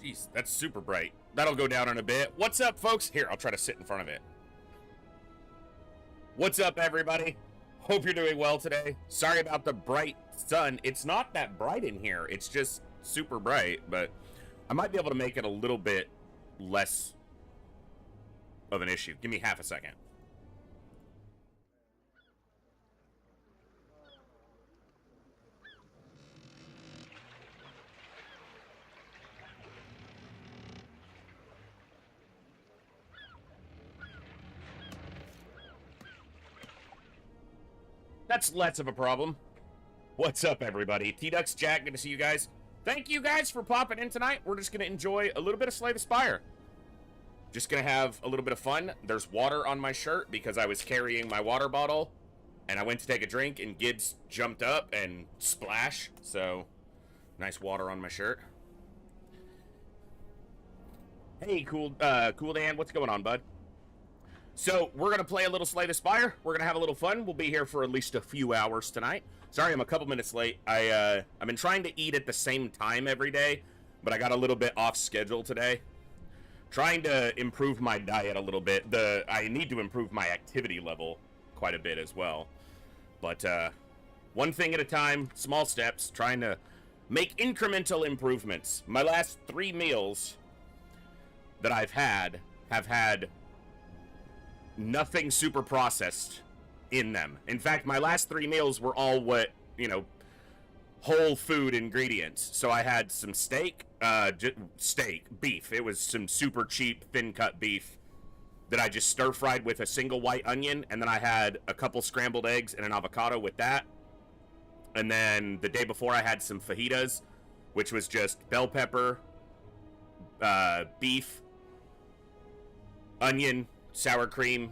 Jeez, that's super bright. That'll go down in a bit. What's up, folks? Here, I'll try to sit in front of it. What's up, everybody? Hope you're doing well today. Sorry about the bright sun. It's not that bright in here. It's just super bright, but I might be able to make it a little bit less of an issue. Give me half a second. That's less of a problem. What's up, everybody? T-Ducks, Jack, good to see you guys. Thank you guys for popping in tonight. We're just going to enjoy a little bit of Slay the Spire. Just going to have a little bit of fun. There's water on my shirt because I was carrying my water bottle. And I went to take a drink, and Gibbs jumped up and splash. So, nice water on my shirt. Hey, Cool Dan, what's going on, bud? So, we're going to play a little Slay the Spire. We're going to have a little fun. We'll be here for at least a few hours tonight. Sorry, I'm a couple minutes late. I've been trying to eat at the same time every day, but I got a little bit off schedule today. Trying to improve my diet a little bit. I need to improve my activity level quite a bit as well. But, one thing at a time, small steps, trying to make incremental improvements. My last 3 meals that I've had have had nothing super processed in them. In fact, my last 3 meals were all whole food ingredients. So I had some steak, beef. It was some super cheap, thin-cut beef that I just stir-fried with a single white onion, and then I had a couple scrambled eggs and an avocado with that. And then the day before, I had some fajitas, which was just bell pepper, beef, onion, sour cream,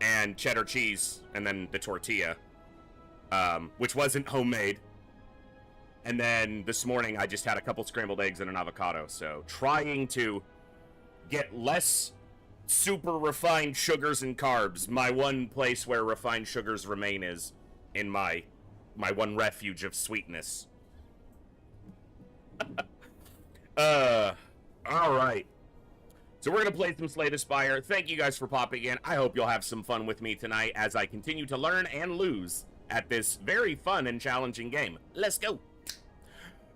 and cheddar cheese, and then the tortilla, which wasn't homemade. And then this morning, I just had a couple scrambled eggs and an avocado. So trying to get less super refined sugars and carbs. My one place where refined sugars remain is in my one refuge of sweetness. All right. So we're going to play some Slay the Spire. Thank you guys for popping in. I hope you'll have some fun with me tonight as I continue to learn and lose at this very fun and challenging game. Let's go.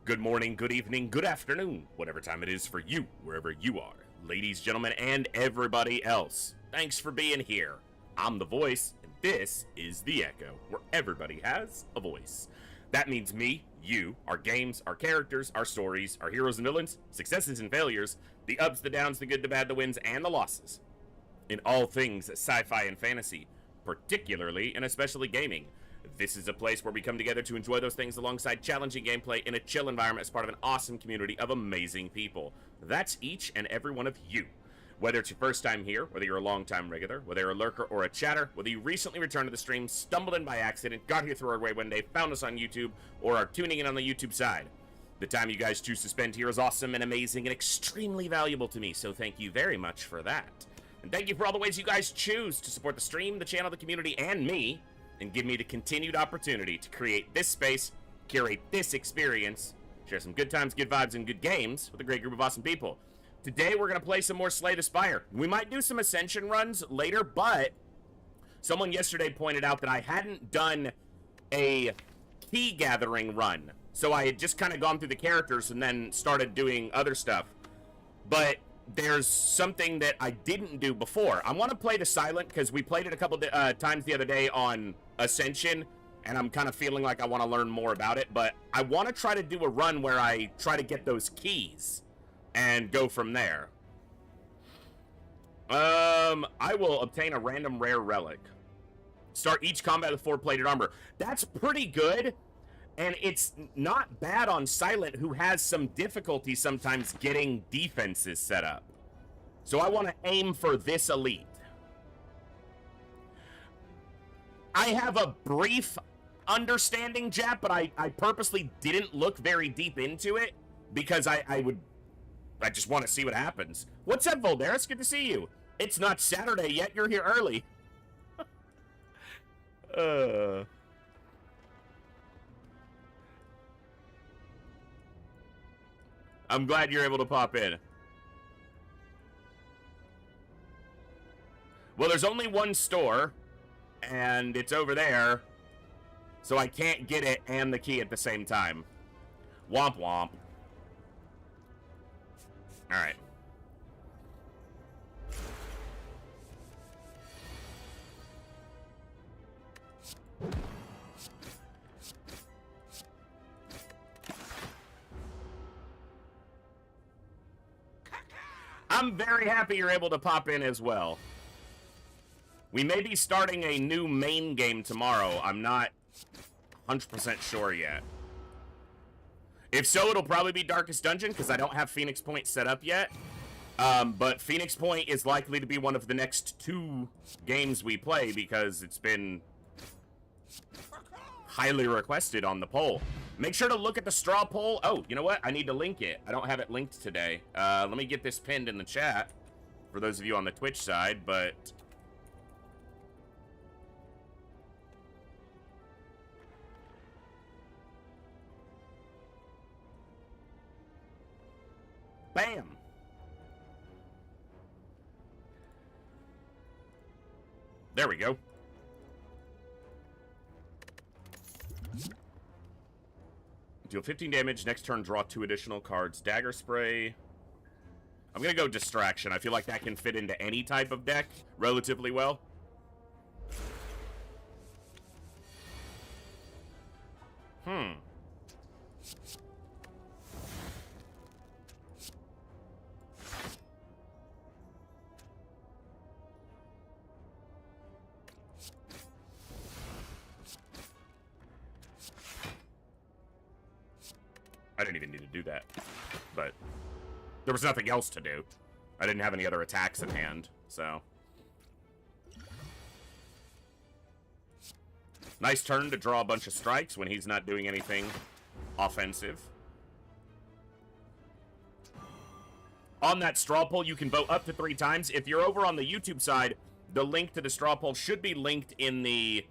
Good morning, good evening, good afternoon, whatever time it is for you, wherever you are. Ladies, gentlemen, and everybody else, thanks for being here. I'm the voice, and this is the Echo, where everybody has a voice. That means me, you, our games, our characters, our stories, our heroes and villains, successes and failures, the ups, the downs, the good, the bad, the wins, and the losses. In all things sci-fi and fantasy, particularly and especially gaming. This is a place where we come together to enjoy those things alongside challenging gameplay in a chill environment as part of an awesome community of amazing people. That's each and every one of you. Whether it's your first time here, whether you're a long-time regular, whether you're a lurker or a chatter, whether you recently returned to the stream, stumbled in by accident, got here through our way one day, found us on YouTube, or are tuning in on the YouTube side. The time you guys choose to spend here is awesome and amazing and extremely valuable to me, so thank you very much for that. And thank you for all the ways you guys choose to support the stream, the channel, the community, and me, and give me the continued opportunity to create this space, curate this experience, share some good times, good vibes, and good games with a great group of awesome people. Today, we're going to play some more Slay the Spire. We might do some Ascension runs later, but someone yesterday pointed out that I hadn't done a key gathering run. So I had just kind of gone through the characters and then started doing other stuff. But there's something that I didn't do before. I want to play the Silent because we played it a couple times the other day on Ascension, and I'm kind of feeling like I want to learn more about it. But I want to try to do a run where I try to get those keys and go from there. I will obtain a random rare relic. Start each combat with 4 plated armor. That's pretty good. And it's not bad on Silent, who has some difficulty sometimes getting defenses set up. So I want to aim for this elite. I have a brief understanding, Jap, but I purposely didn't look very deep into it because I just want to see what happens. What's up, Voldaris? Good to see you. It's not Saturday yet. You're here early. I'm glad you're able to pop in. Well, there's only one store, and it's over there, so I can't get it and the key at the same time. Womp womp. Alright. I'm very happy you're able to pop in as well. We may be starting a new main game tomorrow. I'm not 100% sure yet. If so, it'll probably be Darkest Dungeon, because I don't have Phoenix Point set up yet. But Phoenix Point is likely to be one of the next 2 games we play, because it's been highly requested on the poll. Make sure to look at the straw poll. Oh, you know what? I need to link it. I don't have it linked today. Let me get this pinned in the chat for those of you on the Twitch side, but... Bam! There we go. Deal 15 damage. Next turn, draw 2 additional cards. Dagger Spray. I'm gonna go Distraction. I feel like that can fit into any type of deck relatively well. I didn't even need to do that, but there was nothing else to do. I didn't have any other attacks in hand, so. Nice turn to draw a bunch of strikes when he's not doing anything offensive. On that straw poll, you can vote up to 3 times. If you're over on the YouTube side, the link to the straw poll should be linked in the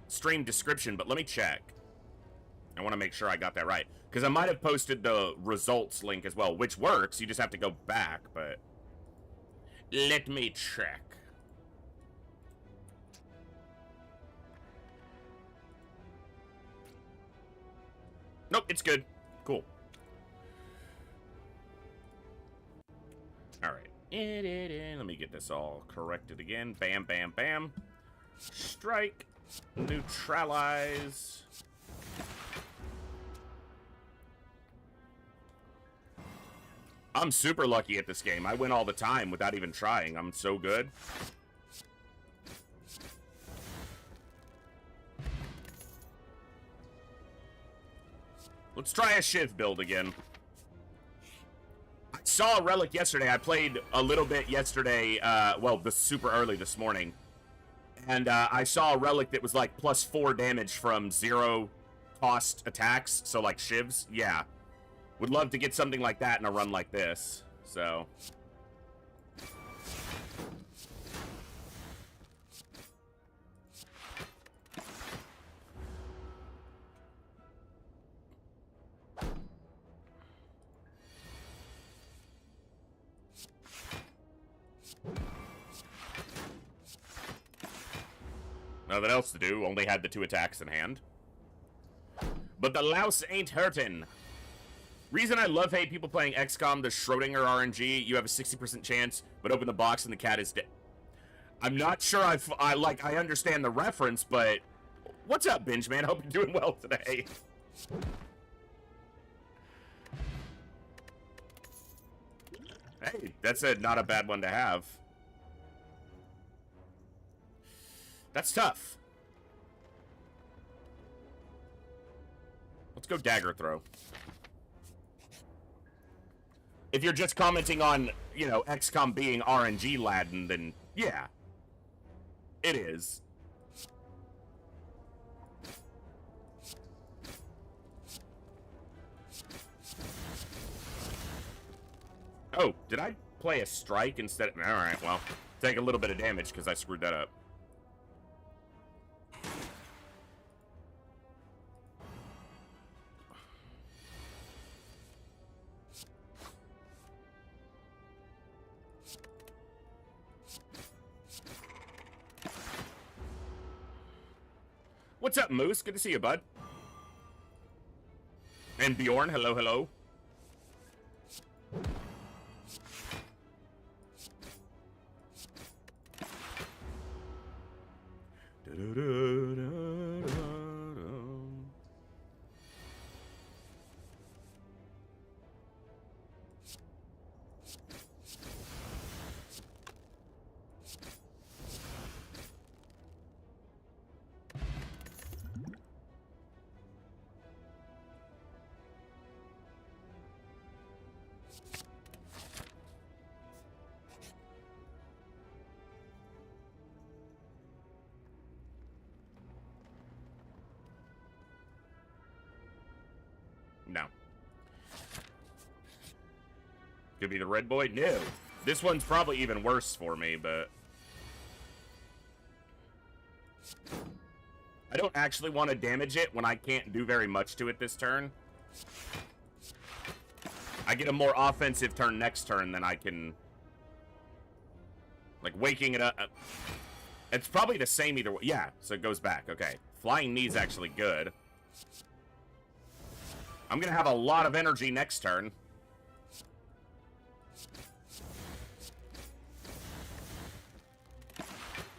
stream description, but let me check. I want to make sure I got that right, because I might have posted the results link as well, which works. You just have to go back, but let me check. Nope, it's good. Cool. All right. Let me get this all corrected again. Bam, bam, bam. Strike. Neutralize. I'm super lucky at this game. I win all the time without even trying. I'm so good. Let's try a Shiv build again. I saw a relic yesterday. I played a little bit yesterday, well, super early this morning. And I saw a relic that was like +4 damage from 0 cost attacks. So like Shivs. Yeah. Would love to get something like that in a run like this, so. Nothing else to do, only had the 2 attacks in hand. But the louse ain't hurtin'. Reason I love hate people playing XCOM, the Schrodinger RNG, you have a 60% chance, but open the box and the cat is dead. I'm not sure I understand the reference, but what's up, Binge Man? Hope you're doing well today. Hey, that's not a bad one to have. That's tough. Let's go Dagger Throw. If you're just commenting on, you know, XCOM being RNG laden, then yeah, it is. Oh, did I play a strike instead of... Alright, well, take a little bit of damage because I screwed that up. What's up, Moose? Good to see you, bud. And Bjorn, hello, hello. No. Could be the red boy? No. This one's probably even worse for me, but... I don't actually want to damage it when I can't do very much to it this turn. I get a more offensive turn next turn than I can... Like, waking it up... It's probably the same either way. Yeah, so it goes back. Okay. Flying knee's actually good. I'm gonna have a lot of energy next turn.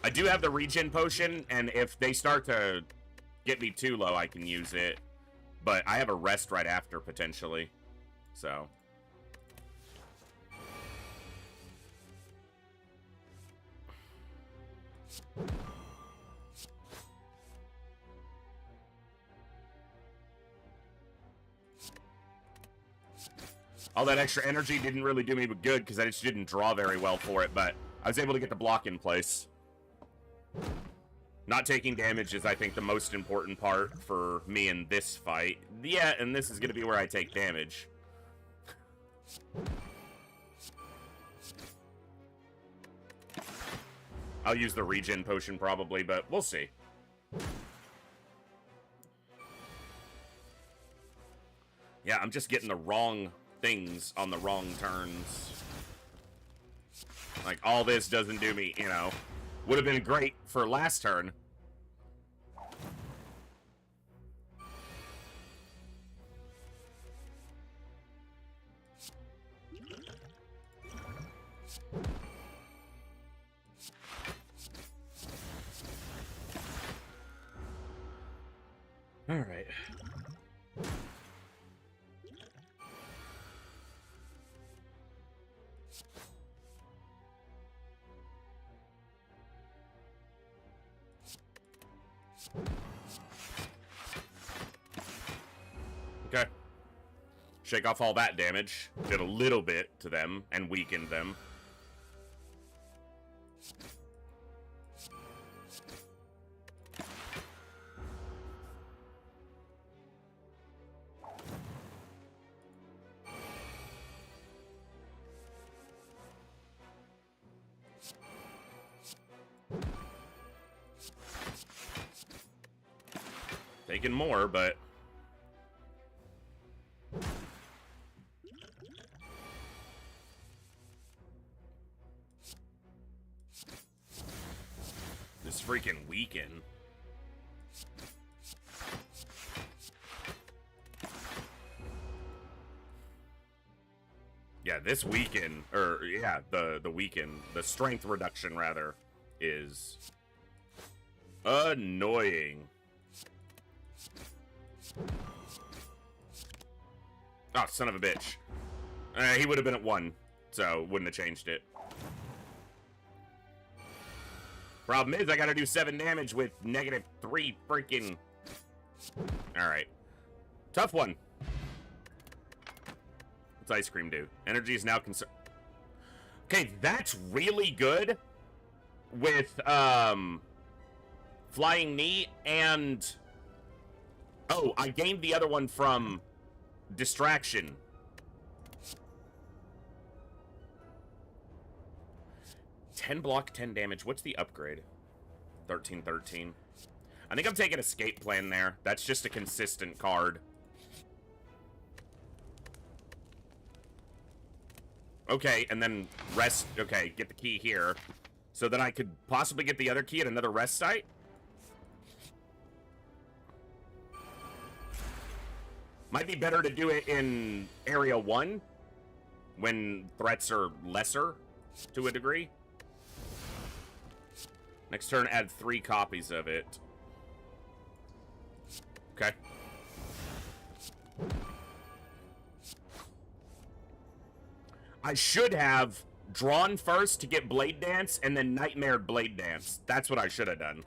I do have the regen potion, and if they start to get me too low, I can use it. But I have a rest right after, potentially. So... All that extra energy didn't really do me good because I just didn't draw very well for it, but I was able to get the block in place. Not taking damage is, I think, the most important part for me in this fight. Yeah, and this is going to be where I take damage. I'll use the regen potion probably, but we'll see. Yeah, I'm just getting the wrong things on the wrong turns. Like, all this doesn't do me, you know. Would have been great for last turn. All right. Okay. Shake off all that damage. Did a little bit to them and weakened them. Taking more, but... This freaking weaken. Yeah, this weaken, or yeah, the weaken, the strength reduction rather, is annoying. Oh, son of a bitch. He would have been at 1, so wouldn't have changed it. Problem is, I gotta do 7 damage with -3 freaking... Alright. Tough one. What's ice cream do? Energy is now concerned. Okay, that's really good with, Flying Knee and... Oh, I gained the other one from Distraction. $10 block, 10 damage. What's the upgrade? 13. I think I'm taking Escape Plan there. That's just a consistent card. Okay, and then rest. Okay, get the key here. So then I could possibly get the other key at another rest site? Might be better to do it in Area 1 when threats are lesser to a degree. Next turn, add 3 copies of it. Okay. I should have drawn first to get Blade Dance and then Nightmared Blade Dance. That's what I should have done.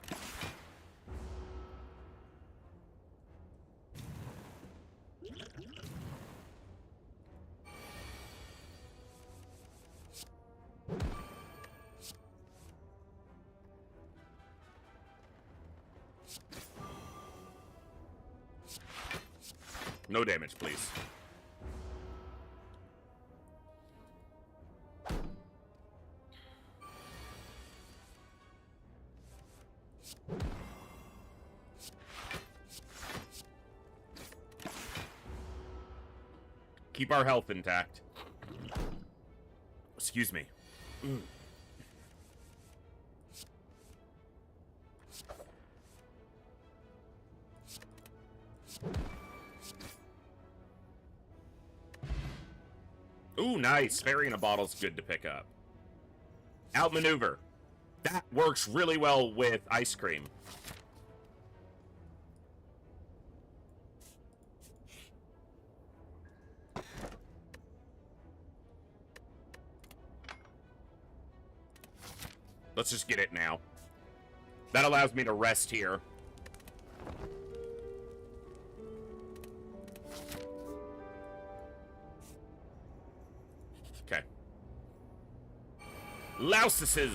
No damage, please. Keep our health intact. Excuse me. Ooh, nice. Fairy in a bottle's good to pick up. Outmaneuver. That works really well with ice cream. Let's just get it now. That allows me to rest here. Okay. Louses.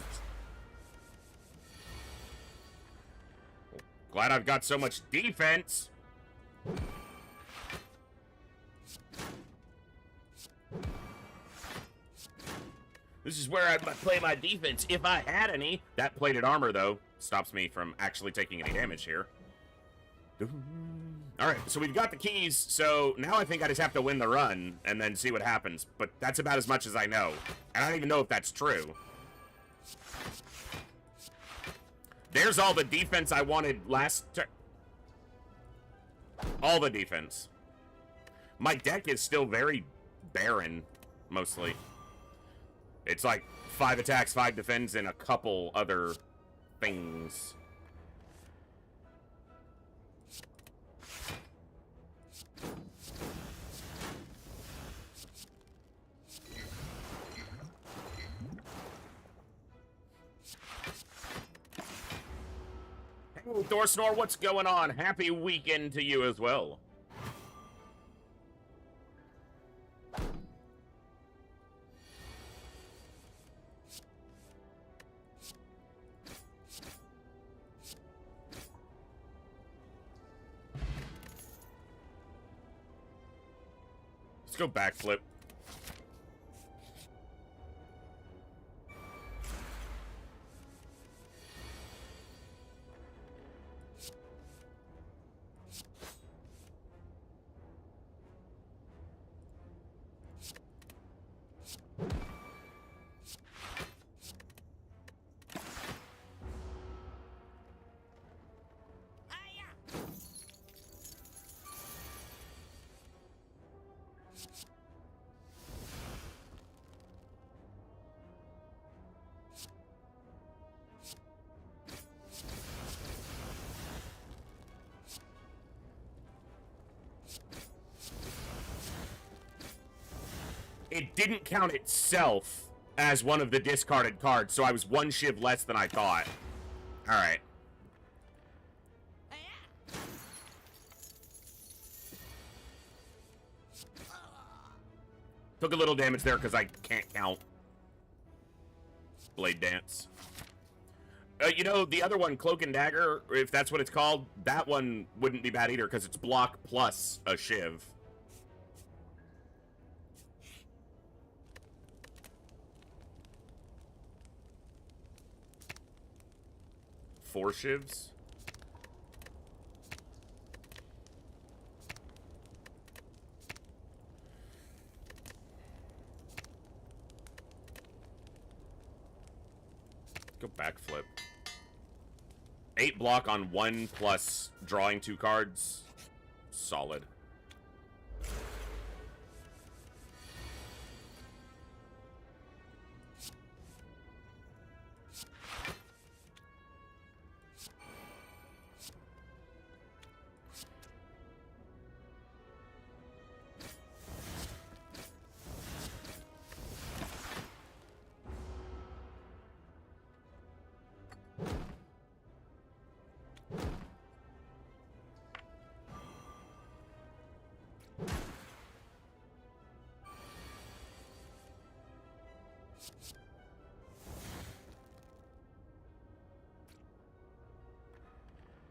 Glad I've got so much defense. This is where I'd play my defense, if I had any. That plated armor, though, stops me from actually taking any damage here. Alright, so we've got the keys, so now I think I just have to win the run and then see what happens. But that's about as much as I know. And I don't even know if that's true. There's all the defense I wanted last turn. All the defense. My deck is still very barren, mostly. It's like 5 attacks, 5 defends, and a couple other things. Hey, Thorsnor, what's going on? Happy weekend to you as well. Let's go backflip. It didn't count itself as one of the discarded cards, so I was 1 shiv less than I thought. Alright. Took a little damage there because I can't count. Blade Dance. You know, the other one, Cloak and Dagger, if that's what it's called, that one wouldn't be bad either because it's block plus a shiv. Four shivs. Go backflip. 8 block on 1 plus drawing 2 cards. Solid.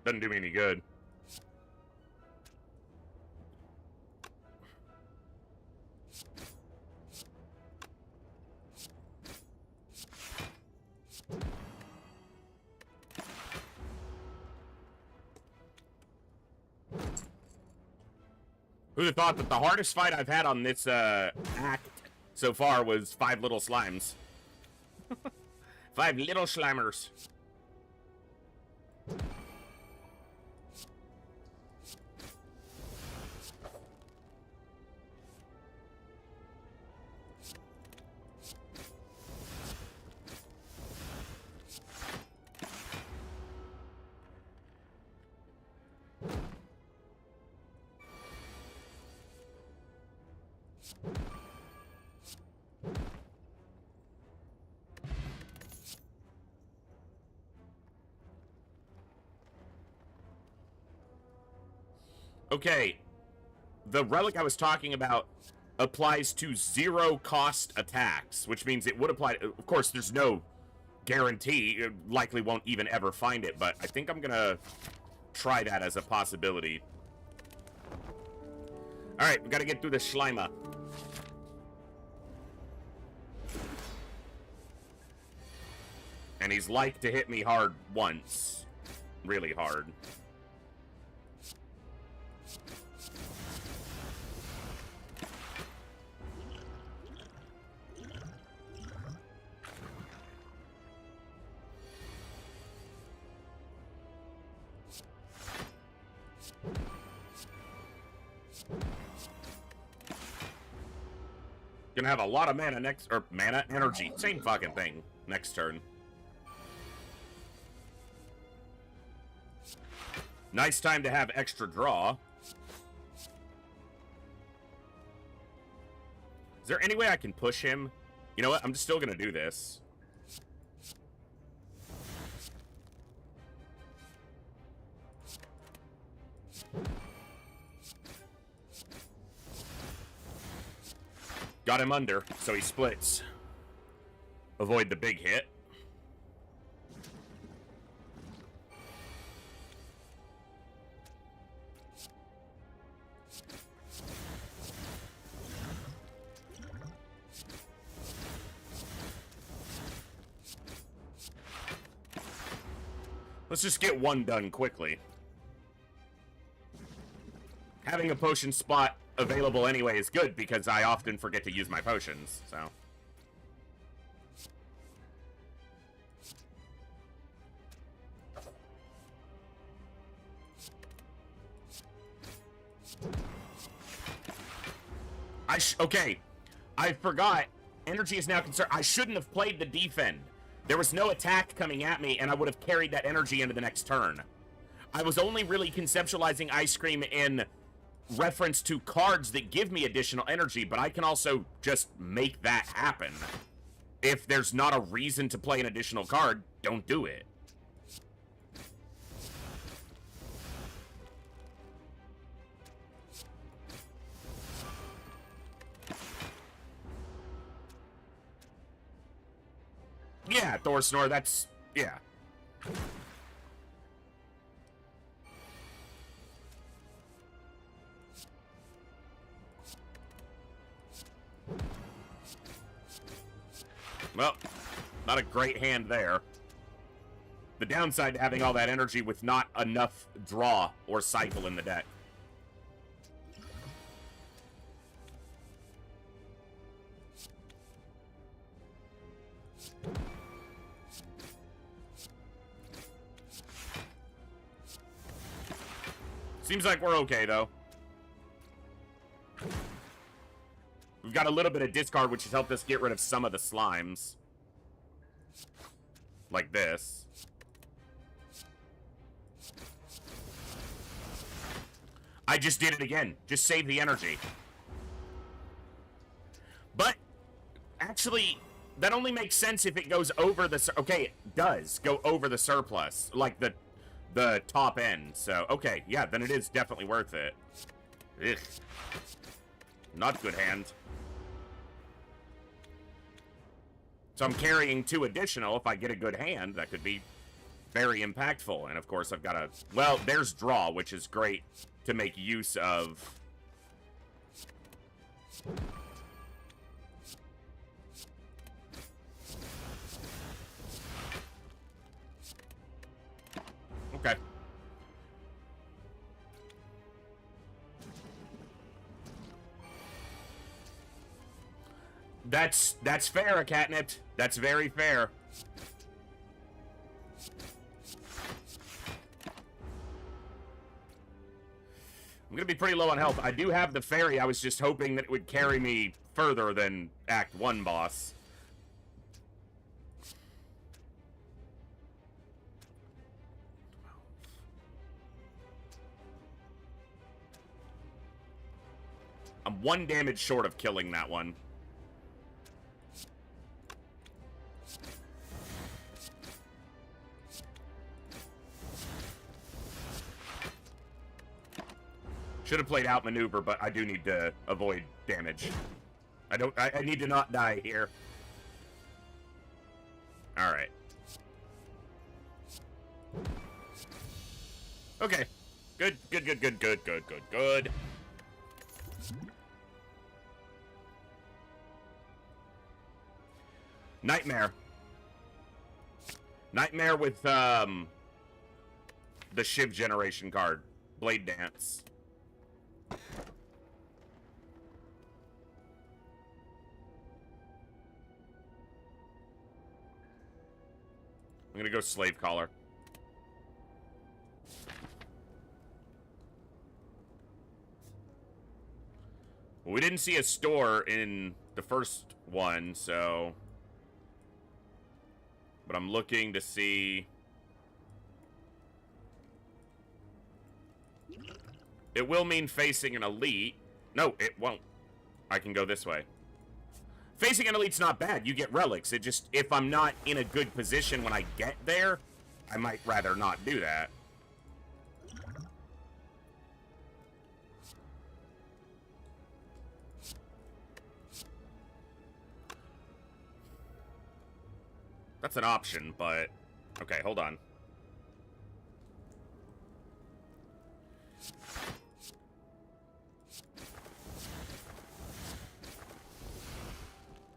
Doesn't do me any good. Who'd have thought that the hardest fight I've had on this act so far was 5 little slimes. 5 little slimers. Okay, the relic I was talking about applies to 0 cost attacks, which means it would apply to, of course, there's no guarantee, it likely won't even ever find it, but I think I'm gonna try that as a possibility. Alright, we gotta get through the Schleimer. And he's like to hit me hard once. Really hard. Gonna have a lot of mana next, or mana energy, same fucking thing, next turn. Nice time to have extra draw. Is there any way I can push him? You know what, I'm still gonna do this. Got him under, so he splits. Avoid the big hit. Let's just get one done quickly. Having a potion spot available anyway is good because I often forget to use my potions, so. Okay, I forgot. Energy is now concerned. I shouldn't have played the defend. There was no attack coming at me, and I would have carried that energy into the next turn. I was only really conceptualizing Ice Cream in reference to cards that give me additional energy, but I can also just make that happen. If there's not a reason to play an additional card, don't do it. Yeah, Thor Snore, that's... yeah. Well, not a great hand there. The downside to having all that energy with not enough draw or cycle in the deck. Seems like we're okay, though. We've got a little bit of discard, which has helped us get rid of some of the slimes. Like this. I just did it again. Just save the energy. But, actually, that only makes sense if it goes over the... okay, it does go over the surplus. Like the top end. So, okay, yeah, then it is definitely worth it. Ugh. Not good hand. So I'm carrying 2 additional. If I get a good hand, that could be very impactful. And of course, I've got a... Well, there's draw, which is great to make use of. Okay. That's fair, a catnip. That's very fair. I'm gonna be pretty low on health. I do have the fairy. I was just hoping that it would carry me further than Act 1 boss. I'm 1 damage short of killing that one. Should have played outmaneuver, but I do need to avoid damage. I need to not die here. Alright. Okay. Good. Nightmare. Nightmare with, the Shiv generation card. Blade Dance. I'm gonna go Slave Collar. We didn't see a store in the first one, so... But I'm looking to see... It will mean facing an elite. No, it won't. I can go this way. Facing an elite's not bad. You get relics. It just, if I'm not in a good position when I get there, I might rather not do that. That's an option, but... Okay, hold on.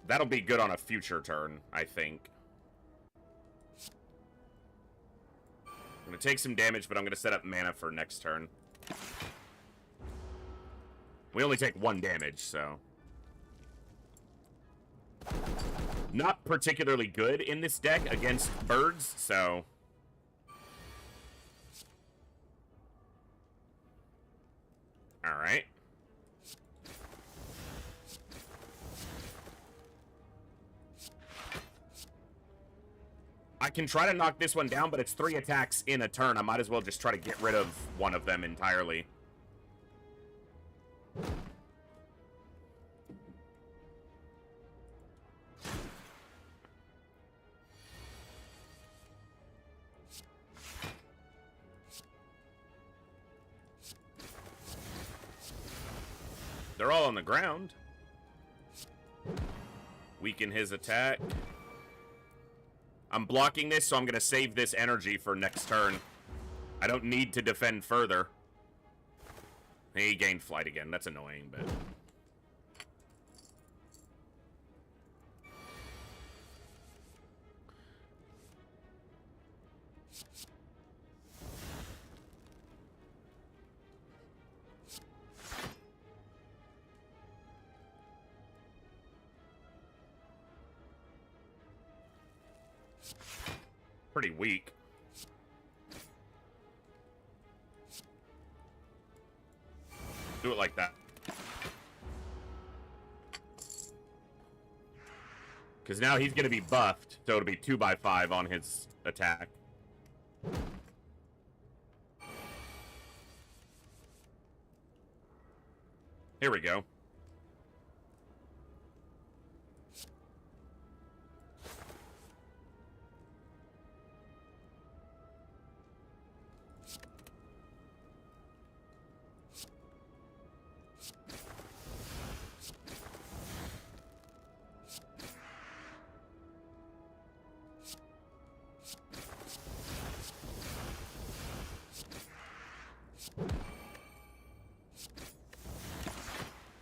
That'll be good on a future turn, I think. I'm gonna take some damage, but I'm gonna set up mana for next turn. We only take 1 damage, so... Not particularly good in this deck against birds, so... Alright. I can try to knock this one down, but it's 3 attacks in a turn. I might as well just try to get rid of one of them entirely. They're all on the ground. Weaken his attack. I'm blocking this, so I'm going to save this energy for next turn. I don't need to defend further. He gained flight again. That's annoying, but... Pretty weak. Do it like that. Because now he's going to be buffed, so it'll be 2x5 on his attack. Here we go.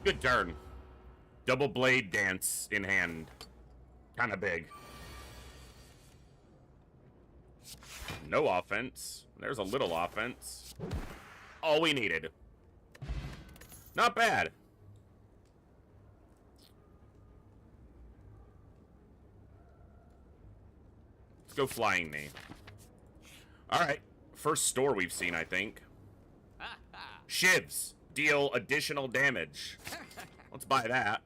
Good turn. Double blade dance in hand. Kind of big. No offense. There's a little offense. All we needed. Not bad. Let's go flying knee. Alright. First store we've seen, I think. Shivs. Deal additional damage. Let's buy that.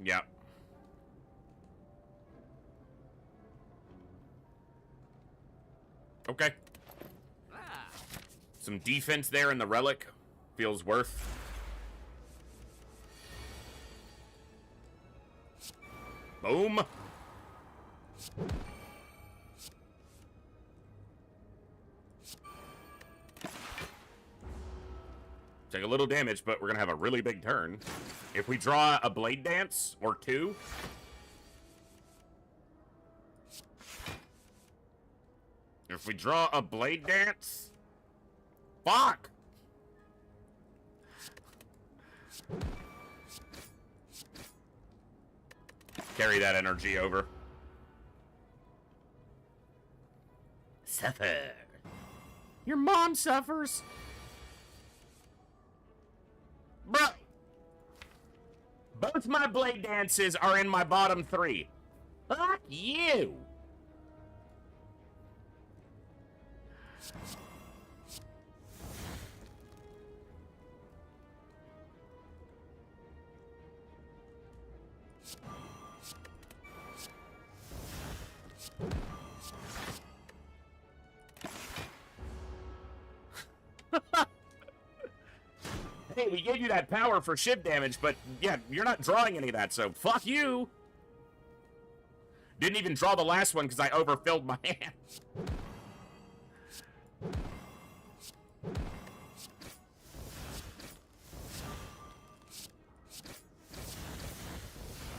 Yep. Okay. Some defense there in the relic. Feels worth. Boom. Take a little damage, but we're gonna have a really big turn. If we draw a blade dance or two. If we draw a blade dance. Fuck! Carry that energy over. Suffer. Your mom suffers. Bro. Both my blade dances are in my bottom three. Fuck you. Hey, we gave you that power for shiv damage, but yeah, you're not drawing any of that, so fuck you. Didn't even draw the last one because I overfilled my hand.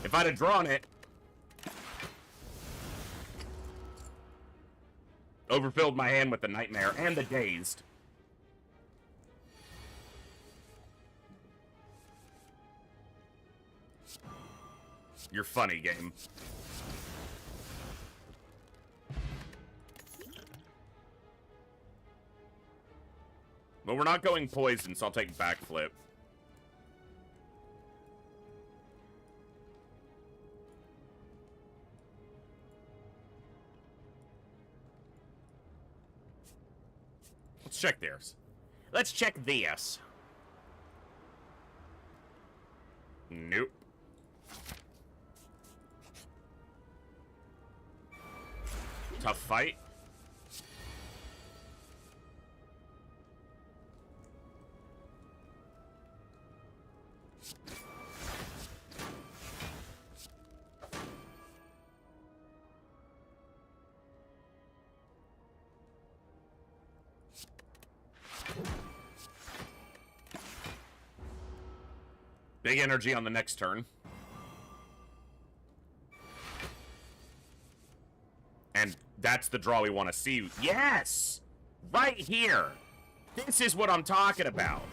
If I'd have drawn it, overfilled my hand with the nightmare and the dazed. You're funny, game. Well, we're not going poison, so I'll take backflip. Let's check theirs. Let's check this. Nope. Tough fight. Big energy on the next turn. And that's the draw we want to see. Yes! Right here! This is what I'm talking about.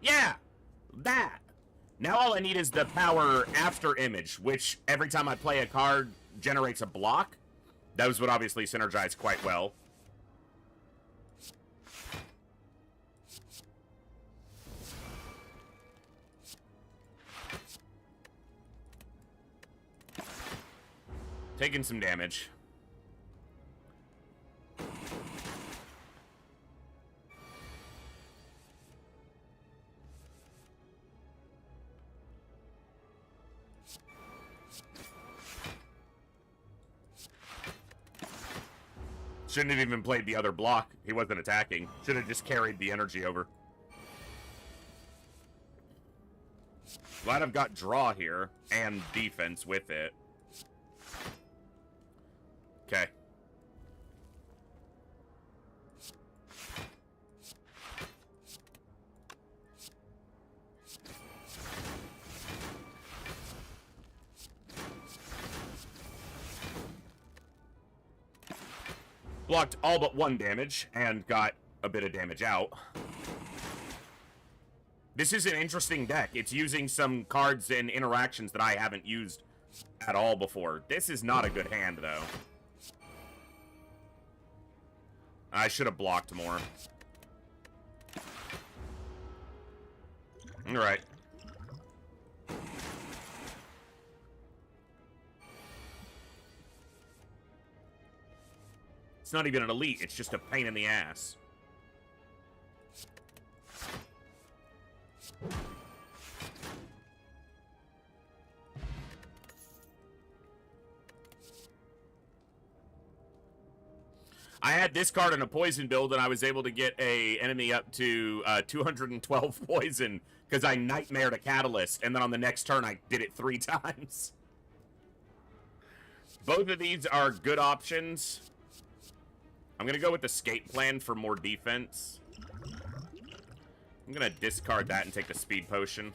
Yeah! That! Now all I need is the power after image, which every time I play a card generates a block. Those would obviously synergize quite well. Taking some damage. Shouldn't have even played the other block. He wasn't attacking. Should have just carried the energy over. Glad I've got draw here and defense with it. Okay. Blocked all but 1 damage, and got a bit of damage out. This is an interesting deck. It's using some cards and interactions that I haven't used at all before. This is not a good hand, though. I should have blocked more. Alright. It's not even an elite, it's just a pain in the ass. I had this card in a poison build, and I was able to get a enemy up to 212 poison because I nightmared a catalyst, and then on the next turn I did it 3 times. Both of these are good options. I'm gonna go with the skate plan for more defense. I'm gonna discard that and take the speed potion.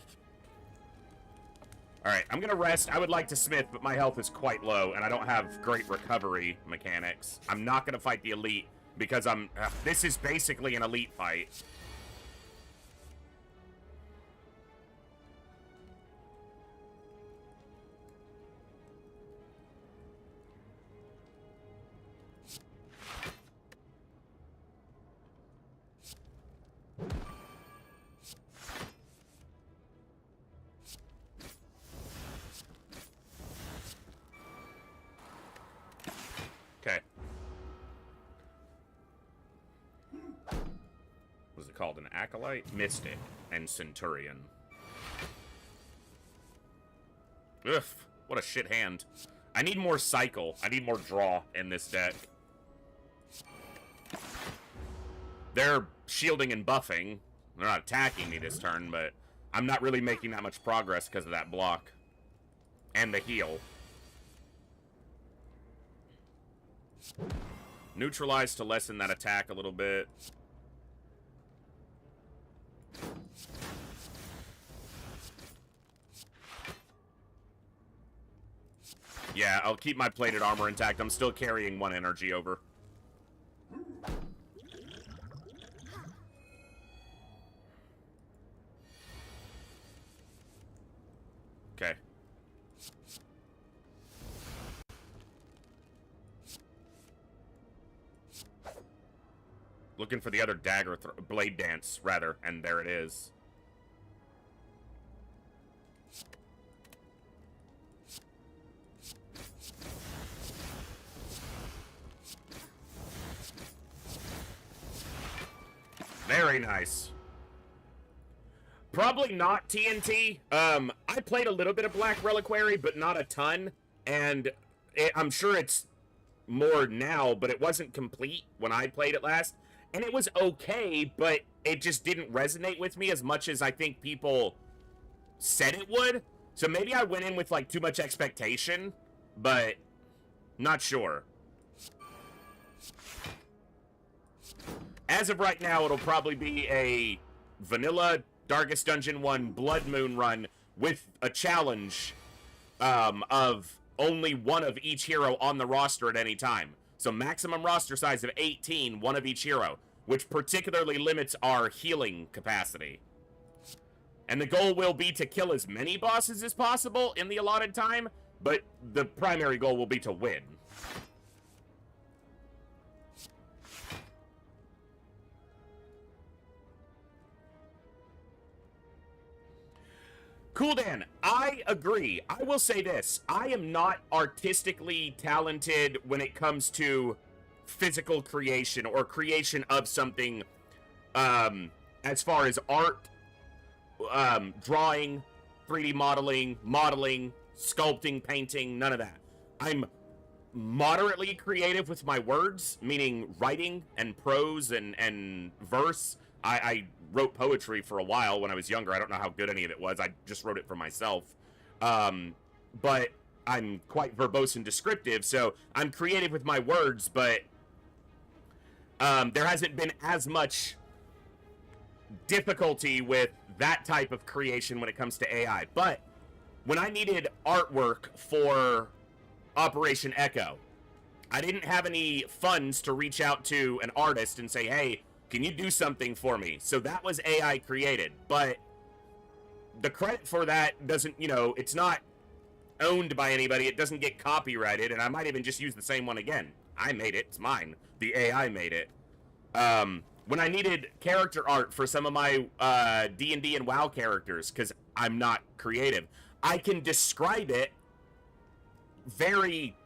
Alright, I'm gonna rest. I would like to smith, but my health is quite low, and I don't have great recovery mechanics. I'm not gonna fight the elite, because this is basically an elite fight. Okay. What's it called? An Acolyte? Mystic and Centurion. Ugh, what a shit hand. I need more cycle. I need more draw in this deck. They're shielding and buffing. They're not attacking me this turn, but I'm not really making that much progress because of that block. And the heal. Neutralize to lessen that attack a little bit. Yeah, I'll keep my plated armor intact. I'm still carrying 1 energy over. Okay. Looking for the other dagger, blade dance, rather, and there it is. Very nice. Probably not TNT. I played a little bit of Black Reliquary, but not a ton, and I'm sure it's more now, but it wasn't complete when I played it last. And it was okay, but it just didn't resonate with me as much as I think people said it would. So maybe I went in with, like, too much expectation, but not sure. As of right now, it'll probably be a vanilla Darkest Dungeon 1 Blood Moon run with a challenge of only 1 of each hero on the roster at any time. So maximum roster size of 18, 1 of each hero, which particularly limits our healing capacity. And the goal will be to kill as many bosses as possible in the allotted time, but the primary goal will be to win. Cool, Dan. I agree. I will say this. I am not artistically talented when it comes to physical creation or creation of something as far as art, drawing, 3D modeling, sculpting, painting, none of that. I'm moderately creative with my words, meaning writing and prose and verse. I wrote poetry for a while when I was younger. I don't know how good any of it was. I just wrote it for myself. But I'm quite verbose and descriptive, so I'm creative with my words, but there hasn't been as much difficulty with that type of creation when it comes to AI. But when I needed artwork for Operation Echo, I didn't have any funds to reach out to an artist and say, hey, can you do something for me? So that was AI created, but the credit for that doesn't, you know, it's not owned by anybody. It doesn't get copyrighted, and I might even just use the same one again. I made it. It's mine. The AI made it. When I needed character art for some of my D&D and WoW characters, because I'm not creative, I can describe it very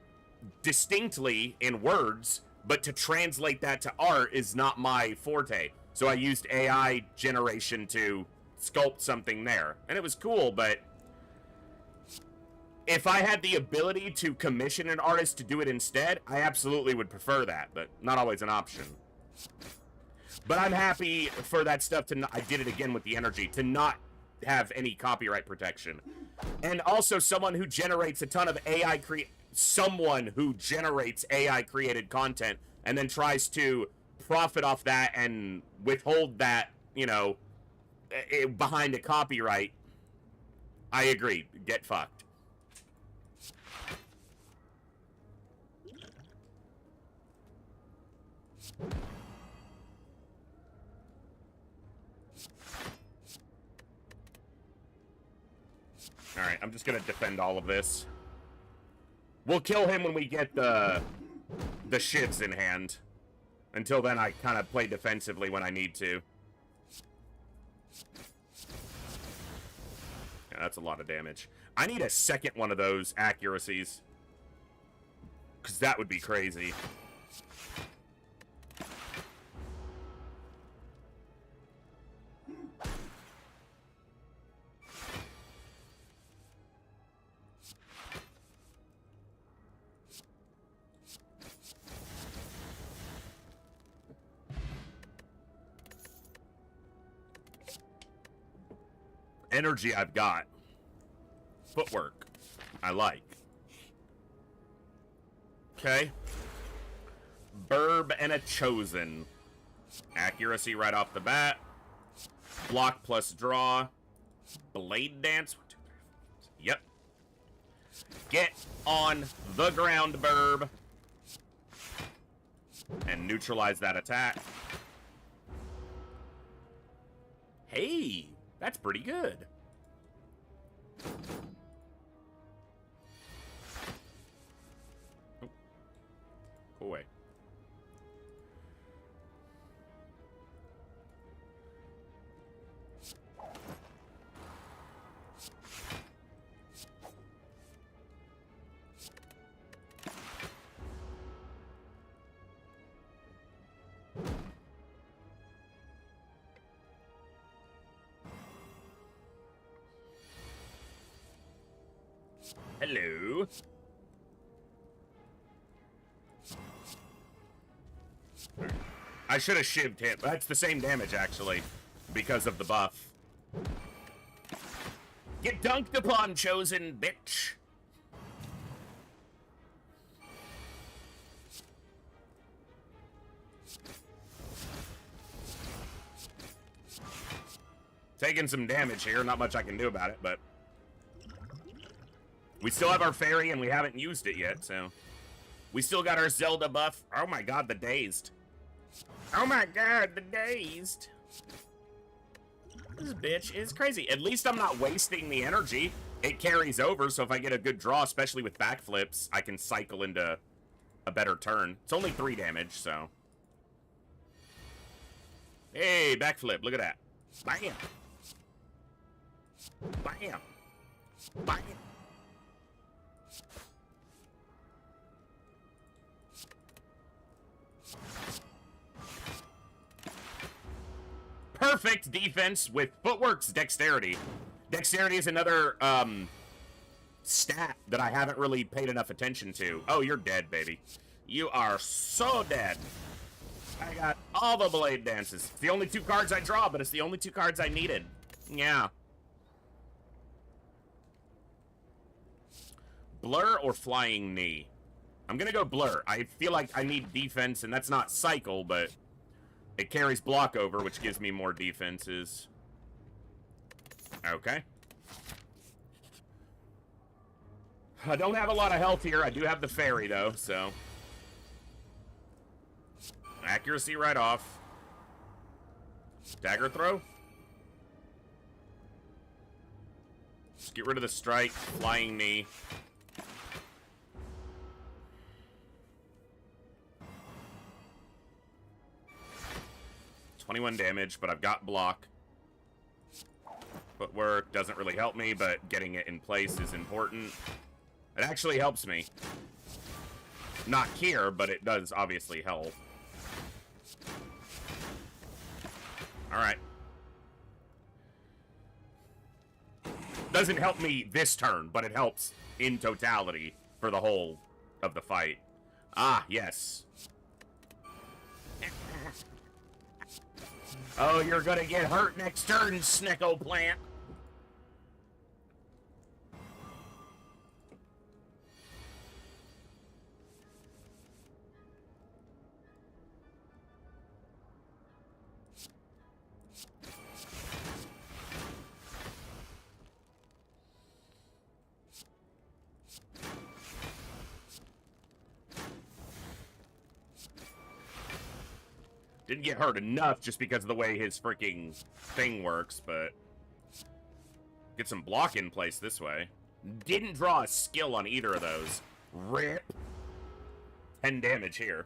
distinctly in words, but to translate that to art is not my forte. So I used AI generation to sculpt something there, and it was cool. But if I had the ability to commission an artist to do it instead, I absolutely would prefer that, but not always an option. But I'm happy for that stuff to I did it again with the energy, to not have any copyright protection. And also someone who generates a ton of someone who generates AI created content and then tries to profit off that and withhold that, you know, behind a copyright. I agree. Get fucked. Alright, I'm just gonna defend all of this. We'll kill him when we get the shivs in hand. Until then, I kind of play defensively when I need to. Yeah, that's a lot of damage. I need a second one of those accuracies. Because that would be crazy. Energy I've got. Footwork I like. Okay. Burb and a chosen. Accuracy right off the bat. Block plus draw. Blade dance. 1, 2, 3, 4. Yep. Get on the ground, Burb. And neutralize that attack. Hey, that's pretty good. Oh. Go away. Hello. I should have shivved him. That's the same damage, actually, because of the buff. Get dunked upon, chosen bitch. Taking some damage here. Not much I can do about it, but... we still have our fairy, and we haven't used it yet, so... we still got our Zelda buff. Oh my god, the dazed. Oh my god, the dazed. This bitch is crazy. At least I'm not wasting the energy. It carries over, so if I get a good draw, especially with backflips, I can cycle into a better turn. It's only 3 damage, so... hey, backflip, look at that. Bam! Bam! Bam! Perfect defense with footwork's dexterity. Dexterity is another stat that I haven't really paid enough attention to. Oh, you're dead, baby. You are so dead. I got all the blade dances. It's the only 2 cards I draw, but it's the only 2 cards I needed. Yeah. Blur or flying knee? I'm gonna go blur. I feel like I need defense, and that's not cycle, but it carries block over, which gives me more defenses. Okay. I don't have a lot of health here. I do have the fairy, though, so... Accuracy right off. Dagger throw. Just get rid of the strike. Flying knee. $21 damage, but I've got block. Footwork doesn't really help me, but getting it in place is important. It actually helps me. Not here, but it does obviously help. Alright. Doesn't help me this turn, but it helps in totality for the whole of the fight. Ah, yes. Oh, you're gonna get hurt next turn, Snicko Plant. Didn't get hurt enough just because of the way his freaking thing works, but... Get some block in place this way. Didn't draw a skill on either of those. RIP. 10 damage here.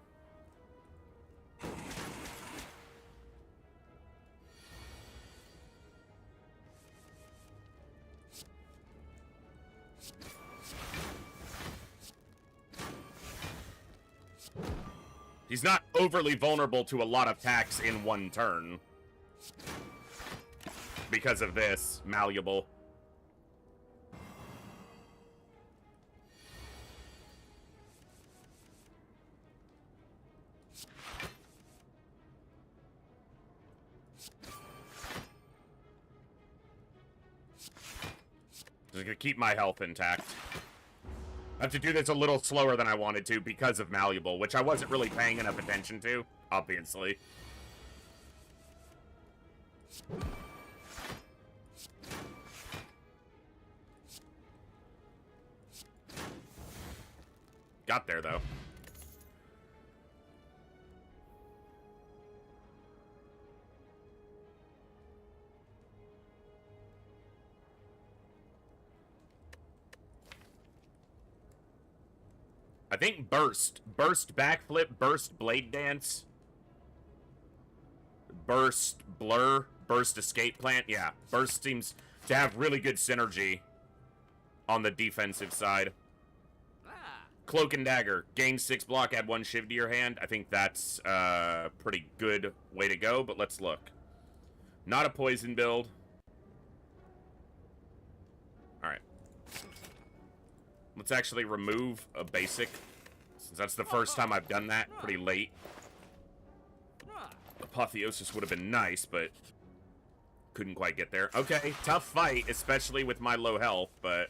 He's not overly vulnerable to a lot of attacks in one turn. Because of this, malleable. Just gonna keep my health intact. I have to do this a little slower than I wanted to because of malleable, which I wasn't really paying enough attention to, obviously. Got there, though. I think burst. Burst backflip, burst blade dance. Burst blur, burst escape plant. Yeah, burst seems to have really good synergy on the defensive side. Cloak and dagger. Gain 6 block, add 1 shiv to your hand. I think that's a pretty good way to go, but let's look. Not a poison build. Alright. Let's actually remove a basic, since that's the first time I've done that, pretty late. Apotheosis would have been nice, but couldn't quite get there. Okay, tough fight, especially with my low health, but...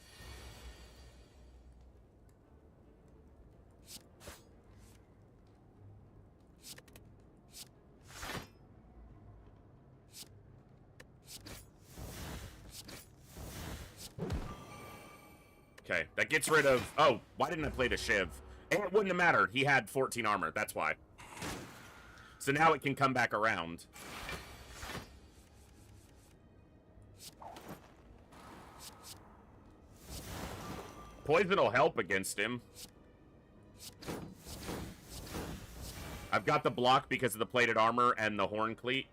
Okay, that gets rid of... Oh, why didn't I play the Shiv? And it wouldn't have mattered. He had 14 armor, that's why. So now it can come back around. Poison will help against him. I've got the block because of the plated armor and the horn cleat.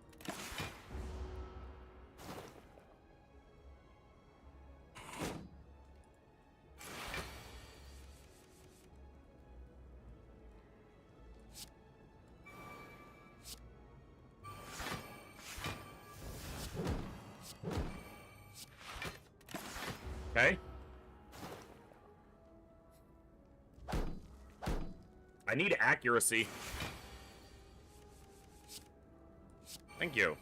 Okay. I need accuracy. Thank you.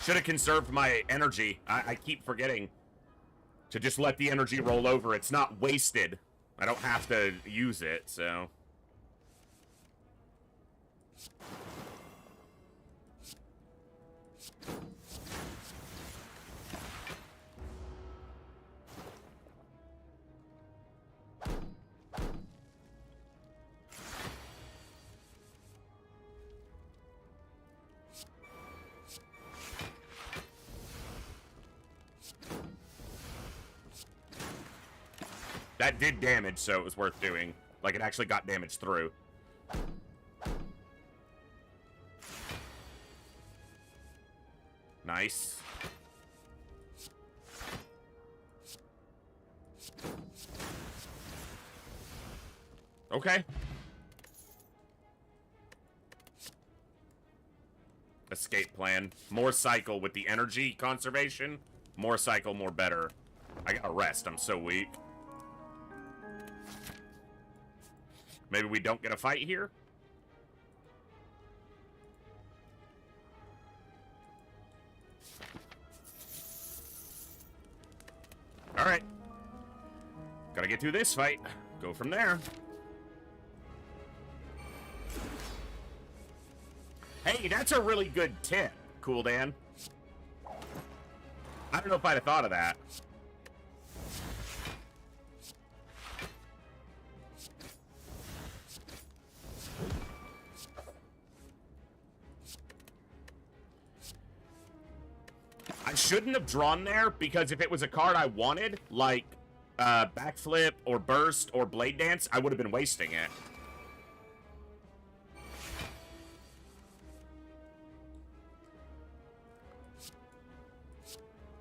Should have conserved my energy. I keep forgetting to just let the energy roll over. It's not wasted. I don't have to use it, so... That did damage, so it was worth doing. Like, it actually got damage through. Nice. Okay. Escape plan. More cycle with the energy conservation. More cycle, more better. I gotta rest. I'm so weak. Maybe we don't get a fight here? Alright. Gotta get through this fight. Go from there. Hey, that's a really good tip, Cool Dan. I don't know if I'd have thought of that. I shouldn't have drawn there, because if it was a card I wanted, like Backflip or Burst or Blade Dance, I would have been wasting it.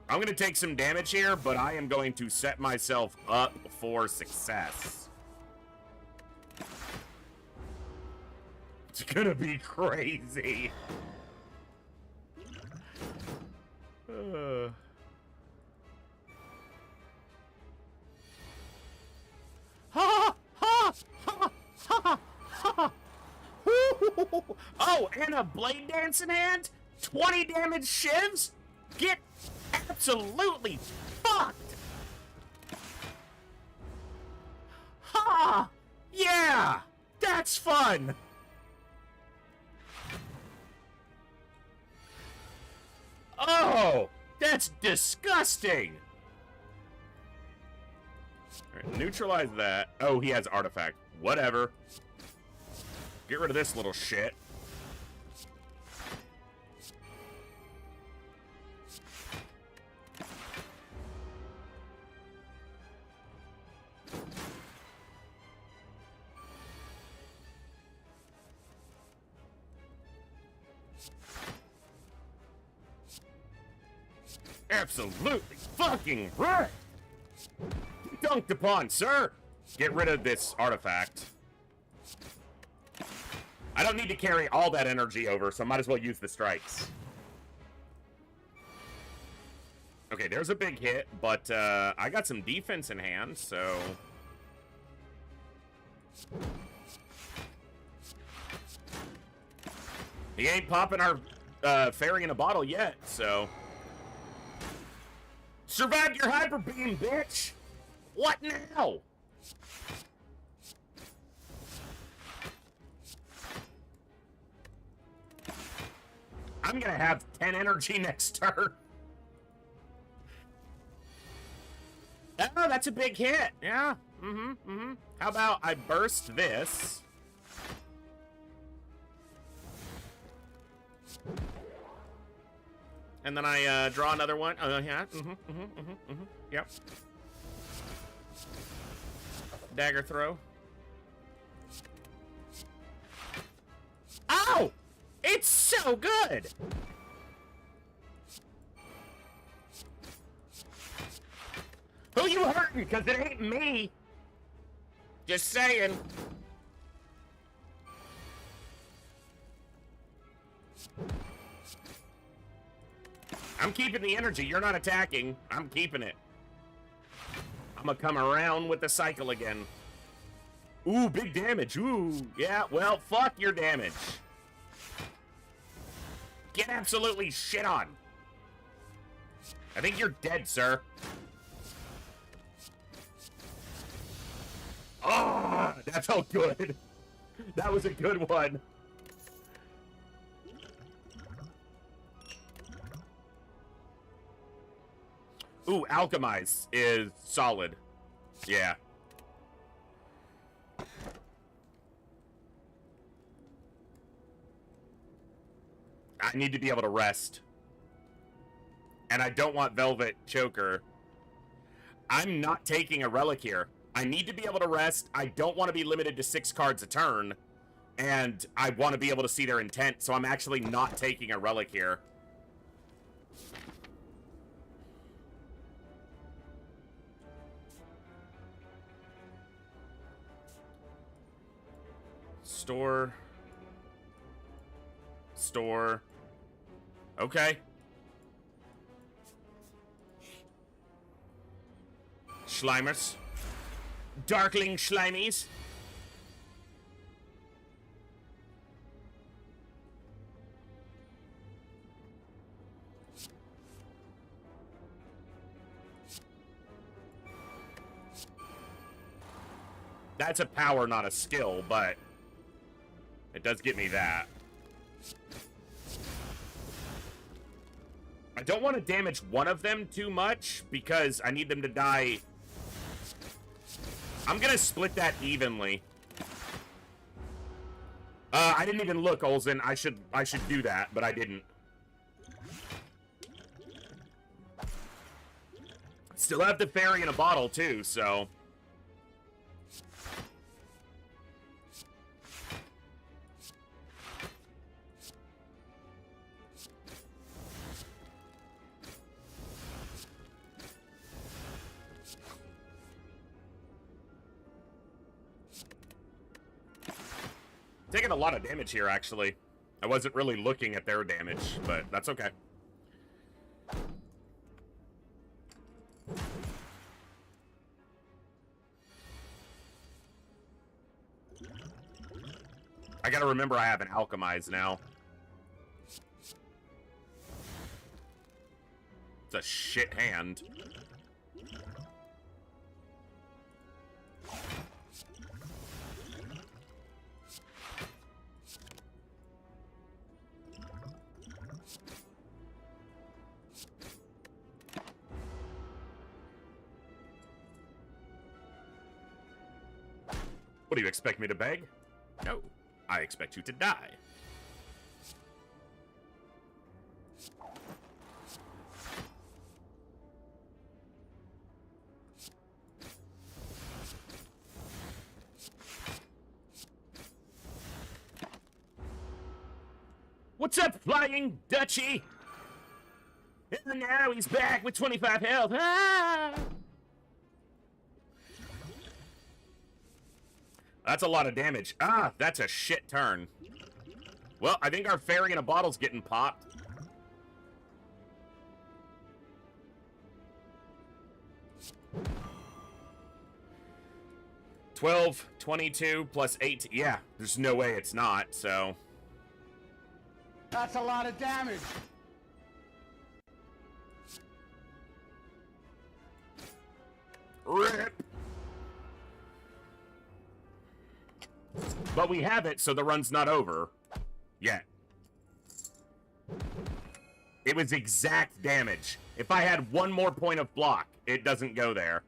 I'm going to take some damage here, but I am going to set myself up for success. It's going to be crazy. Oh, and a Blade Dance in hand? 20 damage shivs? Get absolutely fucked! Ha! Yeah! That's fun! Oh! That's disgusting! Alright, neutralize that. Oh, he has artifact. Whatever. Get rid of this little shit. Absolutely fucking right! Dunked upon, sir! Get rid of this artifact. I don't need to carry all that energy over, so I might as well use the strikes. Okay, there's a big hit, but I got some defense in hand, so... He ain't popping our fairy in a bottle yet, so... Survived your hyper beam, bitch! What now? I'm gonna have 10 energy next turn. Oh, that's a big hit. Yeah. How about I burst this? And then I draw another one. Oh, yeah. Yep. Dagger throw. Ow! It's so good! Who you hurting? Because it ain't me. Just saying. I'm keeping the energy. You're not attacking. I'm keeping it. I'm gonna come around with the cycle again. Ooh, big damage. Ooh, yeah, well, fuck your damage. Get absolutely shit on. I think you're dead, sir. Oh, that felt good. That was a good one. Ooh, Alchemize is solid. Yeah. I need to be able to rest. And I don't want Velvet Choker. I'm not taking a Relic here. I need to be able to rest. I don't want to be limited to 6 cards a turn. And I want to be able to see their intent, so I'm actually not taking a Relic here. Store. Store. Okay. Schlimers. Darkling Schlimies. That's a power, not a skill, but it does get me that. I don't want to damage one of them too much because I need them to die. I'm gonna split that evenly. I didn't even look, Olsen. I should do that, but I didn't. Still have the fairy in a bottle too, so. Taking a lot of damage here, actually. I wasn't really looking at their damage, but that's okay. I gotta remember I have an Alchemize now. It's a shit hand. What do you expect me to beg? No, I expect you to die. What's up, Flying Dutchie? And now he's back with 25 health. Ah! That's a lot of damage. Ah, that's a shit turn. Well, I think our fairy in a bottle's getting popped. $12, $22, plus 8. Yeah, there's no way it's not, so. That's a lot of damage. RIP. But we have it, so the run's not over. Yet. It was exact damage. If I had one more point of block, it doesn't go there.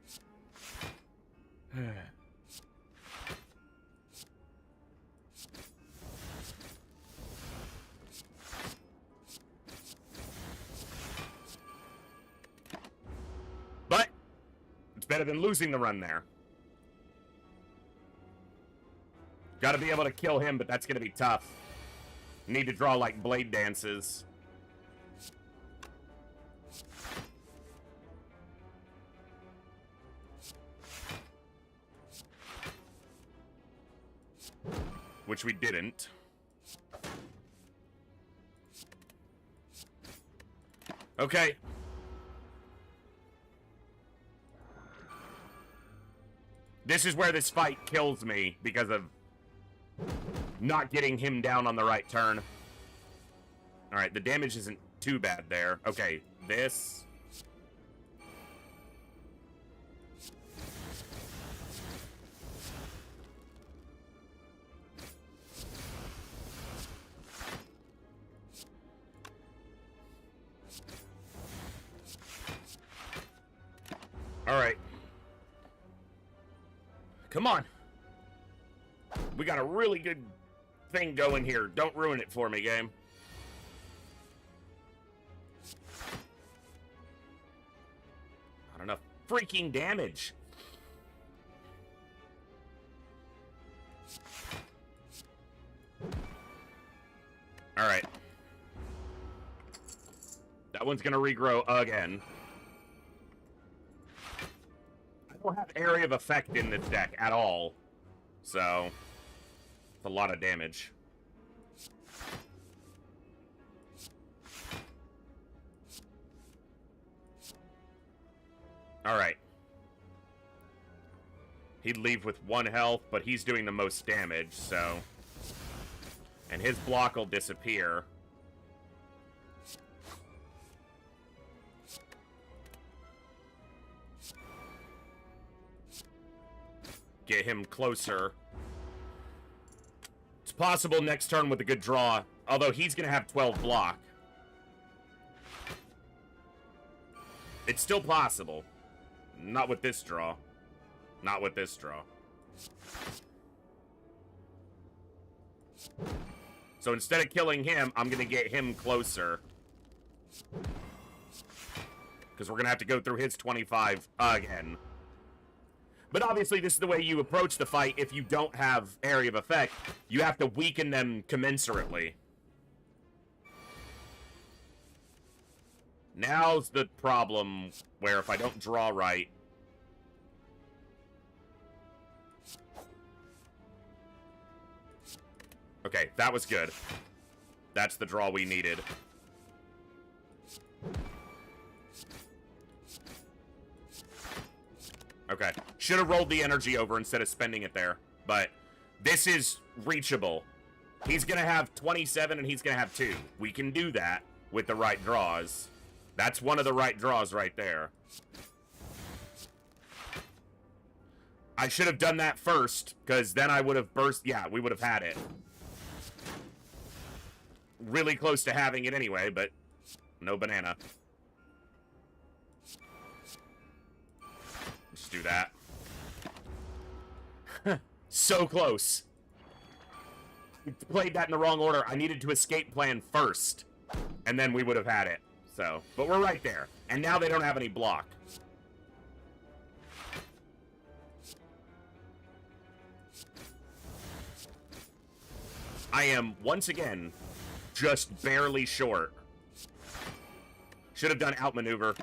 But it's better than losing the run there. Gotta be able to kill him, but that's gonna be tough. Need to draw, like, blade dances. Which we didn't. Okay. This is where this fight kills me because of not getting him down on the right turn. Alright, the damage isn't too bad there. Okay, this. All right. Come on. We got a really good thing going here. Don't ruin it for me, game. Not enough freaking damage. All right. That one's going to regrow again. I don't have area of effect in this deck at all. So, it's a lot of damage. All right. He'd leave with 1 health, but he's doing the most damage, so... And his block will disappear. Get him closer. It's possible next turn with a good draw, although he's going to have 12 block. It's still possible. Not with this draw. Not with this draw. So instead of killing him, I'm going to get him closer. Because we're going to have to go through his 25 again. But obviously, this is the way you approach the fight. If you don't have area of effect, you have to weaken them commensurately. Now's the problem where if I don't draw right... Okay, that was good. That's the draw we needed. Okay. Should have rolled the energy over instead of spending it there. But this is reachable. He's going to have 27 and he's going to have 2. We can do that with the right draws. That's one of the right draws right there. I should have done that first, because then I would have burst... Yeah, we would have had it. Really close to having it anyway, but no banana. Just do that. So close. I played that in the wrong order. I needed to escape plan first, and then we would have had it. So, but we're right there. And now they don't have any block. I am, once again, just barely short. Should have done outmaneuver.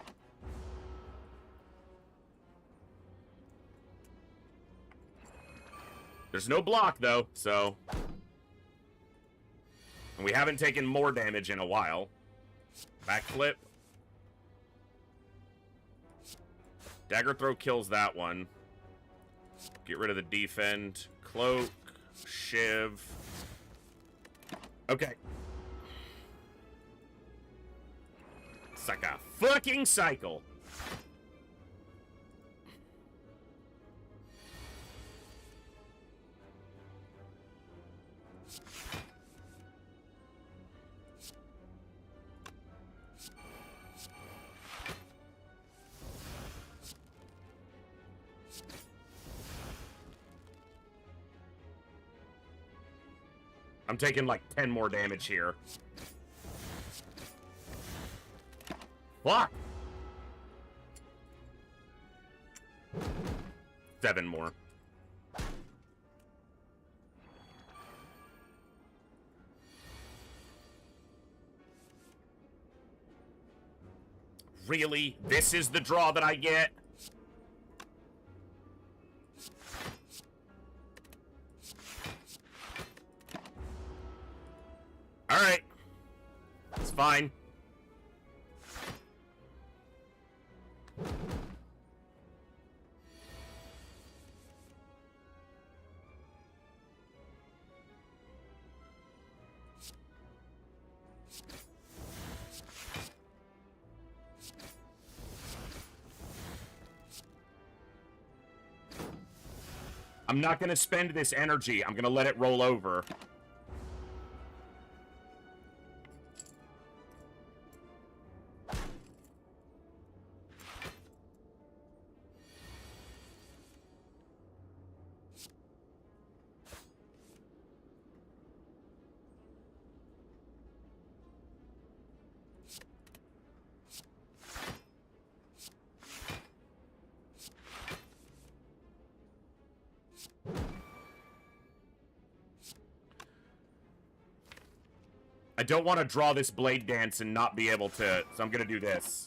There's no block, though, so... And we haven't taken more damage in a while. Backflip. Dagger throw kills that one. Get rid of the defend. Cloak. Shiv. Okay. It's like a fucking cycle. I'm taking like 10 more damage here. Fuck! 7 more. Really? This is the draw that I get? Alright. It's fine. I'm not going to spend this energy. I'm going to let it roll over. I don't want to draw this blade dance and not be able to, so I'm gonna do this.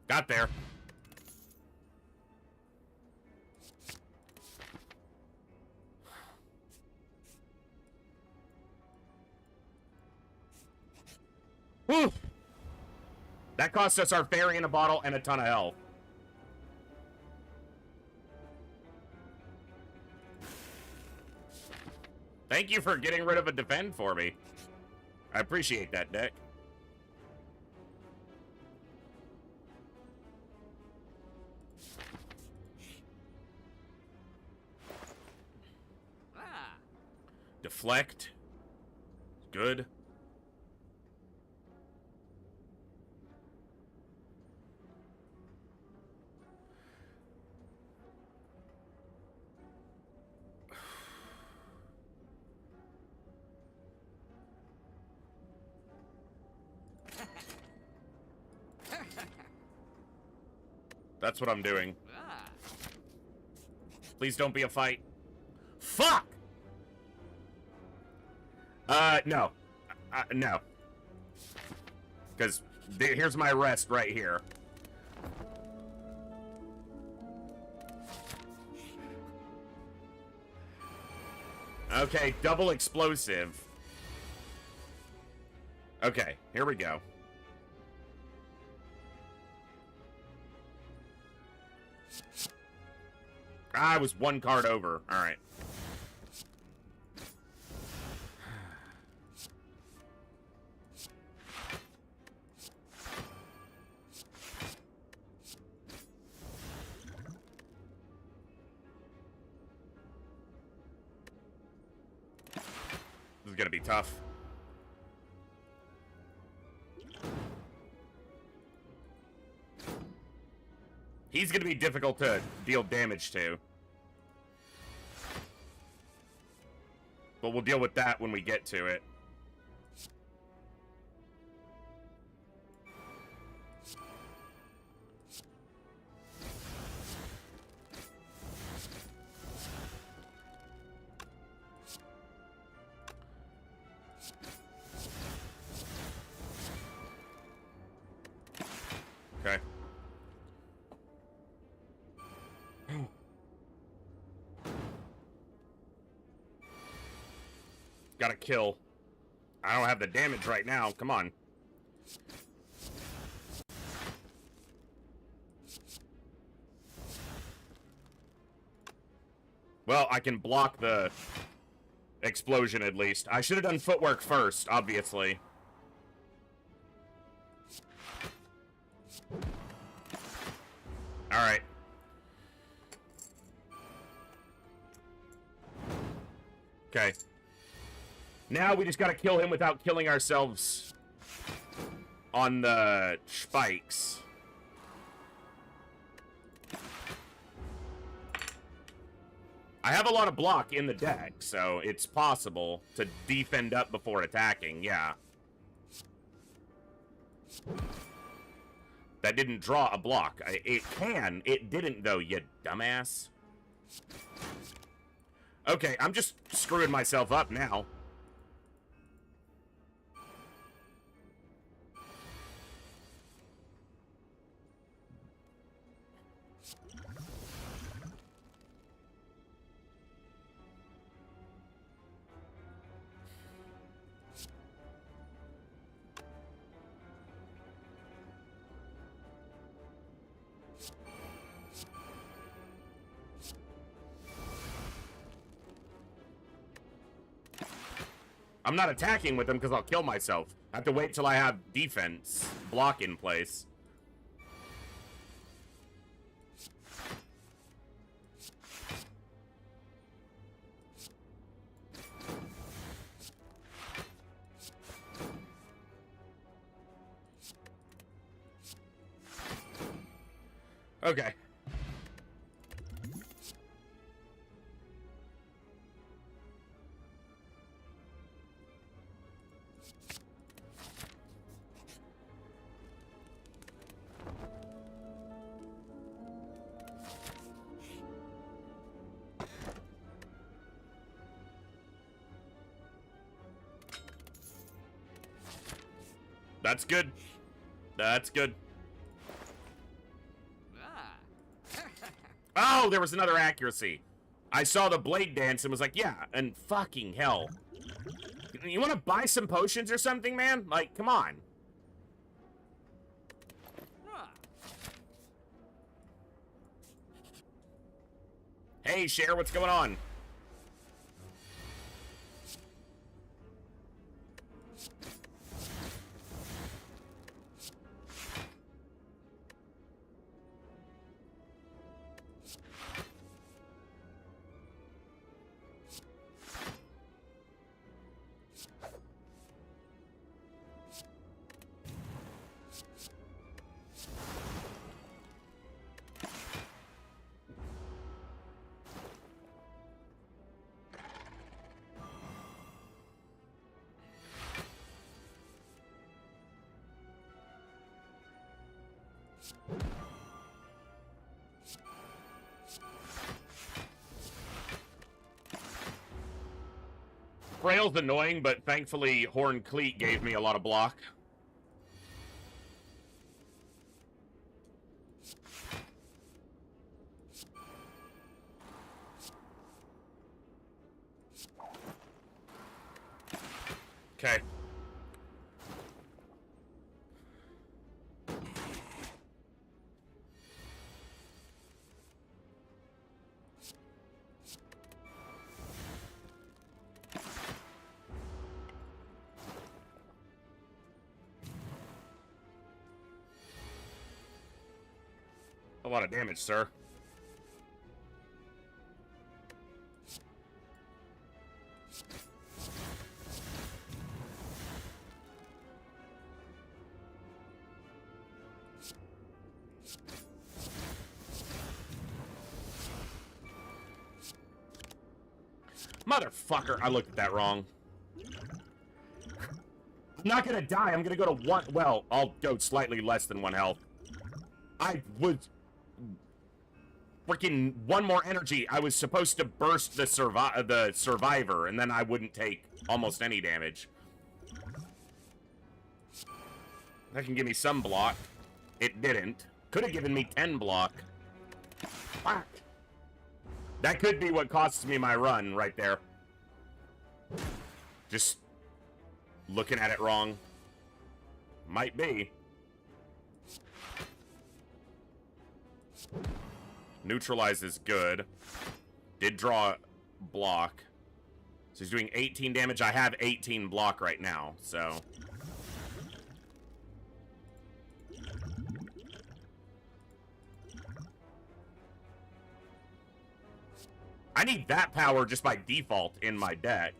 Got there. Whew. That cost us our fairy in a bottle and a ton of health. Thank you for getting rid of a defend for me. I appreciate that, deck. Deflect. Good. That's what I'm doing. Please don't be a fight. Fuck! No. No. Because here's my rest right here. Okay, double explosive. Okay, here we go. I was one card over. All right. This is gonna be tough. He's gonna be difficult to deal damage to. But we'll deal with that when we get to it. Okay. Gotta kill. I don't have the damage right now. Come on. Well, I can block the explosion at least. I should have done footwork first, obviously. Alright. Okay. Now we just gotta kill him without killing ourselves on the spikes. I have a lot of block in the deck, so it's possible to defend up before attacking, yeah. That didn't draw a block. It can. It didn't, though, you dumbass. Okay, I'm just screwing myself up now. I'm not attacking with them because I'll kill myself. I have to wait till I have defense block in place. Okay. That's good. That's good. Oh, there was another accuracy. I saw the blade dance and was like, yeah, and fucking hell. You want to buy some potions or something, man? Like, come on. Hey, Cher, what's going on? Frail's annoying, but thankfully Horn Cleat gave me a lot of block. Okay. A lot of damage, sir. Motherfucker, I looked at that wrong. I'm not gonna die, I'm gonna go to one, well, I'll go slightly less than 1 health. I was freaking 1 more energy. I was supposed to burst the survivor, and then I wouldn't take almost any damage. That can give me some block. It didn't. Could have given me 10 block. Fuck. That could be what costs me my run right there. Just looking at it wrong. Might be. Neutralize is good. Did draw block. So he's doing 18 damage. I have 18 block right now, so. I need that power just by default in my deck.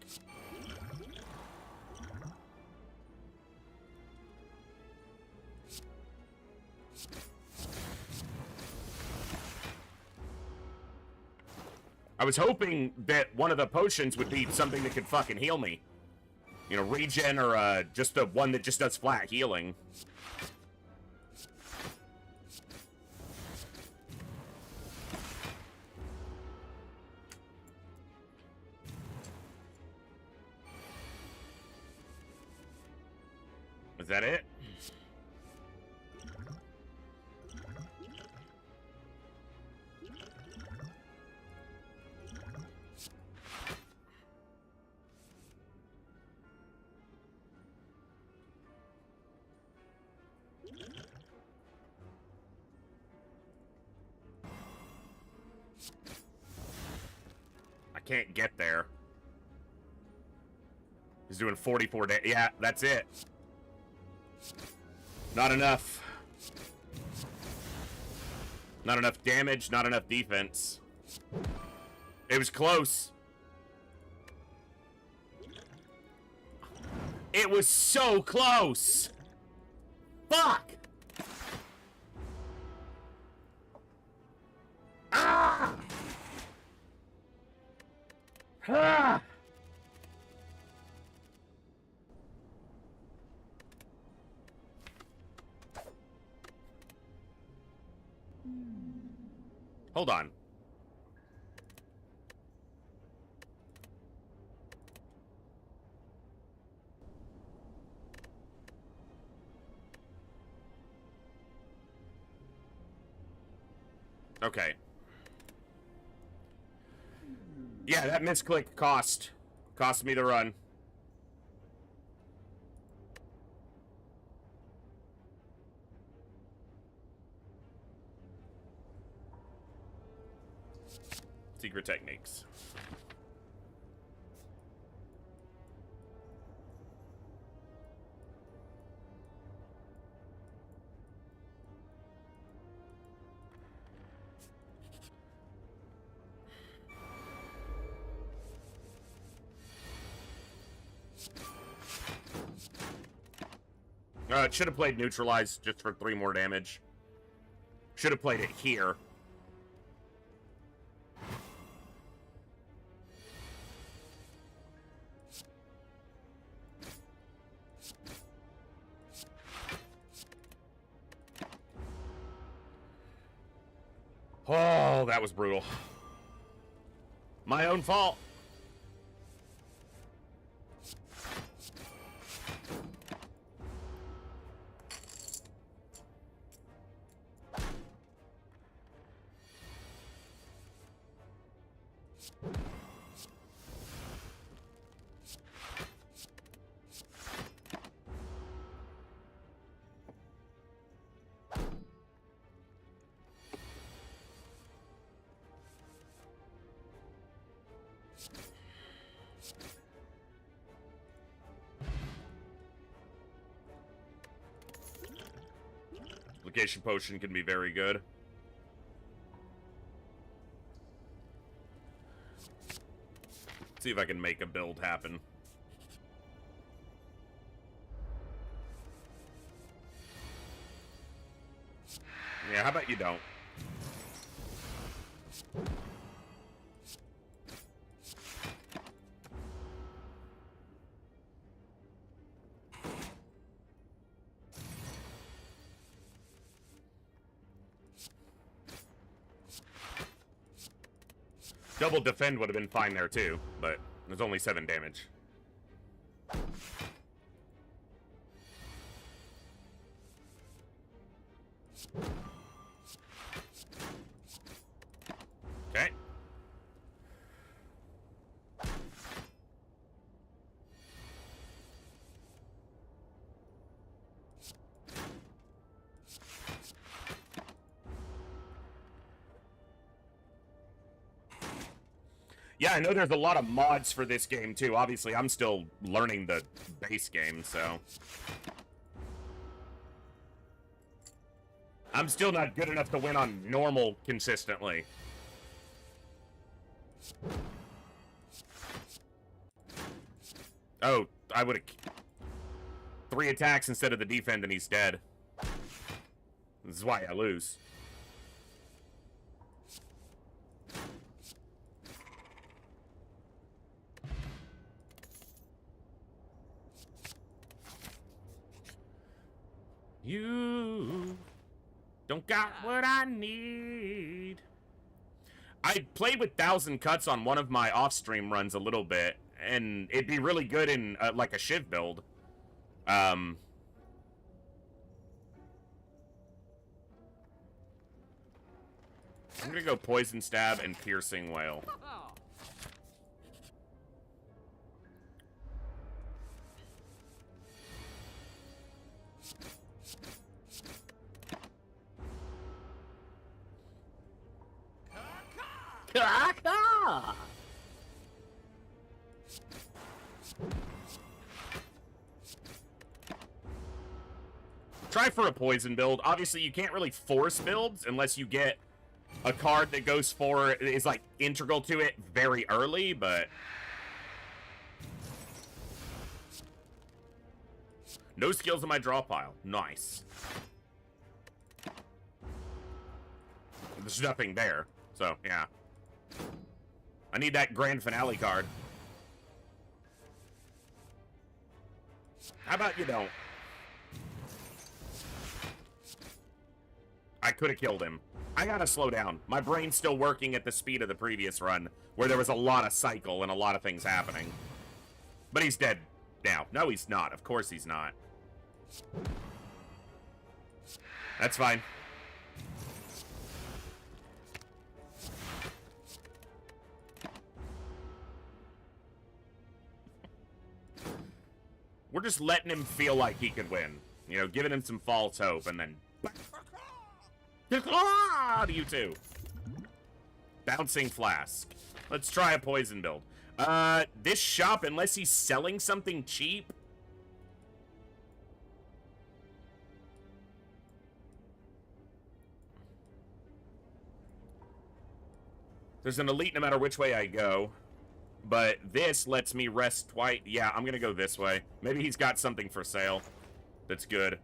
I was hoping that one of the potions would be something that could fucking heal me. You know, regen or just the one that just does flat healing. Is that it? I can't get there. He's doing 44 damage. Yeah, that's it. Not enough. Not enough damage, not enough defense. It was close. It was so close. Fuck. Hold on. Okay. Yeah, that misclick cost me the run. Secret techniques. It should have played neutralized just for 3 more damage. Should have played it here. Oh, that was brutal. My own fault. Duplication potion can be very good. See if I can make a build happen. Yeah, how about you don't? Double defend would have been fine there too, but there's only 7 damage. Okay. Yeah, I know there's a lot of mods for this game, too. Obviously, I'm still learning the base game, so... I'm still not good enough to win on normal consistently. Oh, I would've... 3 attacks instead of the defend and he's dead. This is why I lose. You don't got what I need. I played with 1,000 cuts on one of my off-stream runs a little bit, and it'd be really good in, like, a Shiv build. I'm gonna go Poison Stab and Piercing Wail. Try for a poison build. Obviously, you can't really force builds unless you get a card that goes for is like integral to it very early, but no skills in my draw pile. Nice. There's nothing there, so yeah. I need that grand finale card. How about you don't? I could have killed him. I gotta slow down. My brain's still working at the speed of the previous run, where there was a lot of cycle and a lot of things happening. But he's dead now. No, he's not. Of course he's not. That's fine. We're just letting him feel like he could win. You know, giving him some false hope, and then... to you too. Bouncing Flask. Let's try a poison build. This shop, unless he's selling something cheap... There's an elite no matter which way I go. But this lets me rest twice. Yeah, I'm gonna go this way. Maybe he's got something for sale that's good.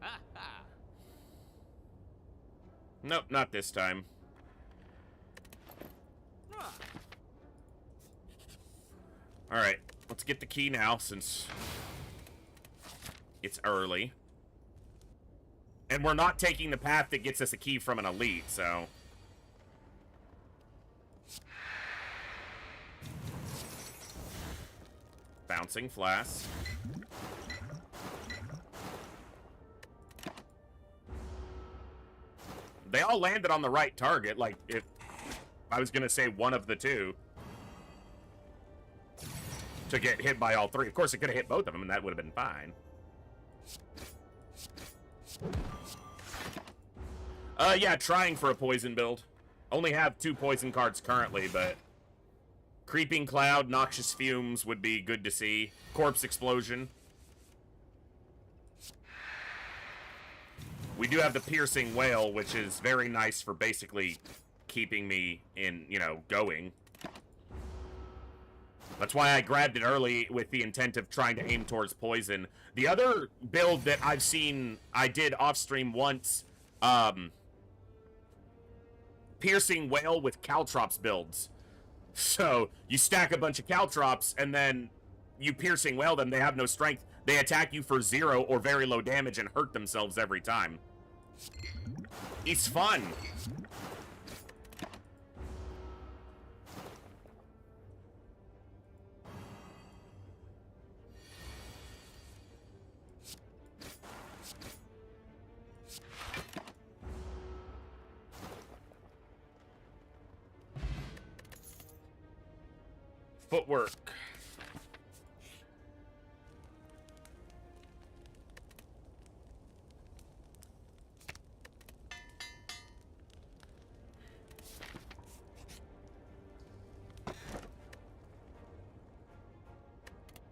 Nope, not this time. Alright, let's get the key now since it's early. And we're not taking the path that gets us a key from an elite, so... Bouncing Flask. They all landed on the right target, like, if I was gonna say one of the two to get hit by all three. Of course, it could have hit both of them, and that would have been fine. Yeah, trying for a poison build. Only have 2 poison cards currently, but... Creeping Cloud, Noxious Fumes would be good to see. Corpse Explosion. We do have the Piercing Wail, which is very nice for basically keeping me in, you know, going. That's why I grabbed it early with the intent of trying to aim towards poison. The other build that I've seen, I did off-stream once, Piercing Wail with Caltrops builds. So, you stack a bunch of Caltrops, and then you Piercing Wail them. They have no strength. They attack you for 0 or very low damage and hurt themselves every time. It's fun. Footwork.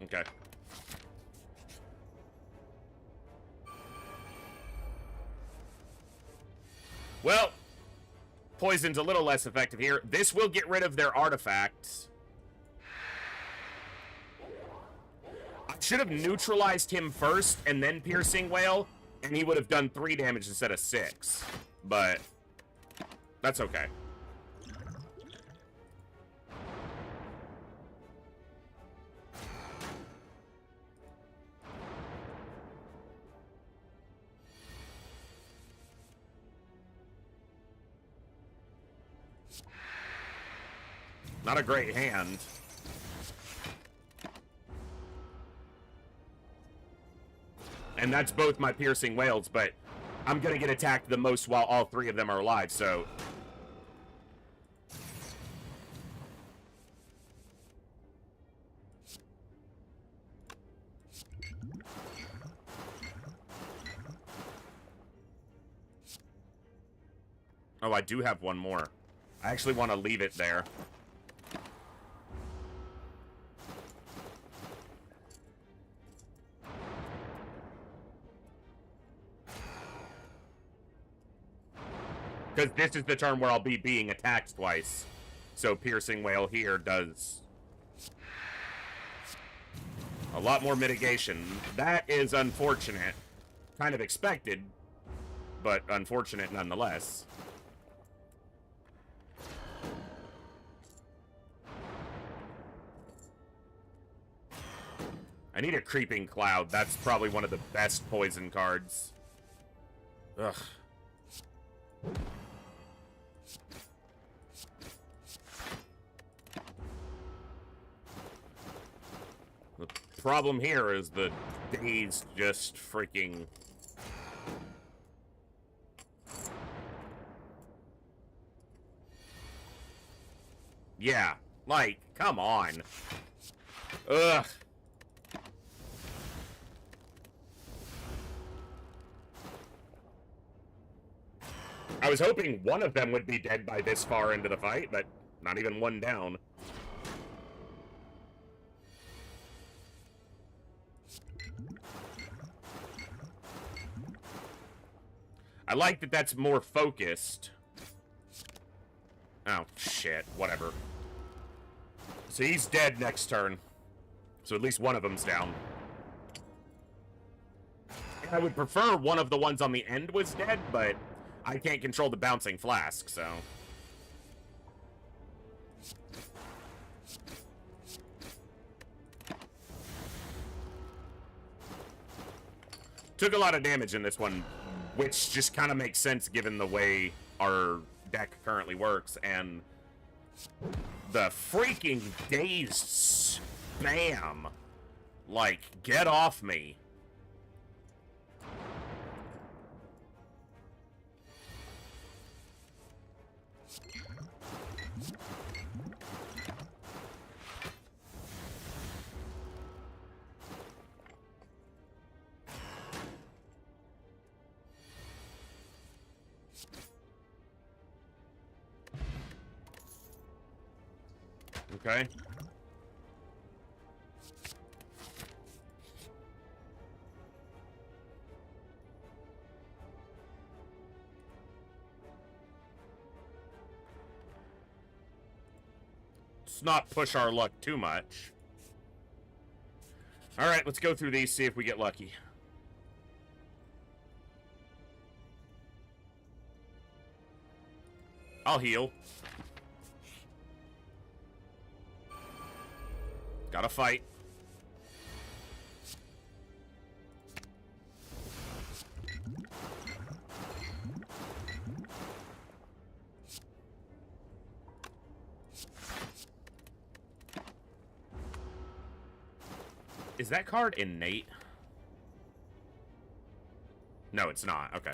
Okay. Well, poison's a little less effective here. This will get rid of their artifacts. I should have neutralized him first and then Piercing Wail, and he would have done 3 damage instead of 6. But that's okay. Not a great hand. And that's both my Piercing Wails, but I'm gonna get attacked the most while all 3 of them are alive, so... Oh, I do have one more. I actually want to leave it there. Because this is the turn where I'll be being attacked twice. So Piercing Wail here does a lot more mitigation. That is unfortunate. Kind of expected, but unfortunate nonetheless. I need a Creeping Cloud. That's probably one of the best poison cards. Ugh. problem here is the days just freaking... Yeah, like, come on. Ugh. I was hoping one of them would be dead by this far into the fight, but not even one down. I like that that's more focused. Oh, shit. Whatever. So he's dead next turn. So at least one of them's down. I would prefer one of the ones on the end was dead, but I can't control the bouncing flask, so... Took a lot of damage in this one, which just kind of makes sense given the way our deck currently works, and the freaking dazed spam. Like, get off me. Okay. Let's not push our luck too much. All right, let's go through these, see if we get lucky. I'll heal. Gotta fight. Is that card innate? No, it's not. Okay.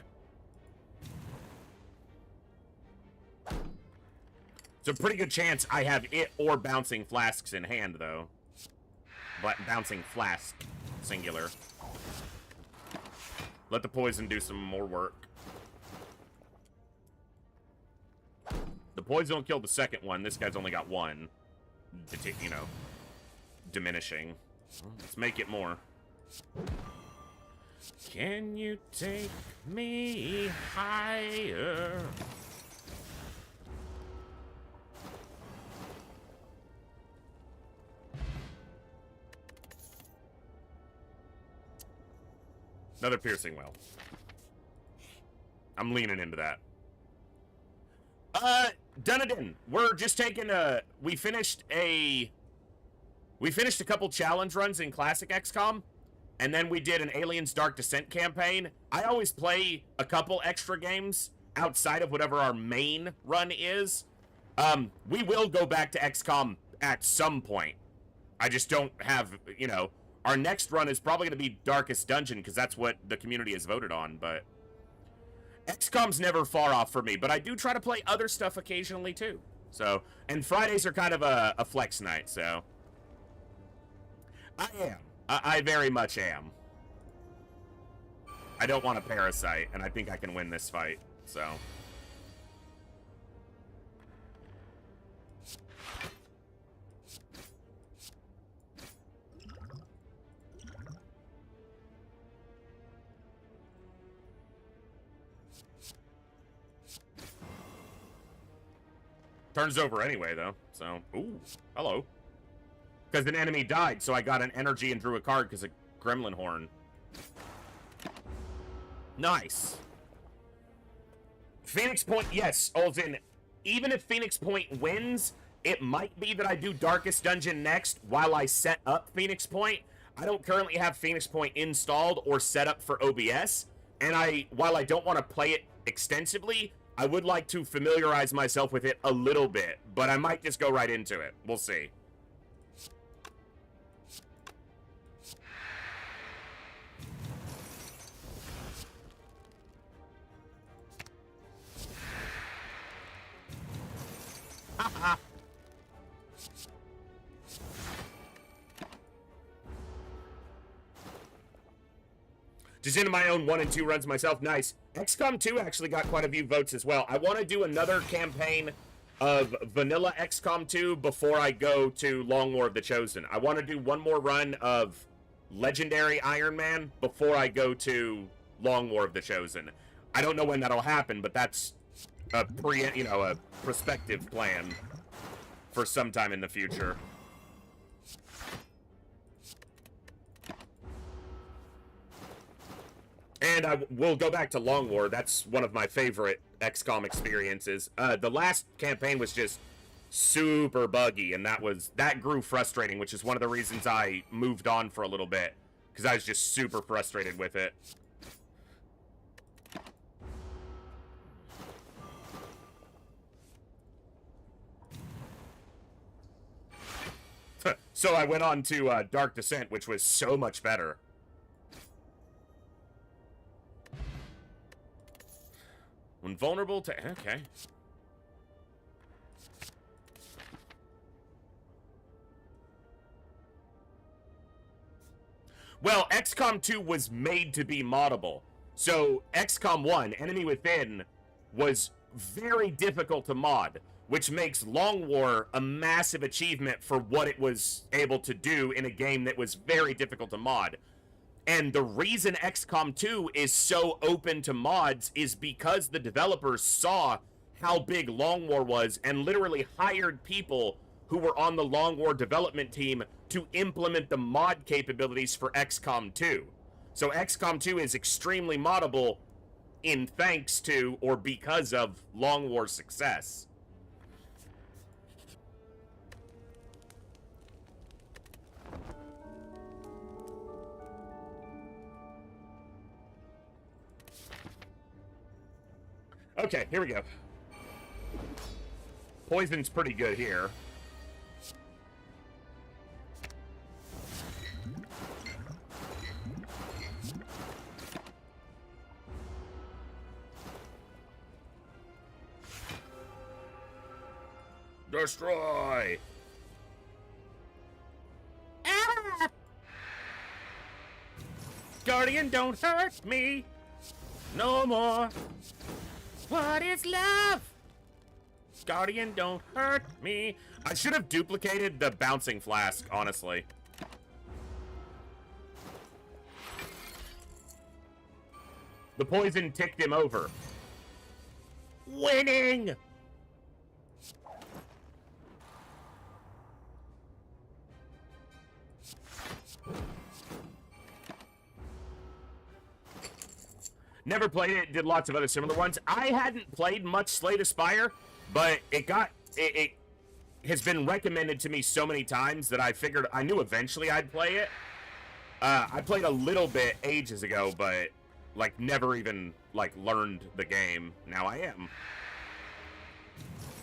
It's a pretty good chance I have it or bouncing flasks in hand, though. But bouncing flask, singular. Let the poison do some more work. The poison will kill the second one. This guy's only got one. You know, diminishing. Let's make it more. Can you take me higher? Another piercing well. I'm leaning into that. Dunedin. We're just taking a... We finished a couple challenge runs in Classic XCOM, and then we did an Aliens Dark Descent campaign. I always play a couple extra games outside of whatever our main run is. We will go back to XCOM at some point. I just don't have, you know... Our next run is probably going to be Darkest Dungeon, because that's what the community has voted on, but... XCOM's never far off for me, but I do try to play other stuff occasionally, too. So, and Fridays are kind of a flex night, so... I am. I very much am. I don't want a parasite, and I think I can win this fight, so... Turns over anyway, though, so... Ooh, hello. Because an enemy died, so I got an energy and drew a card because of Gremlin Horn. Nice. Phoenix Point, yes, Olsen. Even if Phoenix Point wins, it might be that I do Darkest Dungeon next while I set up Phoenix Point. I don't currently have Phoenix Point installed or set up for OBS, and while I don't want to play it extensively, I would like to familiarize myself with it a little bit, but I might just go right into it. We'll see. Just into my own 1 and 2 runs myself. Nice. XCOM 2 actually got quite a few votes as well. I want to do another campaign of vanilla XCOM 2 before I go to Long War of the Chosen. I want to do one more run of Legendary Iron Man before I go to Long War of the Chosen. I don't know when that'll happen, but that's a a prospective plan for sometime in the future. And I will go back to Long War. That's one of my favorite XCOM experiences. The last campaign was just super buggy, and that grew frustrating, which is one of the reasons I moved on for a little bit, because I was just super frustrated with it. So I went on to Dark Descent, which was so much better. When vulnerable to... Okay. Well, XCOM 2 was made to be moddable. So, XCOM 1, Enemy Within, was very difficult to mod, which makes Long War a massive achievement for what it was able to do in a game that was very difficult to mod. And the reason XCOM 2 is so open to mods is because the developers saw how big Long War was and literally hired people who were on the Long War development team to implement the mod capabilities for XCOM 2. So XCOM 2 is extremely moddable in thanks to or because of Long War's success. Okay, here we go. Poison's pretty good here. Destroy! Ah! Guardian, don't hurt me! No more! What is love? Guardian, don't hurt me. I should have duplicated the bouncing flask, honestly. The poison ticked him over. Winning! Never played it, did lots of other similar ones. I hadn't played much Slay the Spire, but it has been recommended to me so many times that I figured I knew eventually I'd play it. I played a little bit ages ago, but like never even like learned the game. Now I am.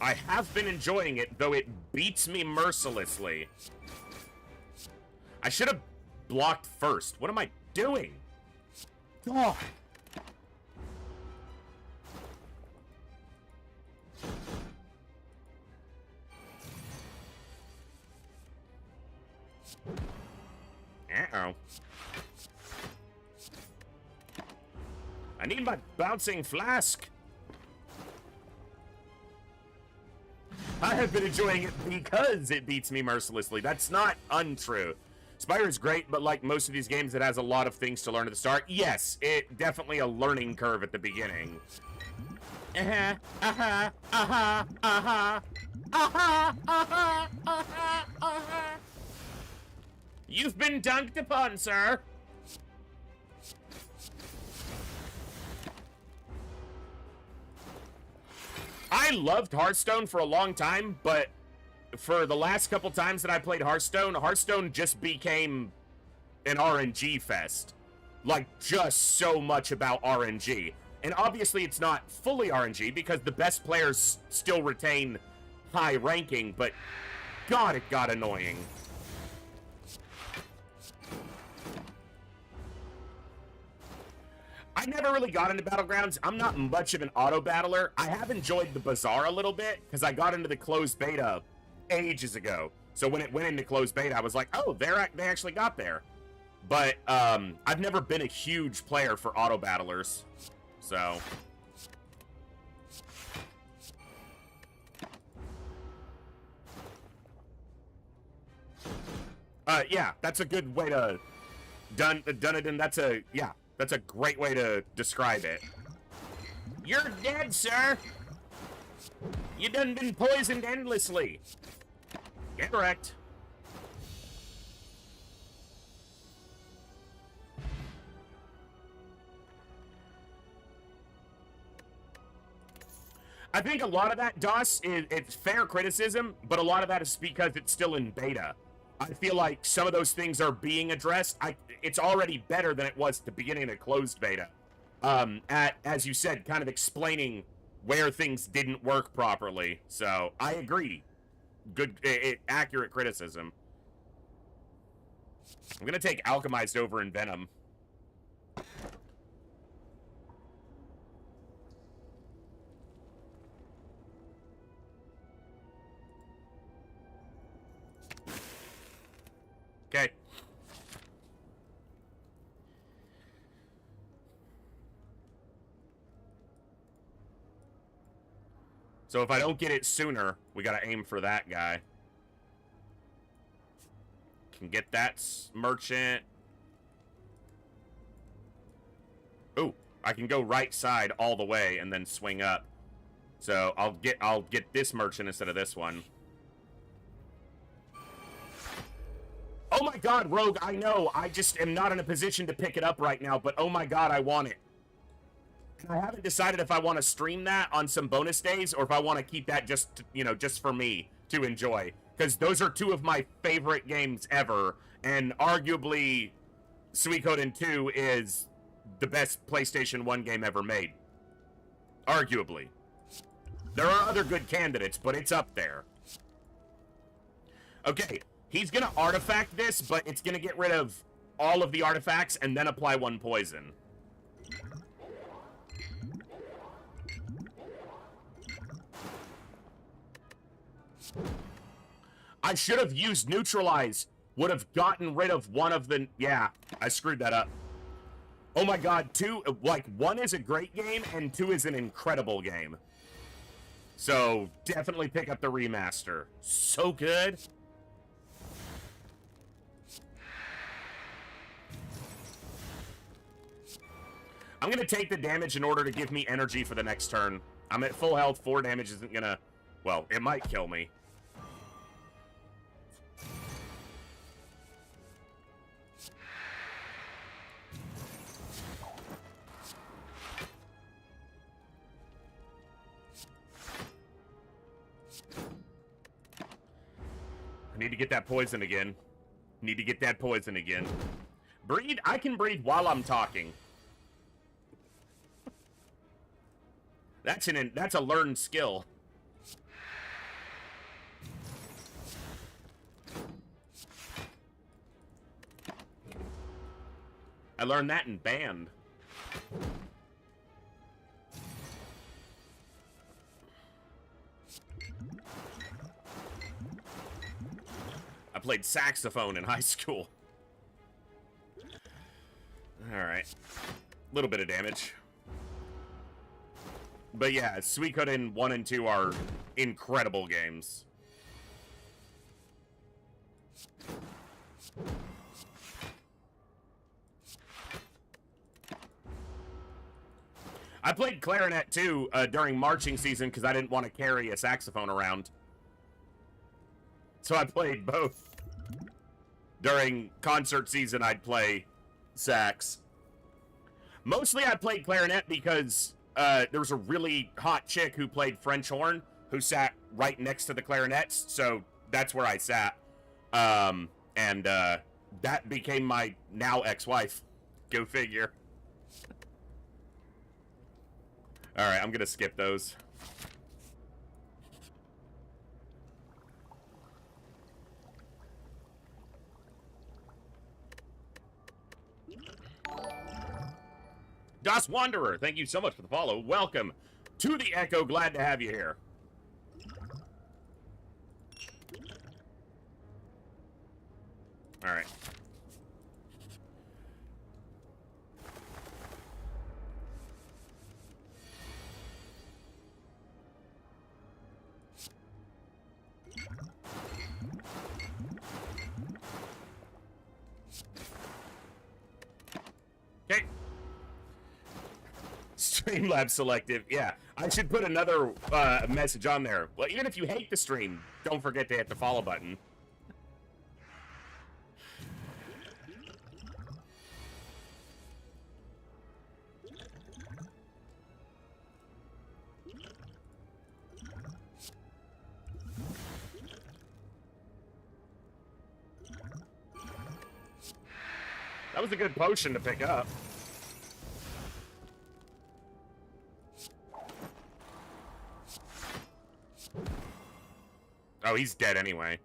I have been enjoying it, though it beats me mercilessly. I should have blocked first. What am I doing? God. Uh-oh. I need my bouncing flask. I have been enjoying it because it beats me mercilessly. That's not untrue. Spire is great, but like most of these games, it has a lot of things to learn at the start. Yes, it definitely a learning curve at the beginning. Uh-huh, uh-huh, uh-huh, uh-huh, uh-huh, uh-huh, uh-huh, uh-huh. You've been dunked upon, sir. I loved Hearthstone for a long time, but for the last couple times that I played Hearthstone, Hearthstone just became an RNG fest. Like, just so much about RNG. And obviously it's not fully RNG because the best players still retain high ranking, but God, it got annoying. I never really got into Battlegrounds. I'm not much of an auto battler. I have enjoyed the Bazaar a little bit because I got into the closed beta ages ago. So when it went into closed beta, I was like, oh, they actually got there. But I've never been a huge player for auto battlers, so. Yeah, that's a good way to done it, and that's a great way to describe it. You're dead, sir. You done been poisoned endlessly. Get wrecked. I think a lot of that, DOS, it's fair criticism, but a lot of that is because it's still in beta. I feel like some of those things are being addressed. It's already better than it was at the beginning of closed beta. As you said, kind of explaining where things didn't work properly. So, I agree. Good, accurate criticism. I'm gonna take Alchemized over in Venom. Okay. So if I don't get it sooner, we gotta aim for that guy. Can get that merchant. Ooh, I can go right side all the way and then swing up. So I'll get this merchant instead of this one. Oh my god, Rogue, I know. I just am not in a position to pick it up right now, but oh my god, I want it. And I haven't decided if I want to stream that on some bonus days or if I want to keep that just, you know, just for me to enjoy. Because those are two of my favorite games ever, and arguably Suikoden 2 is the best PlayStation 1 game ever made. Arguably. There are other good candidates, but it's up there. Okay. He's gonna artifact this, but it's gonna get rid of all of the artifacts and then apply one poison. I should have used Neutralize. Would have gotten rid of one of the... Yeah, I screwed that up. Oh my god, 1 is a great game, and 2 is an incredible game. So, definitely pick up the remaster. So good. I'm gonna take the damage in order to give me energy for the next turn. I'm at full health. 4 damage isn't gonna... Well, it might kill me. I need to get that poison again. Need to get that poison again. Breathe? I can breathe while I'm talking. That's a learned skill. I learned that in band. I played saxophone in high school. Alright. A little bit of damage. But yeah, Suikoden 1 and 2 are incredible games. I played clarinet too during marching season because I didn't want to carry a saxophone around. So I played both. During concert season, I'd play sax. Mostly I played clarinet because there was a really hot chick who played French horn who sat right next to the clarinets, so that's where I sat. That became my now ex-wife. Go figure. Alright, I'm gonna skip those. Das Wanderer, thank you so much for the follow. Welcome to the Echo. Glad to have you here. All right. Okay. Streamlabs selective. Yeah, I should put another message on there. Well, even if you hate the stream, don't forget to hit the follow button. That was a good potion to pick up. Oh, he's dead anyway.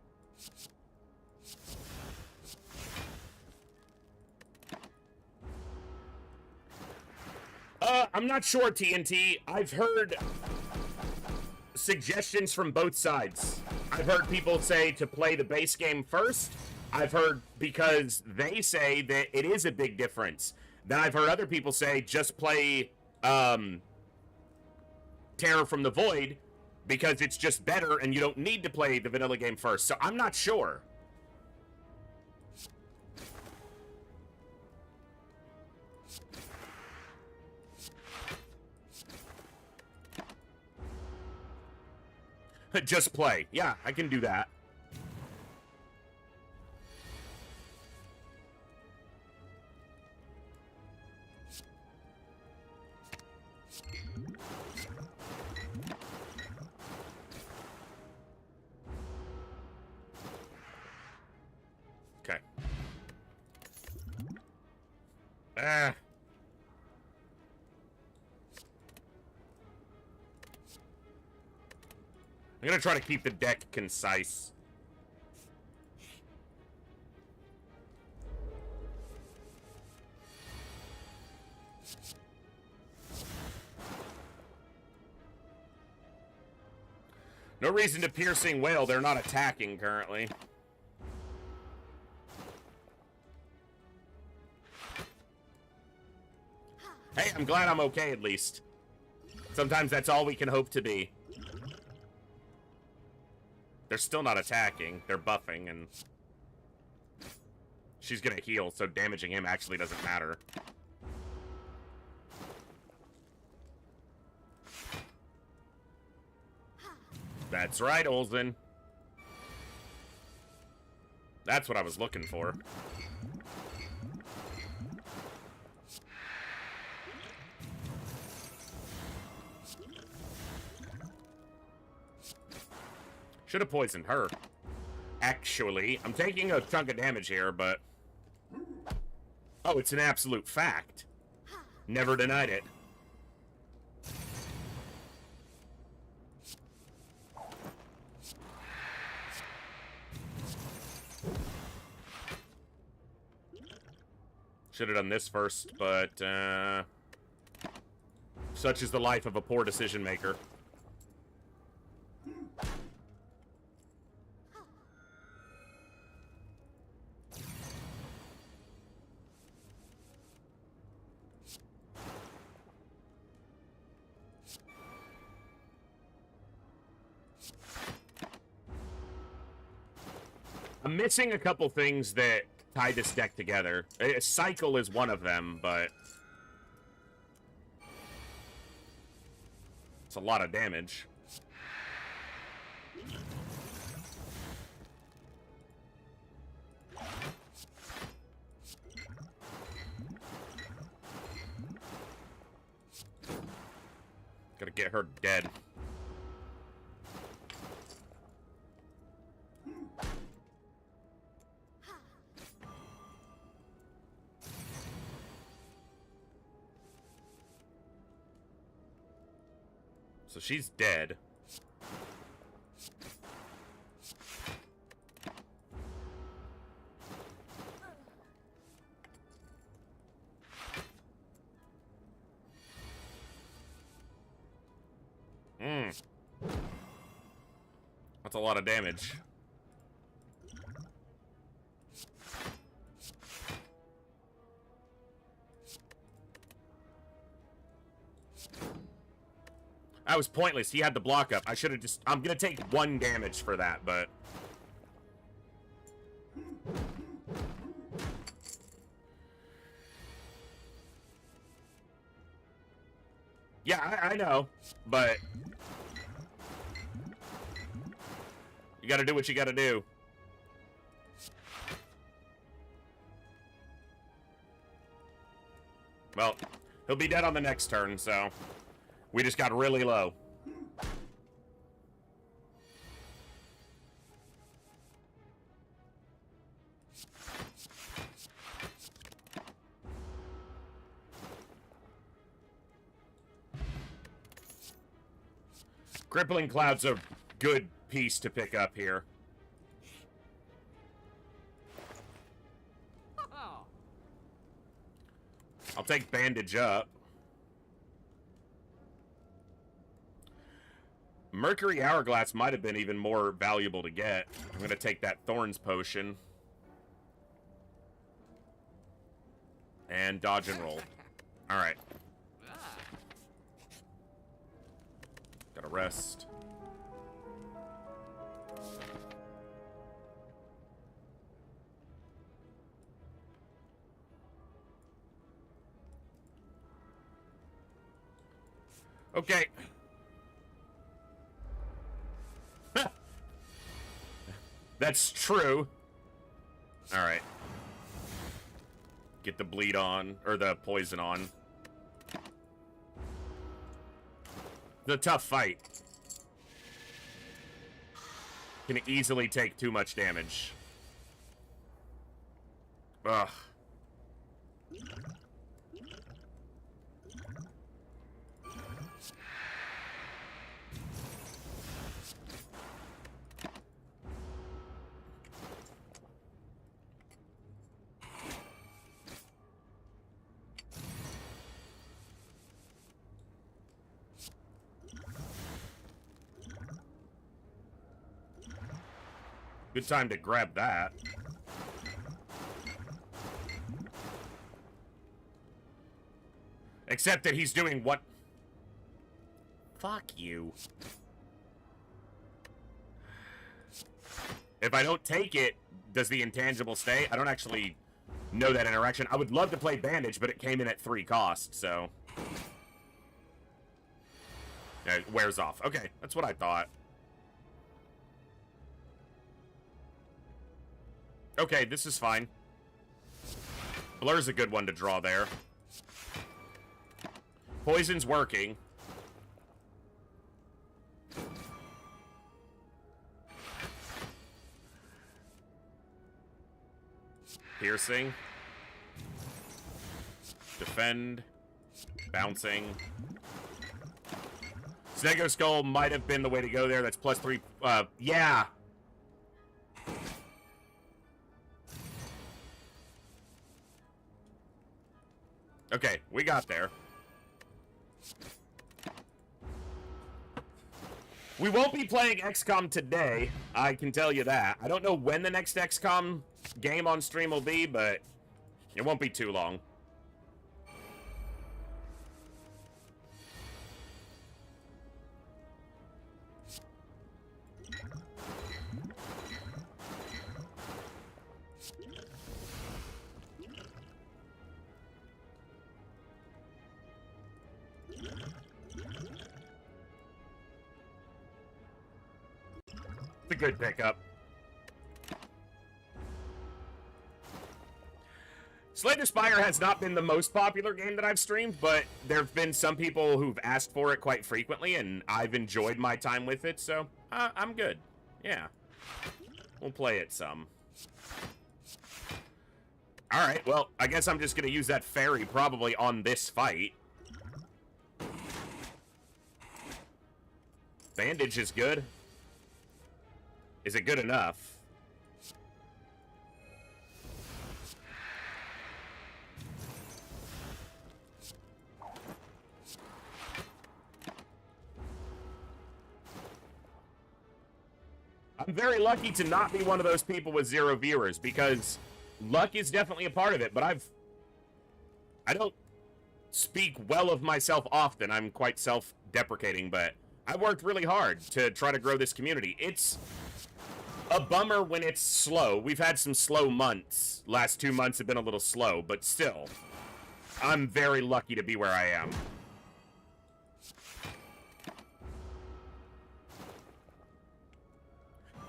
I'm not sure, TNT. I've heard suggestions from both sides. I've heard people say to play the base game first. I've heard because they say that it is a big difference. Then I've heard other people say just play Terror from the Void because it's just better and you don't need to play the vanilla game first. So I'm not sure. Just play. Yeah, I can do that. Okay. Ah. I'm gonna try to keep the deck concise. No reason to piercing whale. They're not attacking currently. Hey, I'm glad I'm okay at least. Sometimes that's all we can hope to be. They're still not attacking. They're buffing, and she's gonna heal, so damaging him actually doesn't matter. That's right, Olsen. That's what I was looking for. Should have poisoned her. Actually, I'm taking a chunk of damage here, but... Oh, it's an absolute fact. Never denied it. Should have done this first, but, such is the life of a poor decision maker. I'm missing a couple things that tie this deck together. Cycle is one of them, but it's a lot of damage. Gotta get her dead. So she's dead. That's a lot of damage. That was pointless. He had the block up. I should have just... I'm going to take 1 damage for that, but... Yeah, I know, but... You gotta do what you gotta do. Well, he'll be dead on the next turn, so... We just got really low. Crippling Cloud's a good piece to pick up here. I'll take Bandage up. Mercury Hourglass might have been even more valuable to get. I'm going to take that Thorns Potion. And dodge and roll. Alright. Gotta rest. Okay. That's true. Alright. Get the bleed on, or the poison on. It's a tough fight. Can easily take too much damage. Ugh. Good time to grab that. Except that he's doing what? Fuck you. If I don't take it, does the intangible stay? I don't actually know that interaction. I would love to play Bandage, but it came in at 3 cost, so... Yeah, it wears off. Okay, that's what I thought. Okay, this is fine. Blur's a good one to draw there. Poison's working. Piercing. Defend. Bouncing. Snego Skull might have been the way to go there. That's +3. Yeah. Okay, we got there. We won't be playing XCOM today, I can tell you that. I don't know when the next XCOM game on stream will be, but it won't be too long. It's a good pickup. Slay the Spire has not been the most popular game that I've streamed, but there have been some people who've asked for it quite frequently, and I've enjoyed my time with it, so I'm good. Yeah. We'll play it some. Alright, well, I guess I'm just going to use that fairy probably on this fight. Bandage is good. Is it good enough? I'm very lucky to not be one of those people with 0 viewers, because luck is definitely a part of it, but I speak well of myself often. I'm quite self-deprecating, but I worked really hard to try to grow this community. It's a bummer when it's slow. We've had some slow months. Last 2 months have been a little slow, but still, I'm very lucky to be where I am.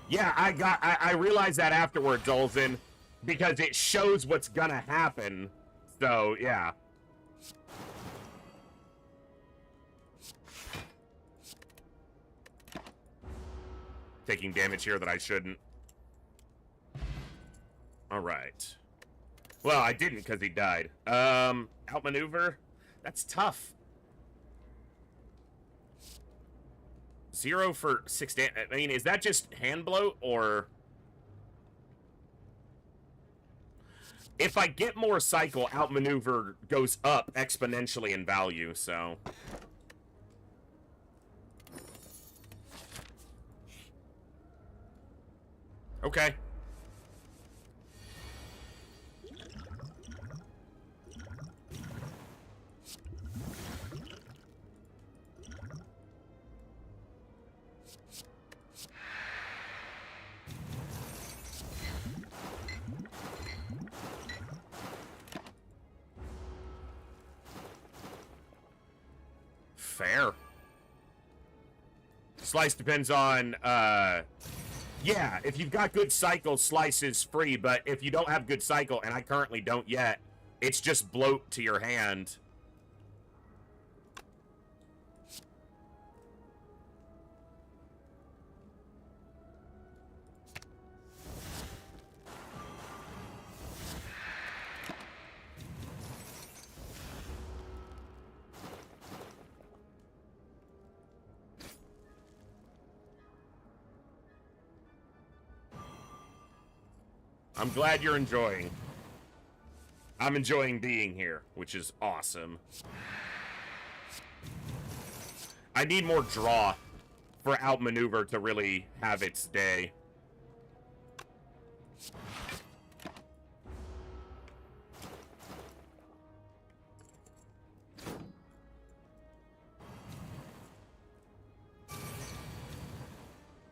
Yeah, I realized that afterwards, Olsen, because it shows what's gonna happen. So, yeah. Taking damage here that I shouldn't. Alright. Well, I didn't because he died. Outmaneuver? That's tough. 0 for 6 damage. I mean, is that just hand bloat, or... If I get more cycle, outmaneuver goes up exponentially in value, so... Okay. Fair. Slice depends on, yeah, if you've got good cycle, slice is free, but if you don't have good cycle, and I currently don't yet, it's just bloat to your hand. I'm glad you're enjoying. I'm enjoying being here, which is awesome. I need more draw for outmaneuver to really have its day.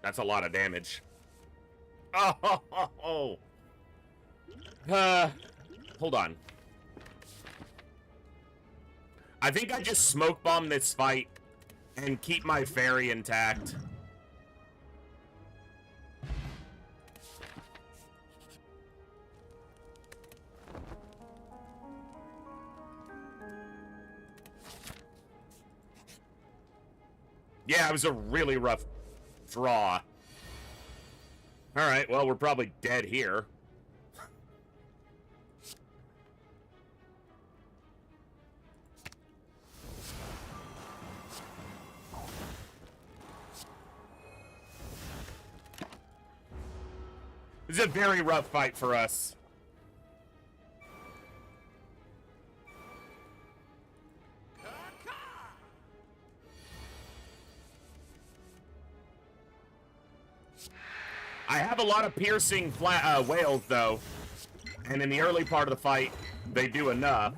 That's a lot of damage. Oh. Hold on. I think I just smoke bomb this fight and keep my fairy intact. Yeah, it was a really rough draw. Alright, well, we're probably dead here. This is a very rough fight for us. I have a lot of piercing whales, though. And in the early part of the fight, they do enough.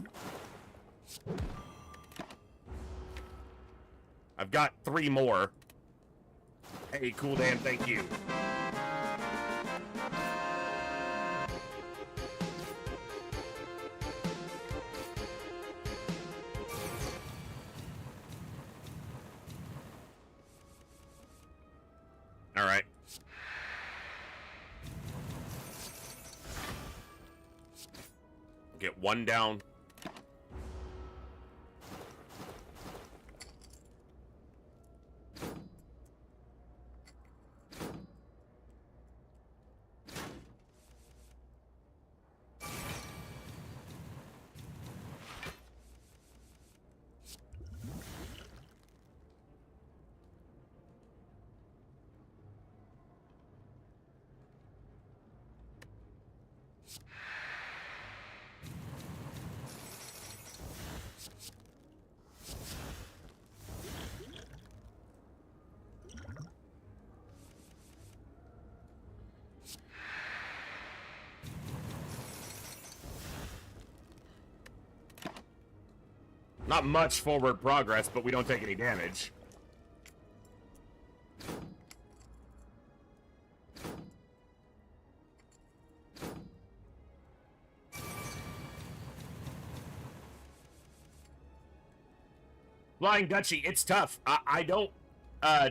I've got 3 more. Hey, Cool Dan, thank you. All right. Get 1 down. Not much forward progress, but we don't take any damage. Flying Dutchie, it's tough. I don't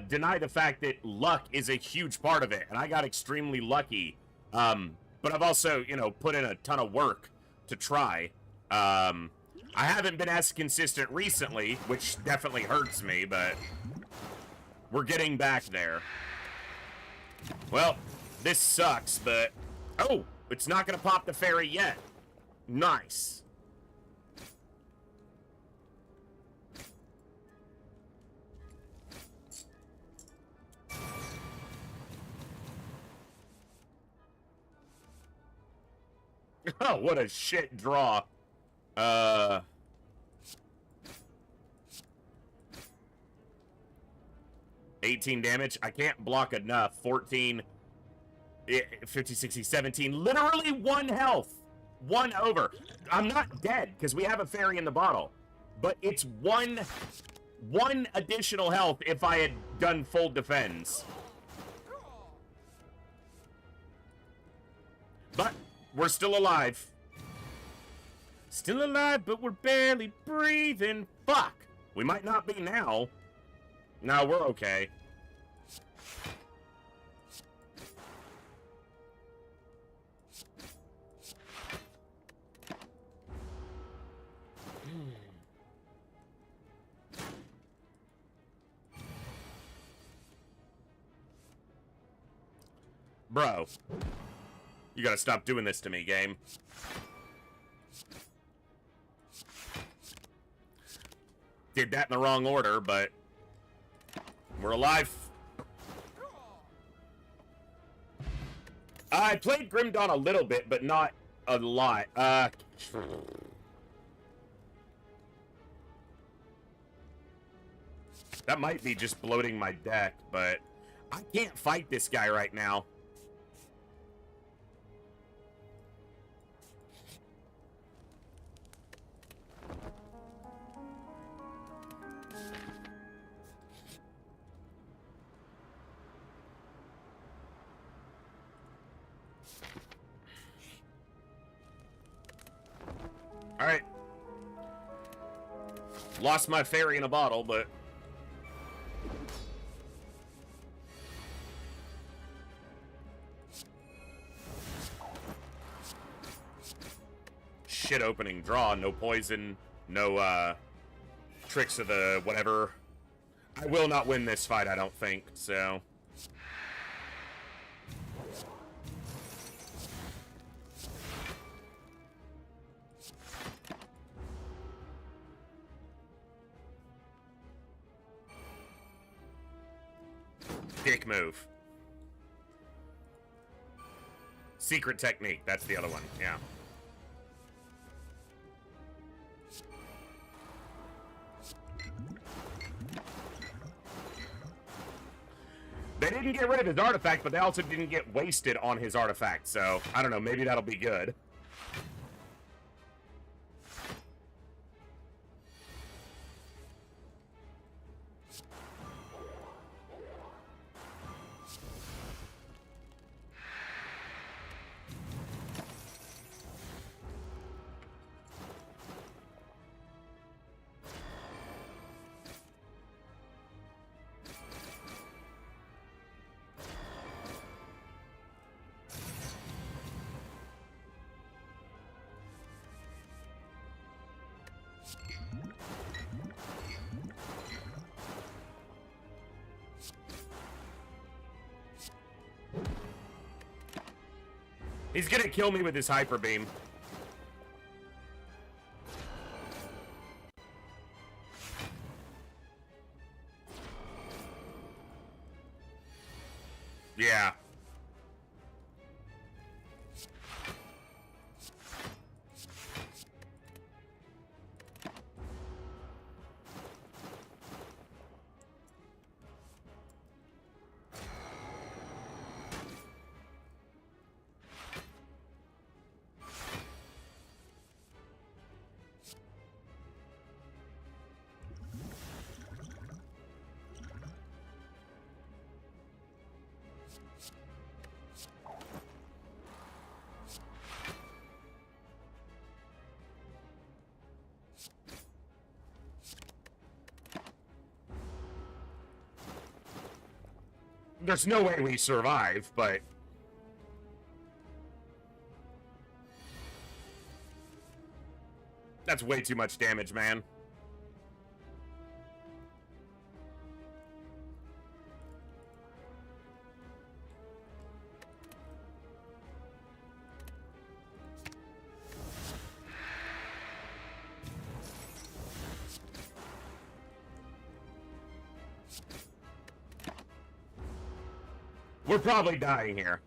deny the fact that luck is a huge part of it, and I got extremely lucky. But I've also, you know, put in a ton of work to try. I haven't been as consistent recently, which definitely hurts me, but we're getting back there. Well, this sucks, but... Oh, it's not going to pop the fairy yet. Nice. Oh, what a shit draw. 18 damage. I can't block enough. 14, 50, 60, 17. Literally 1 health. 1 over. I'm not dead because we have a fairy in the bottle. But it's one additional health if I had done full defense. But we're still alive. Still alive, but we're barely breathing. Fuck. We might not be now. No, we're okay. Bro. You gotta stop doing this to me, game. Did that in the wrong order, but we're alive. I played Grim Dawn a little bit, but not a lot. That might be just bloating my deck, but I can't fight this guy right now. Alright. Lost my fairy in a bottle, but... Shit opening draw, no poison, no, tricks of the whatever. I will not win this fight, I don't think, so... Dick move. Secret technique, that's the other one, yeah. They didn't get rid of his artifact, but they also didn't get wasted on his artifact, so I don't know, maybe that'll be good. He's gonna kill me with his hyper beam. Yeah. There's no way we survive, but... That's way too much damage, man. We're probably dying here.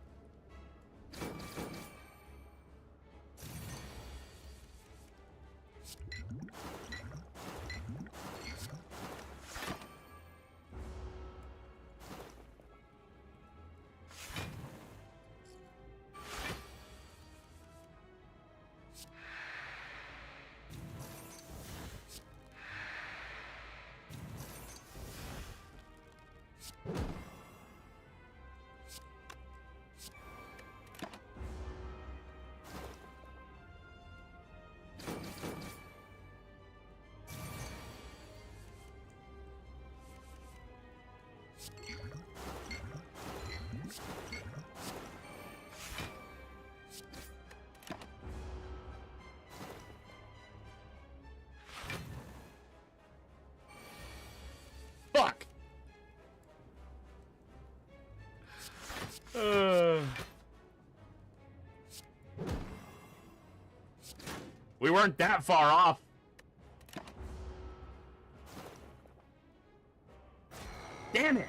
Fuck! We weren't that far off. Damn it!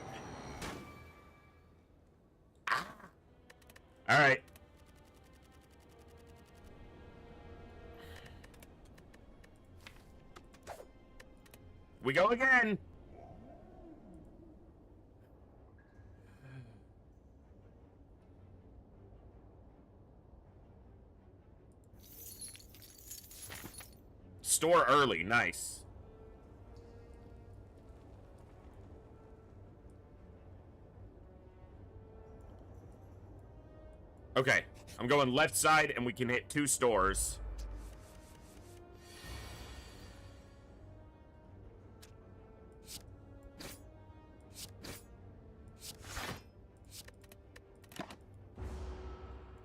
Ah. All right. We go again. Store early, nice. Okay, I'm going left side and we can hit 2 stores.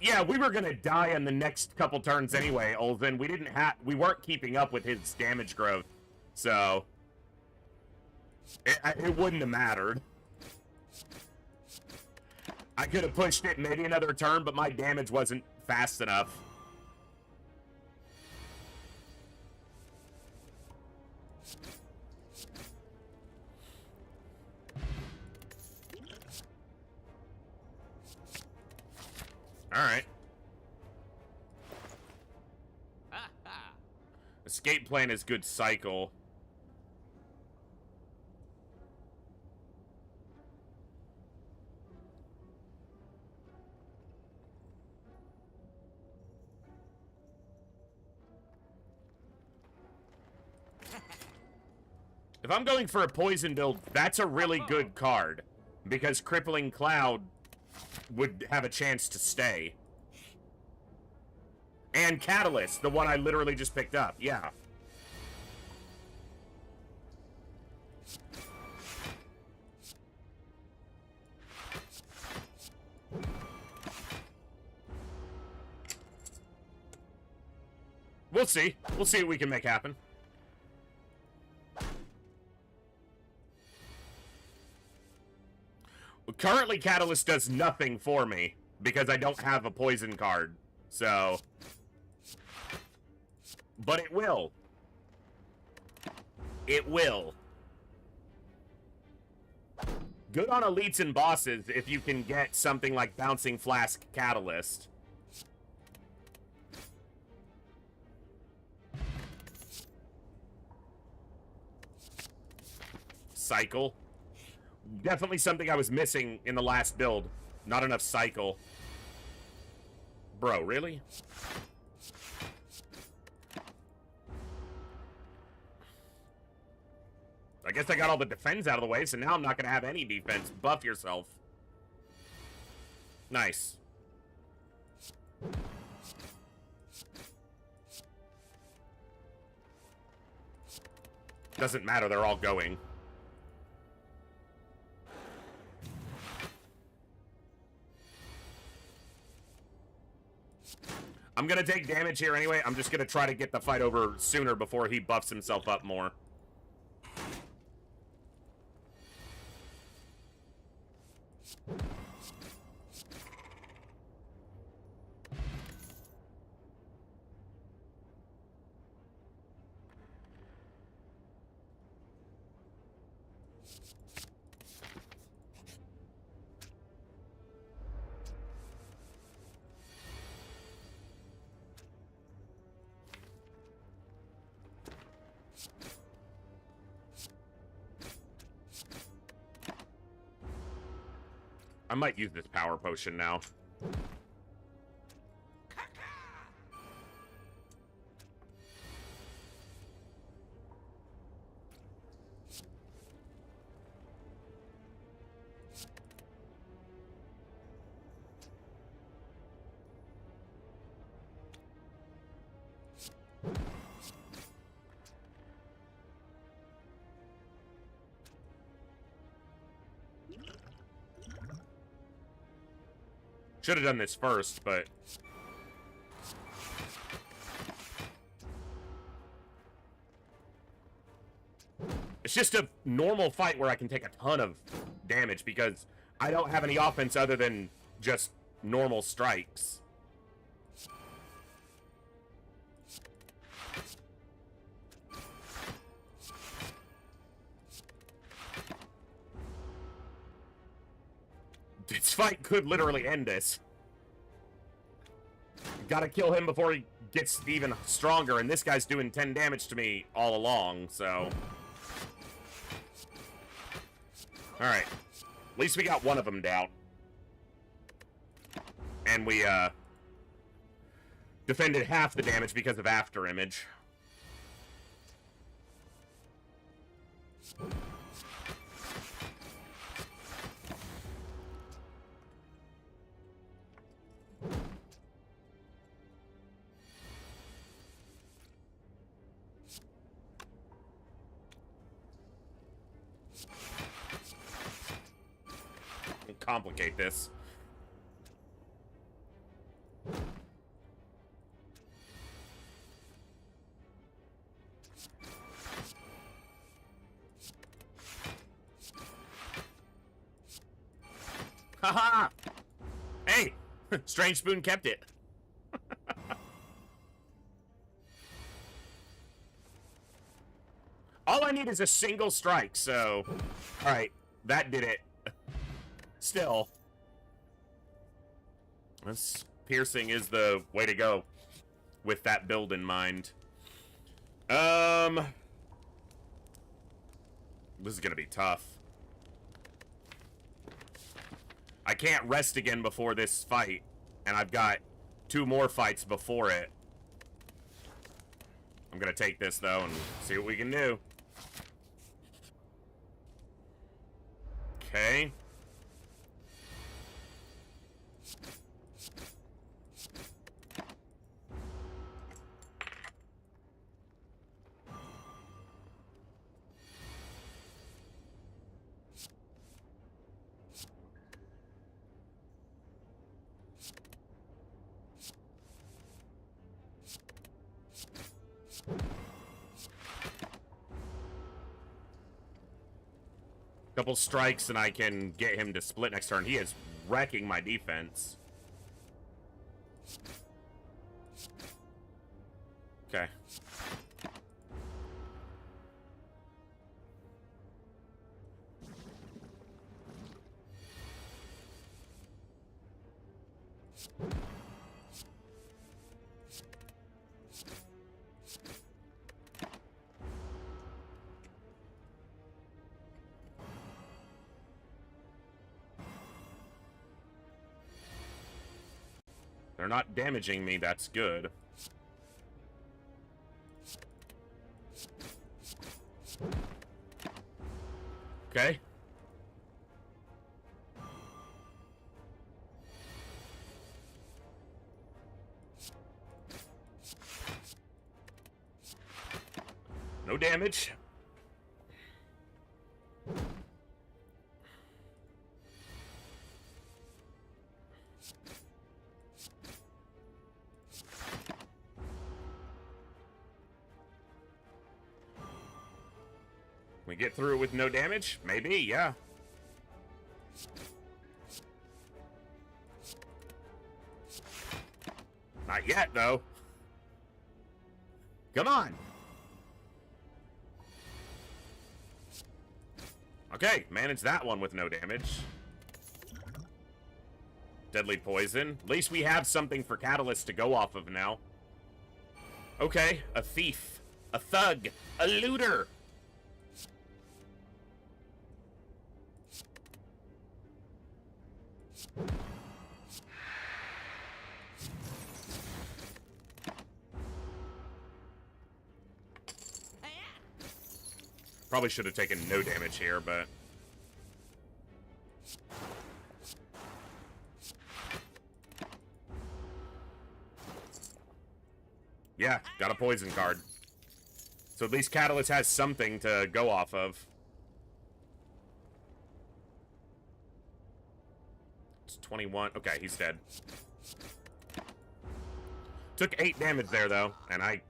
Yeah, we were gonna die on the next couple turns anyway, Olvin. We weren't keeping up with his damage growth, so it wouldn't have mattered. I could have pushed it maybe another turn, but my damage wasn't fast enough. Alright. Escape plan is good cycle. If I'm going for a poison build, that's a really good card. Because Crippling Cloud would have a chance to stay. And Catalyst, the one I literally just picked up, yeah. We'll see. We'll see what we can make happen. Currently, Catalyst does nothing for me because I don't have a poison card, so... But it will. It will. Good on elites and bosses if you can get something like Bouncing Flask Catalyst. Cycle. Definitely something I was missing in the last build. Not enough cycle. Bro, really? I guess I got all the defense out of the way, so now I'm not going to have any defense. Buff yourself. Nice. Doesn't matter, they're all going. I'm gonna take damage here anyway. I'm just gonna try to get the fight over sooner before he buffs himself up more. I might use this power potion now. Should have done this first, but... It's just a normal fight where I can take a ton of damage because I don't have any offense other than just normal strikes. This fight could literally end this. Gotta kill him before he gets even stronger, and this guy's doing 10 damage to me all along, so... Alright. At least we got one of them down. And we, defended half the damage because of after image. Complicate this. Haha! Hey! Strange Spoon kept it. All I need is a single strike, so... Alright, that did it. Still. This piercing is the way to go with that build in mind. This is gonna be tough. I can't rest again before this fight, and I've got 2 more fights before it. I'm gonna take this, though, and see what we can do. Okay. Couple strikes and I can get him to split next turn. He is wrecking my defense. Okay. They're not damaging me, that's good. Okay. No damage. We get through it with no damage? Maybe, yeah. Not yet, though. Come on. Okay, manage that one with no damage. Deadly poison. At least we have something for Catalyst to go off of now. Okay, a thief. A thug. A looter. Probably should have taken no damage here, but... yeah, got a poison card. So at least Catalyst has something to go off of. It's 21. Okay, he's dead. Took 8 damage there, though, and I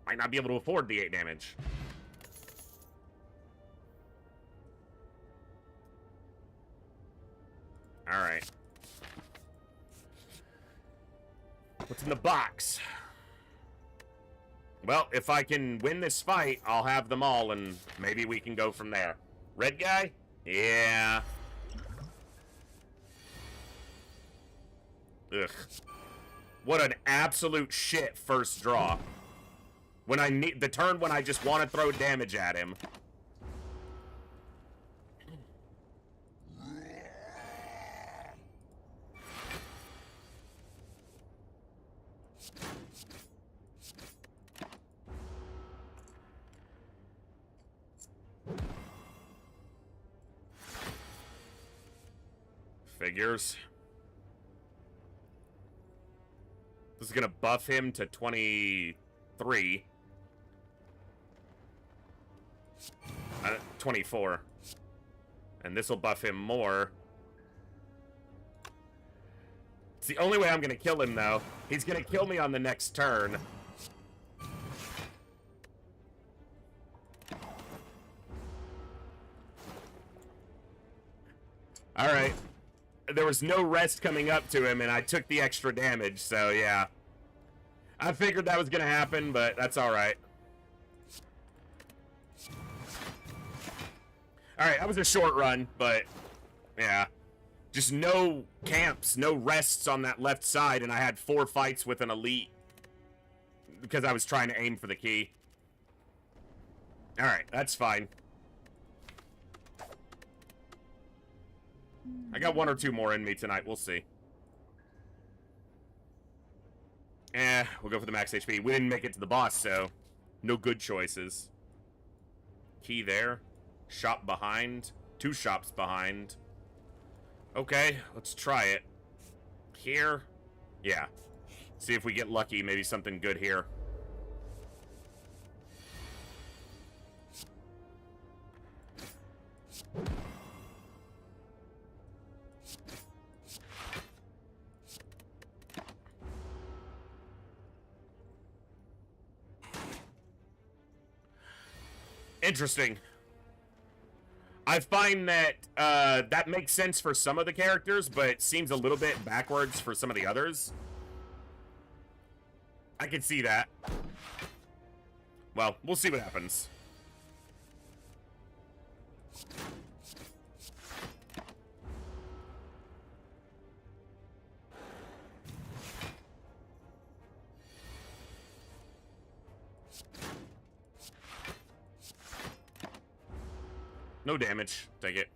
might not be able to afford the 8 damage. Alright. What's in the box? Well, if I can win this fight, I'll have them all, and maybe we can go from there. Red guy? Yeah. Ugh. What an absolute shit first draw. When I need the turn when I just want to throw damage at him. Figures. This is gonna buff him to 23. 24. And this will buff him more. It's the only way I'm gonna kill him, though. He's gonna kill me on the next turn. Alright. There was no rest coming up to him, and I took the extra damage, so yeah. I figured that was gonna happen, but that's alright. Alright, that was a short run, but yeah. Just no camps, no rests on that left side, and I had 4 fights with an elite because I was trying to aim for the key. Alright, that's fine. I got 1 or 2 more in me tonight. We'll see. We'll go for the max HP. We didn't make it to the boss, so no good choices. Key there. Shop behind. 2 shops behind. Okay, let's try it. Here? Yeah. See if we get lucky. Maybe something good here. Interesting. I find that that makes sense for some of the characters, but seems a little bit backwards for some of the others. I can see that. Well, we'll see what happens. No damage. Take it.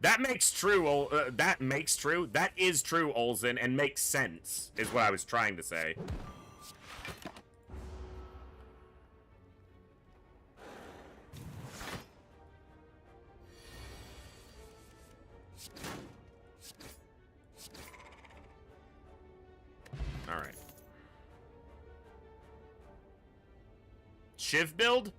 That makes true. That makes true. That is true, Olsen, and makes sense, is what I was trying to say. All right. Shiv build?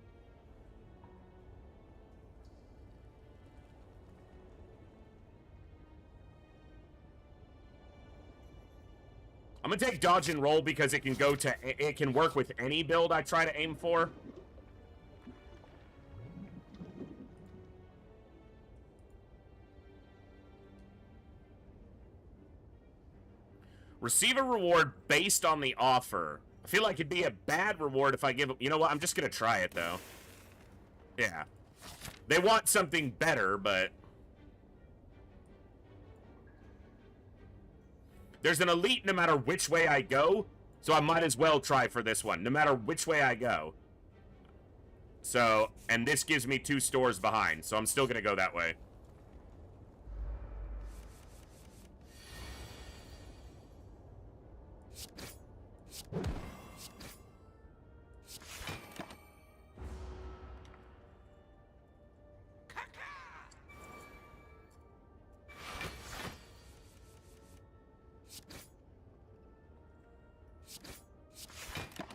I'm gonna take dodge and roll because it can go to it can work with any build I try to aim for. Receive a reward based on the offer. I feel like it'd be a bad reward if I give... You know what? I'm just going to try it, though. Yeah. They want something better, but... There's an elite no matter which way I go, so I might as well try for this one, no matter which way I go. So, and this gives me 2 stores behind, so I'm still going to go that way.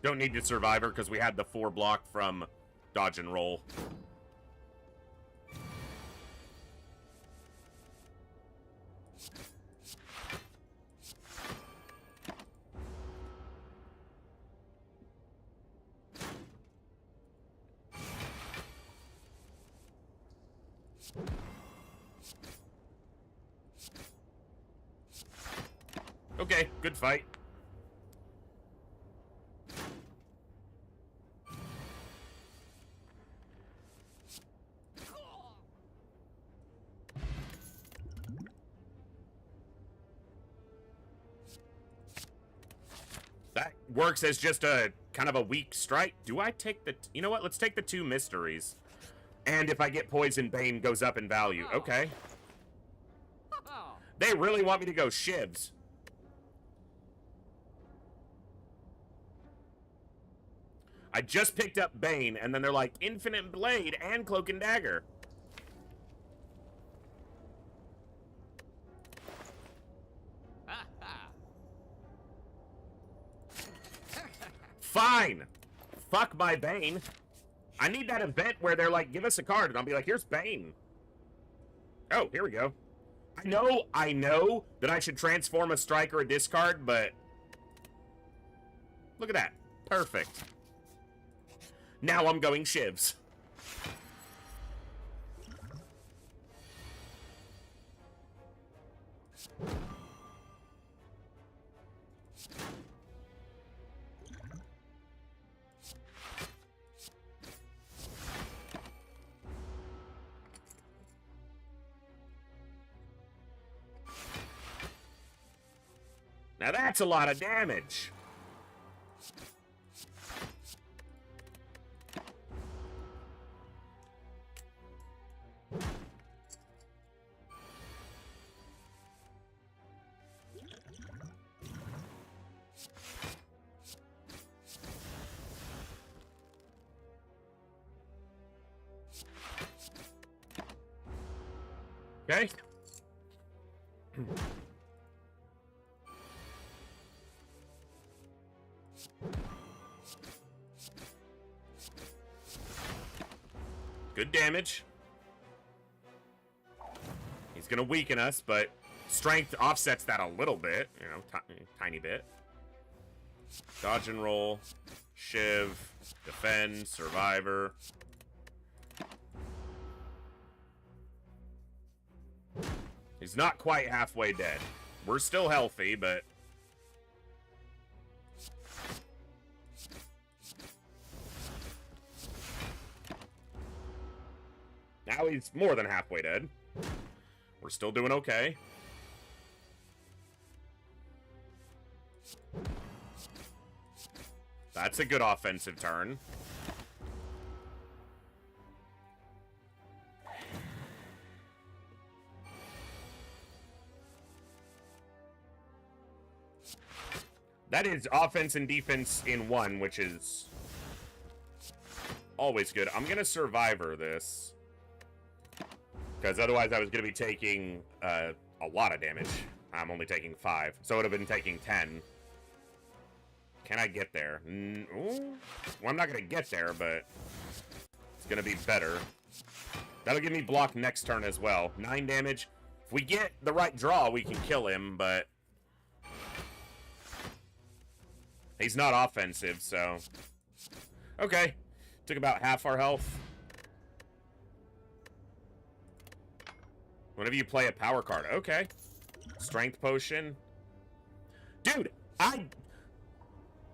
Don't need to survivor because we had the 4 block from dodge and roll. Okay, good fight. That works as just a kind of a weak strike. Do I take the... You know what? Let's take the 2 mysteries. And if I get poison, Bane goes up in value. Okay. They really want me to go shivs. I just picked up Bane, and then they're like, Infinite Blade and Cloak and Dagger. Fine. Fuck my Bane. I need that event where they're like, give us a card, and I'll be like, here's Bane. Oh, here we go. I know that I should transform a strike or a discard, but... Look at that. Perfect. Now I'm going shivs. Now that's a lot of damage. Okay. Good damage. He's gonna weaken us, but strength offsets that a little bit, you know, tiny bit. Dodge and roll, shiv, defend, survivor. He's not quite halfway dead. We're still healthy, but... Now he's more than halfway dead. We're still doing okay. That's a good offensive turn. That is offense and defense in one, which is always good. I'm going to survivor this. Because otherwise I was going to be taking a lot of damage. I'm only taking 5. So I would have been taking 10. Can I get there? Ooh. Well, I'm not going to get there, but it's going to be better. That'll give me block next turn as well. 9 damage. If we get the right draw, we can kill him, but... He's not offensive, so... Okay. Took about half our health. Whenever you play a power card. Okay. Strength potion. Dude, Dude,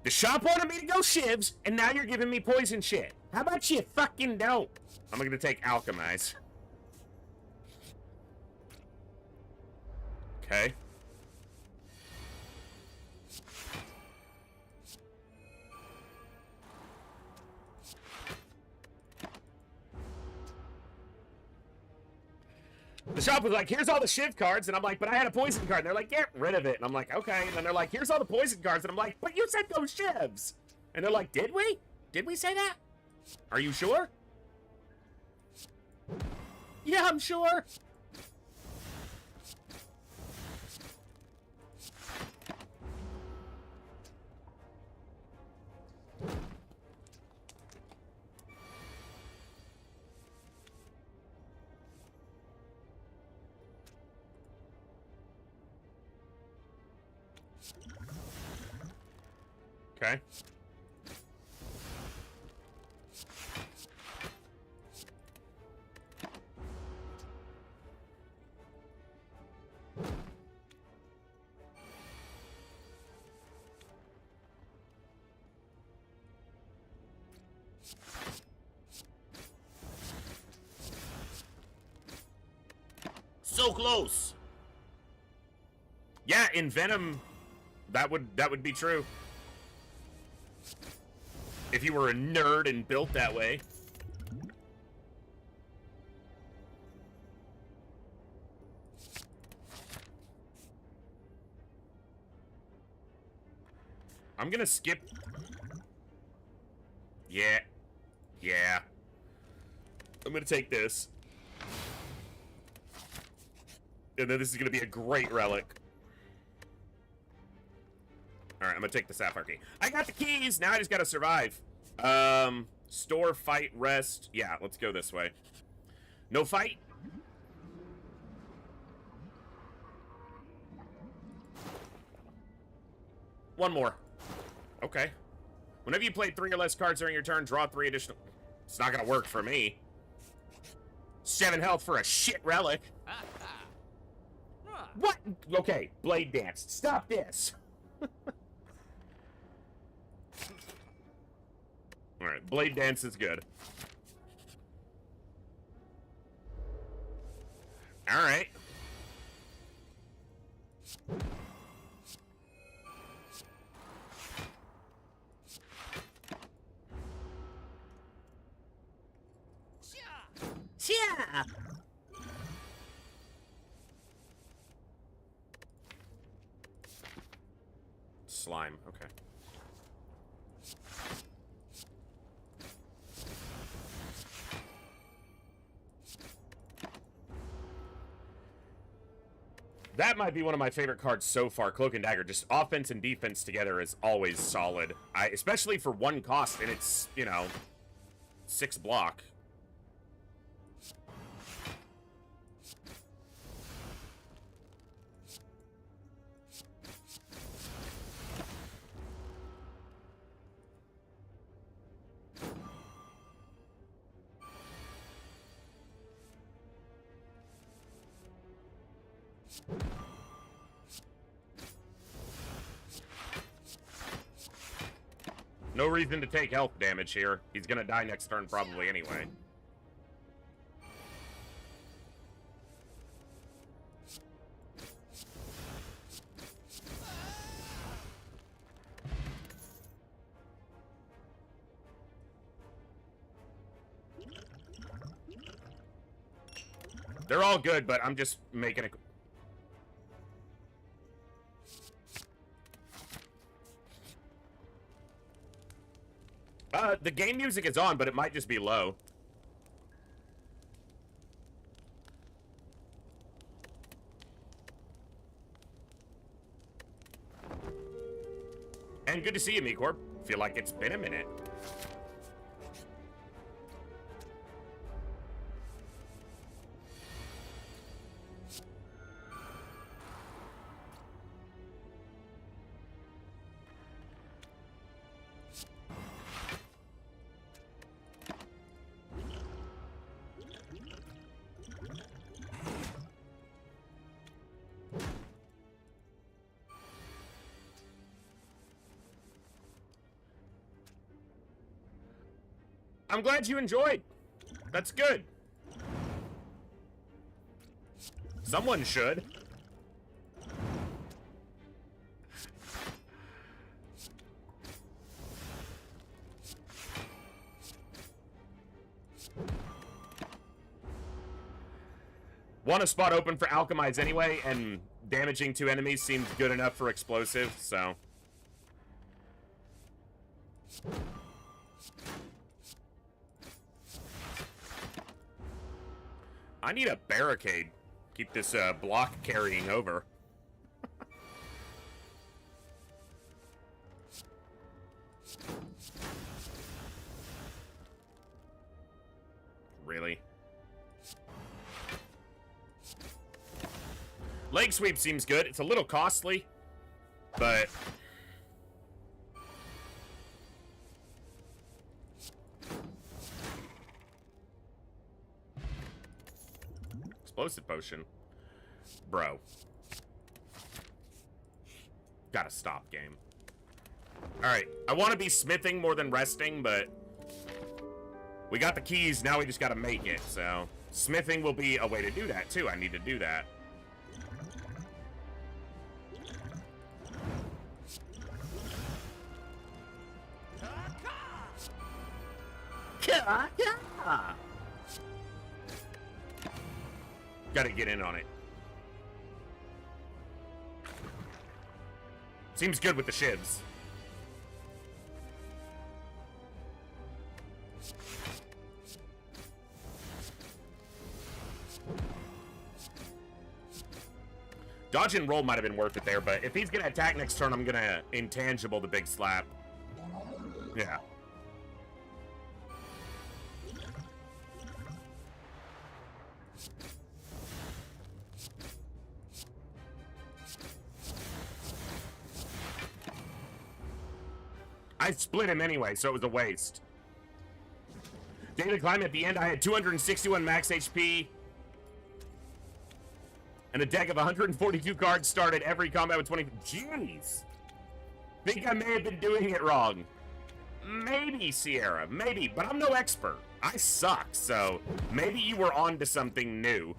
the shop wanted me to go shivs, and now you're giving me poison shit. How about you fucking don't? I'm gonna take alchemize. Okay. The shop was like, here's all the shiv cards, and I'm like, but I had a poison card. And they're like, get rid of it. And I'm like, okay. And then they're like, here's all the poison cards, and I'm like, but you said those shivs. And they're like, did we? Did we say that? Are you sure? Yeah, I'm sure. Okay. So close. Yeah, in Venom, that would be true. If you were a nerd and built that way. I'm gonna skip. Yeah. Yeah. I'm gonna take this. And then this is gonna be a great relic. Alright, I'm gonna take the sapphire key. I got the keys! Now I just gotta survive. Store, fight, rest. Yeah, let's go this way. No fight? One more. Okay. Whenever you play 3 or less cards during your turn, draw 3 additional... It's not gonna work for me. 7 health for a shit relic. What? Okay, Blade Dance. Stop this. Alright, Blade Dance is good. Alright. Yeah. Slime, okay. That might be one of my favorite cards so far, Cloak and Dagger. Just offense and defense together is always solid. Especially for 1 cost, and it's, you know, 6 block. No reason to take health damage here. He's gonna die next turn probably anyway. They're all good, but I'm just making it... the game music is on, but it might just be low. And good to see you, MeCorp. Feel like it's been a minute. I'm glad you enjoyed. That's good. Someone should. Want a spot open for alchemize anyway, and damaging 2 enemies seems good enough for explosive, so. I need a barricade. Keep this block carrying over. Really? Leg sweep seems good. It's a little costly, but explosive potion. Bro. Gotta stop, game. Alright, I want to be smithing more than resting, but we got the keys, now we just gotta make it, so smithing will be a way to do that, too. I need to do that. Gotta get in on it. Seems good with the shivs. Dodge and roll might have been worth it there, but if he's gonna attack next turn, I'm gonna intangible the big slap. Yeah. I split him anyway, so it was a waste. Daily climb at the end, I had 261 max HP. And a deck of 142 cards started every combat with 20. Jeez. Think I may have been doing it wrong. Maybe, Sierra. Maybe, but I'm no expert. I suck, so maybe you were onto something new.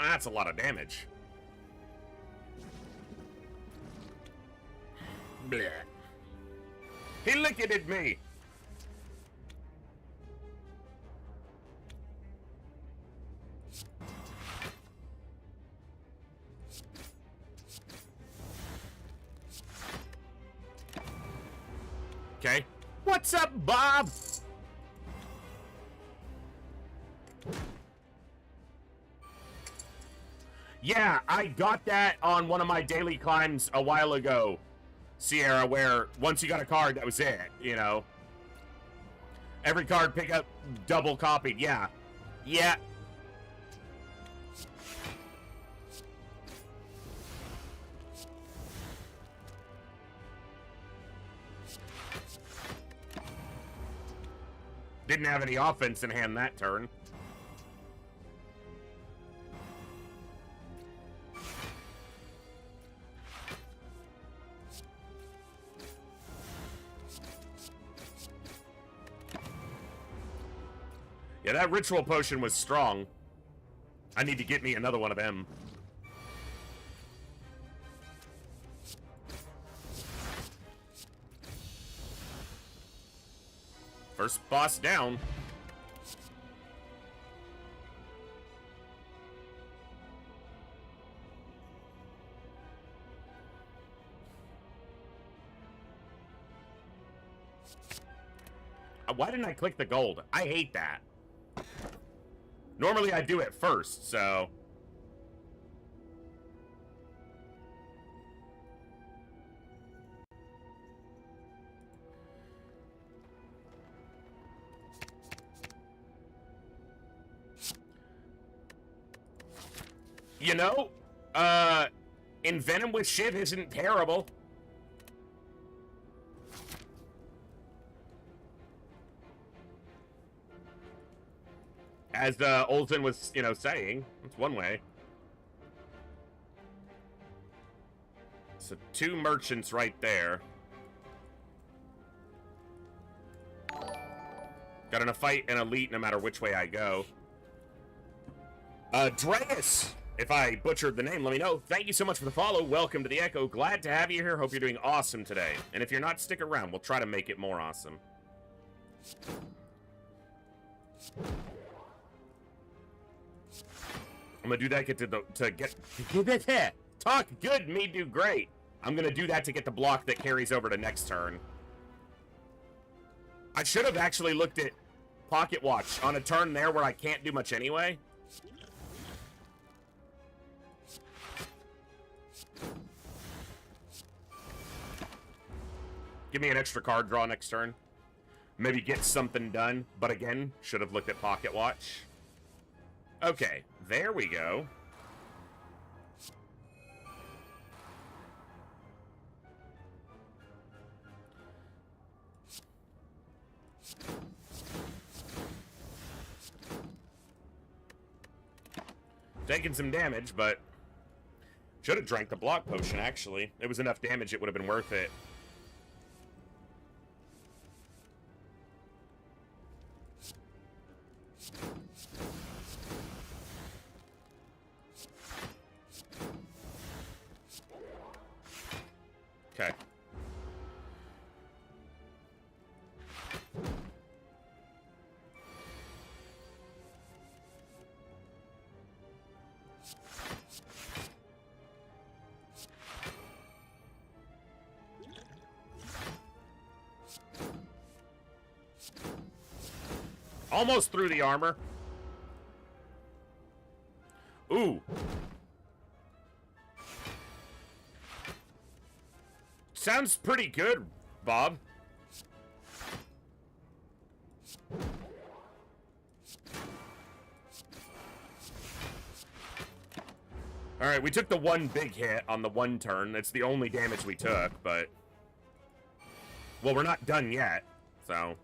That's a lot of damage. Blech. He looked at me. Okay. What's up, Bob? Yeah, I got that on one of my daily climbs a while ago, Sierra, where once you got a card, that was it, you know? Every card pick up double copied, yeah. Yeah. Didn't have any offense in hand that turn. Yeah, that ritual potion was strong. I need to get me another one of them. First boss down. Why didn't I click the gold? I hate that. Normally I do it first, so... You know, Envenom with Shiv isn't terrible. As Olsen was, you know, saying, it's one way. So 2 merchants right there. Got in a fight an elite no matter which way I go. Dreas, if I butchered the name, let me know. Thank you so much for the follow. Welcome to the Echo. Glad to have you here. Hope you're doing awesome today. And if you're not, stick around. We'll try to make it more awesome. I'm gonna do that talk good, me do great. I'm gonna do that to get the block that carries over to next turn. I should have actually looked at Pocket Watch on a turn there where I can't do much anyway. Give me an extra card draw next turn. Maybe get something done, but again, should have looked at Pocket Watch. Okay, there we go. Taking some damage, but should have drank the block potion, actually. It was enough damage, it would have been worth it. Okay. Almost through the armor. Ooh. Sounds pretty good, Bob. Alright, we took the one big hit on the one turn. It's the only damage we took, but... well, we're not done yet, so...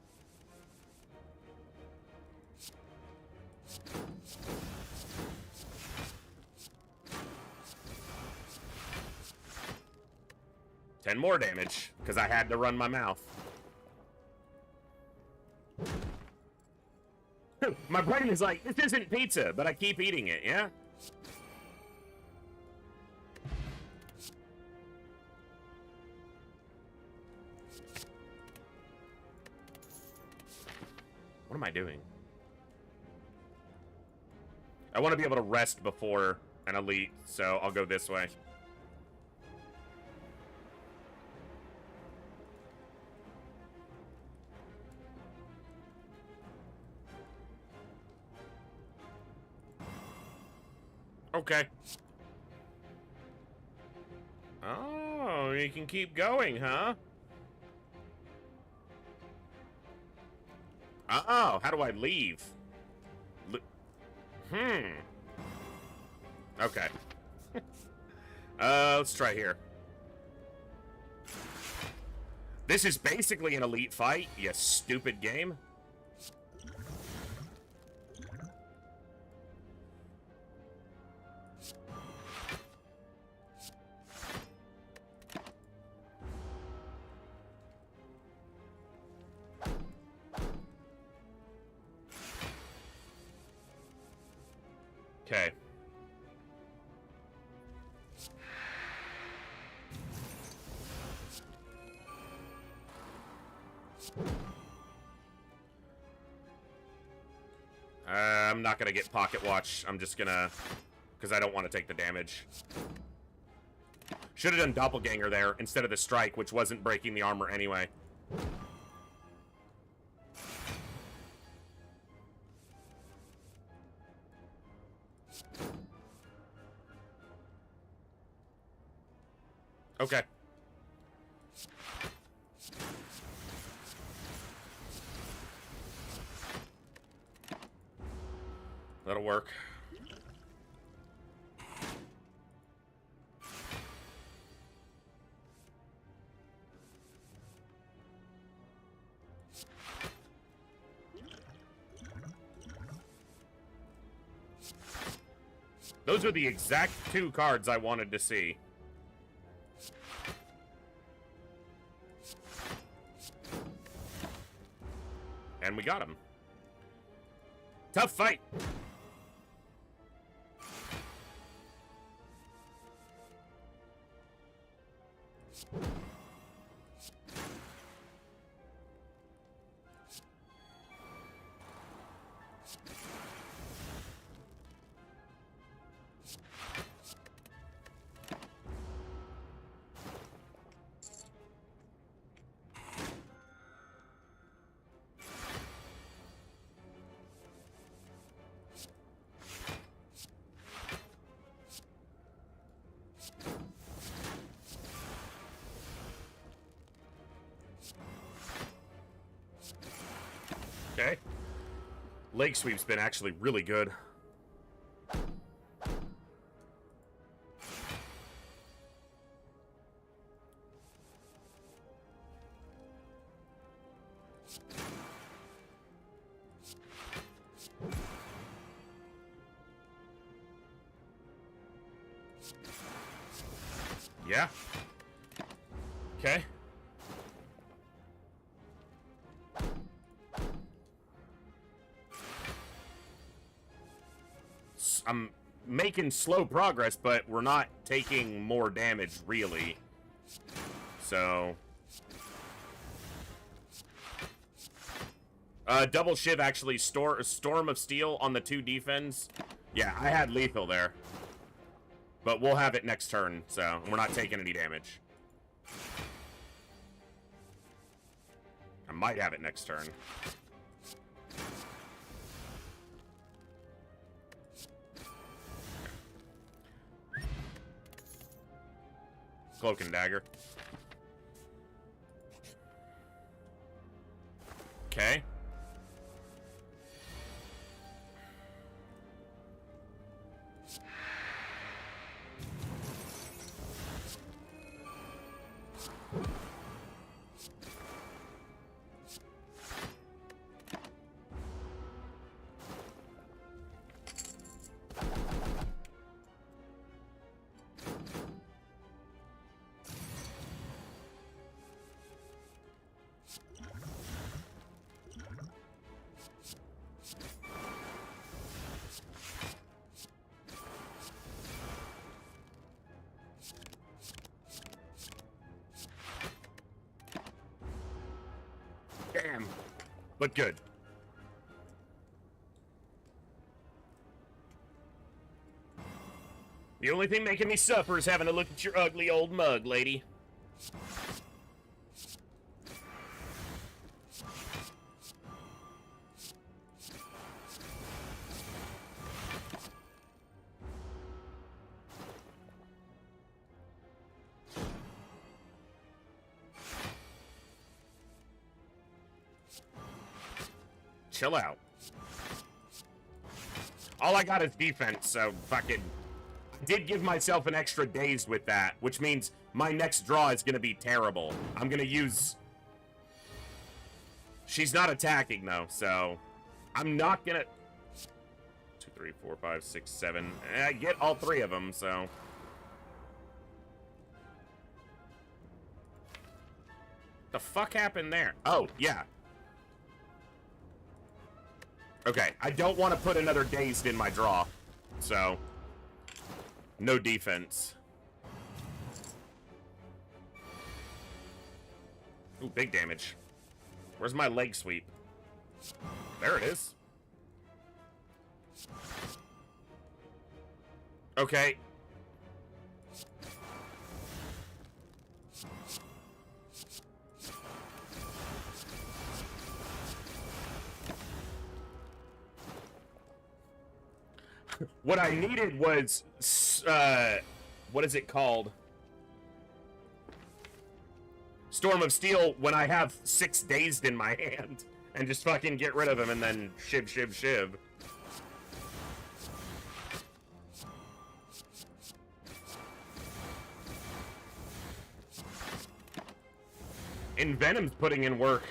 10 more damage, because I had to run my mouth. My brain is like, this isn't pizza, but I keep eating it, yeah? What am I doing? I want to be able to rest before an elite, so I'll go this way. Okay. Oh, you can keep going, huh? Oh, how do I leave? Okay. Let's try here. This is basically an elite fight, you stupid game. Okay. I'm not gonna get Pocket Watch. I'm just gonna... because I don't want to take the damage. Should have done Doppelganger there instead of the strike, which wasn't breaking the armor anyway. Okay. That'll work. Those are the exact 2 cards I wanted to see. And we got him. Tough fight. Okay. Leg sweep's been actually really good. Yeah. Okay. I'm making slow progress, but we're not taking more damage, really. So... double shiv, actually. Storm of Steel on the 2 defense. Yeah, I had lethal there. But we'll have it next turn, so we're not taking any damage. I might have it next turn. Cloak and Dagger. Okay. Damn. But good. The only thing making me suffer is having to look at your ugly old mug, lady. Chill out. All I got is defense, so fucking... Did give myself an extra dazed with that, which means my next draw is gonna be terrible. I'm gonna use... She's not attacking, though, so... I'm not gonna... 2, 3, 4, 5, 6, 7... I get all 3 of them, so... The fuck happened there? Oh, yeah. Okay, I don't want to put another dazed in my draw, so no defense. Ooh, big damage. Where's my leg sweep? There it is. Okay. What I needed was, what is it called? Storm of Steel when I have 6 dazed in my hand. And just fucking get rid of them and then shiv, shiv, shiv. Venom's putting in work.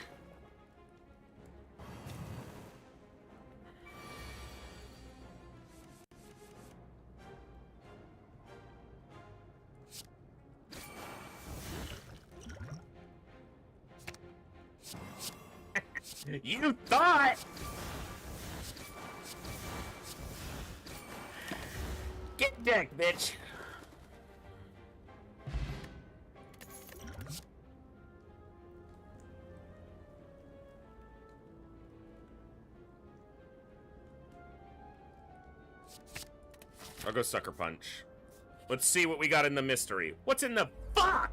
You thought! Get decked, bitch! I'll go Sucker Punch. Let's see what we got in the mystery. What's in the fuck?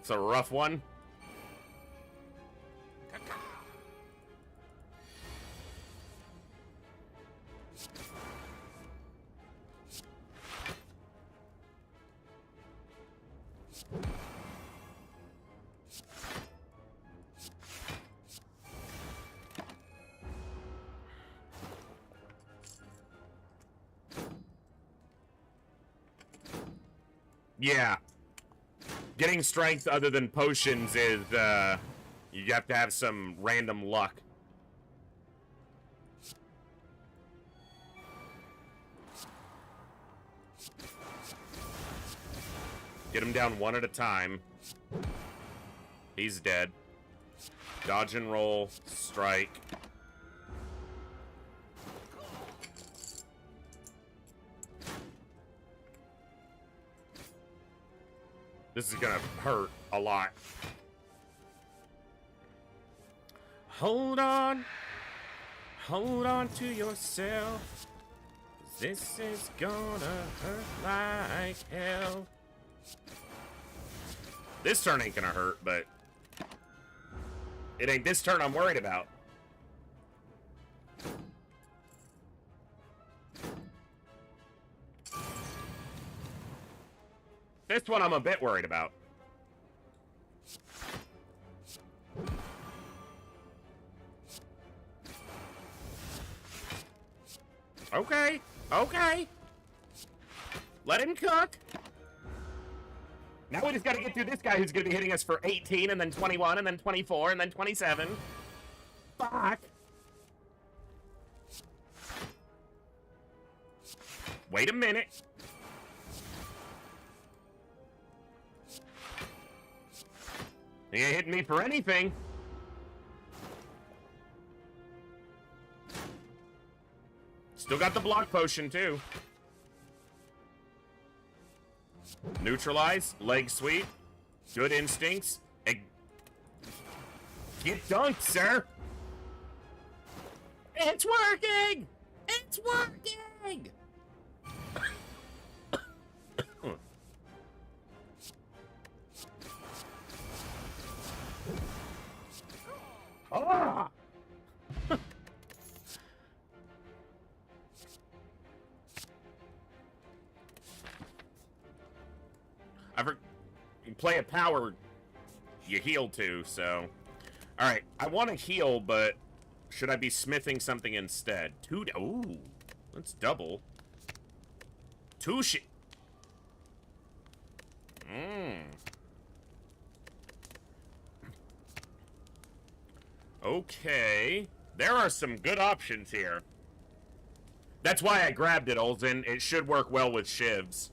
It's a rough one. Yeah. Getting strength other than potions is, you have to have some random luck. Get him down one at a time. He's dead. Dodge and roll. Strike. This is gonna hurt a lot. Hold on. Hold on to yourself. This is gonna hurt like hell. This turn ain't gonna hurt, but it ain't this turn I'm worried about. This one I'm a bit worried about. Okay, okay. Let him cook. Now we just gotta get through this guy who's gonna be hitting us for 18, and then 21, and then 24, and then 27. Fuck. Wait a minute. He ain't hitting me for anything. Still got the block potion, too. Neutralize. Leg sweep. Good instincts. Get dunked, sir. It's working! It's working! Ah! You play a power, you heal too, so. Alright, I want to heal, but should I be smithing something instead? Ooh, let's double. Two shit. Okay. There are some good options here. That's why I grabbed it, Olsen. It should work well with shivs.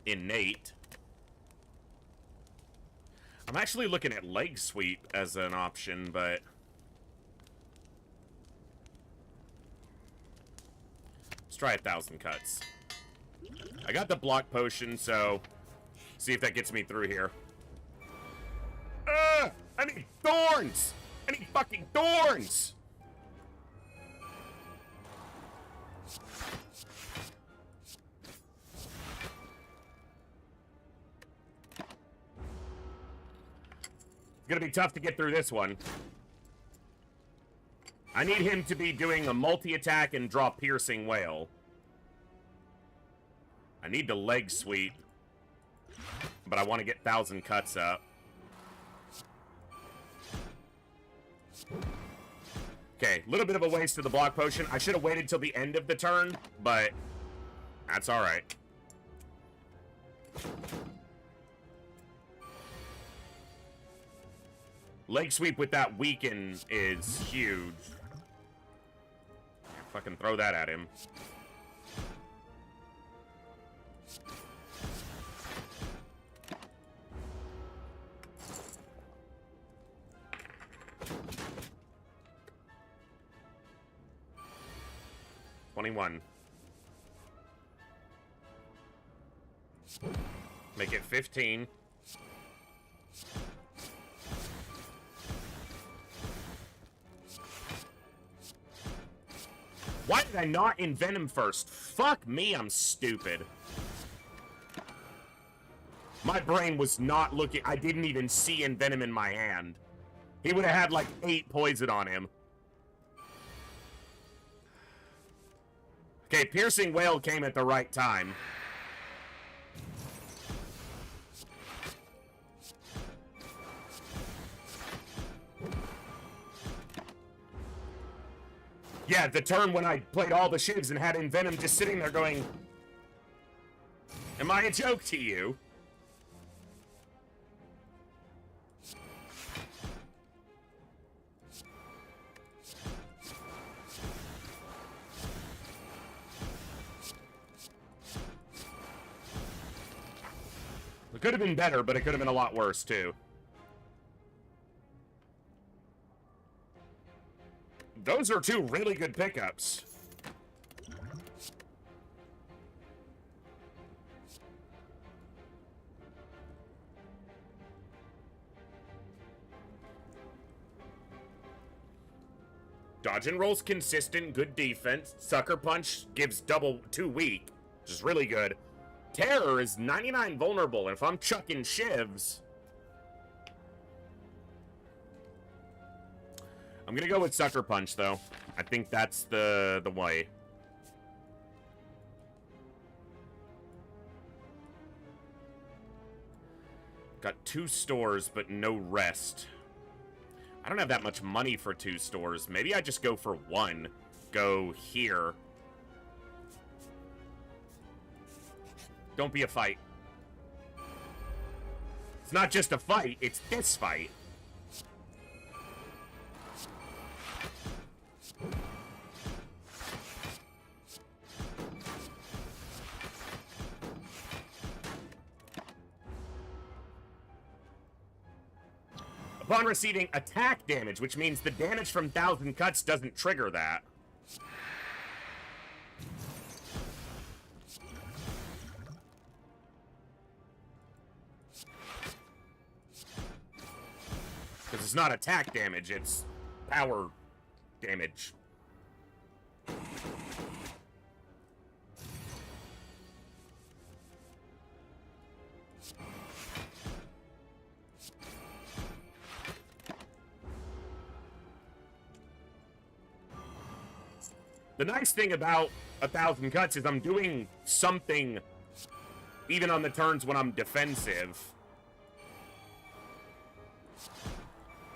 Innate. I'm actually looking at leg sweep as an option, but let's try 1,000 cuts. I got the block potion, so see if that gets me through here. I need thorns! I need fucking thorns! It's gonna be tough to get through this one. I need him to be doing a multi-attack and draw piercing wail. I need the leg sweep, but I want to get 1,000 cuts up. Okay, a little bit of a waste of the block potion. I should have waited till the end of the turn, but that's all right. Leg sweep with that weaken is huge. Fucking throw that at him. Make it 15. Why did I not envenom first? Fuck me, I'm stupid. My brain was not looking. I didn't even see envenom in my hand. He would have had like 8 poison on him. Okay, Piercing Wail came at the right time. Yeah, the turn when I played all the shivs and had Envenom just sitting there going, am I a joke to you? It could have been better, but it could have been a lot worse, too. Those are 2 really good pickups. Dodge and roll's consistent, good defense. Sucker Punch gives double 2 weak, which is really good. Terror is 99 vulnerable, and if I'm chucking shivs... I'm gonna go with Sucker Punch, though. I think that's the way. Got 2 stores, but no rest. I don't have that much money for 2 stores. Maybe I just go for 1. Go here. Don't be a fight. It's not just a fight, it's this fight. Upon receiving attack damage, which means the damage from 1,000 cuts doesn't trigger that. Because it's not attack damage, it's power damage. The nice thing about 1,000 cuts is I'm doing something even on the turns when I'm defensive.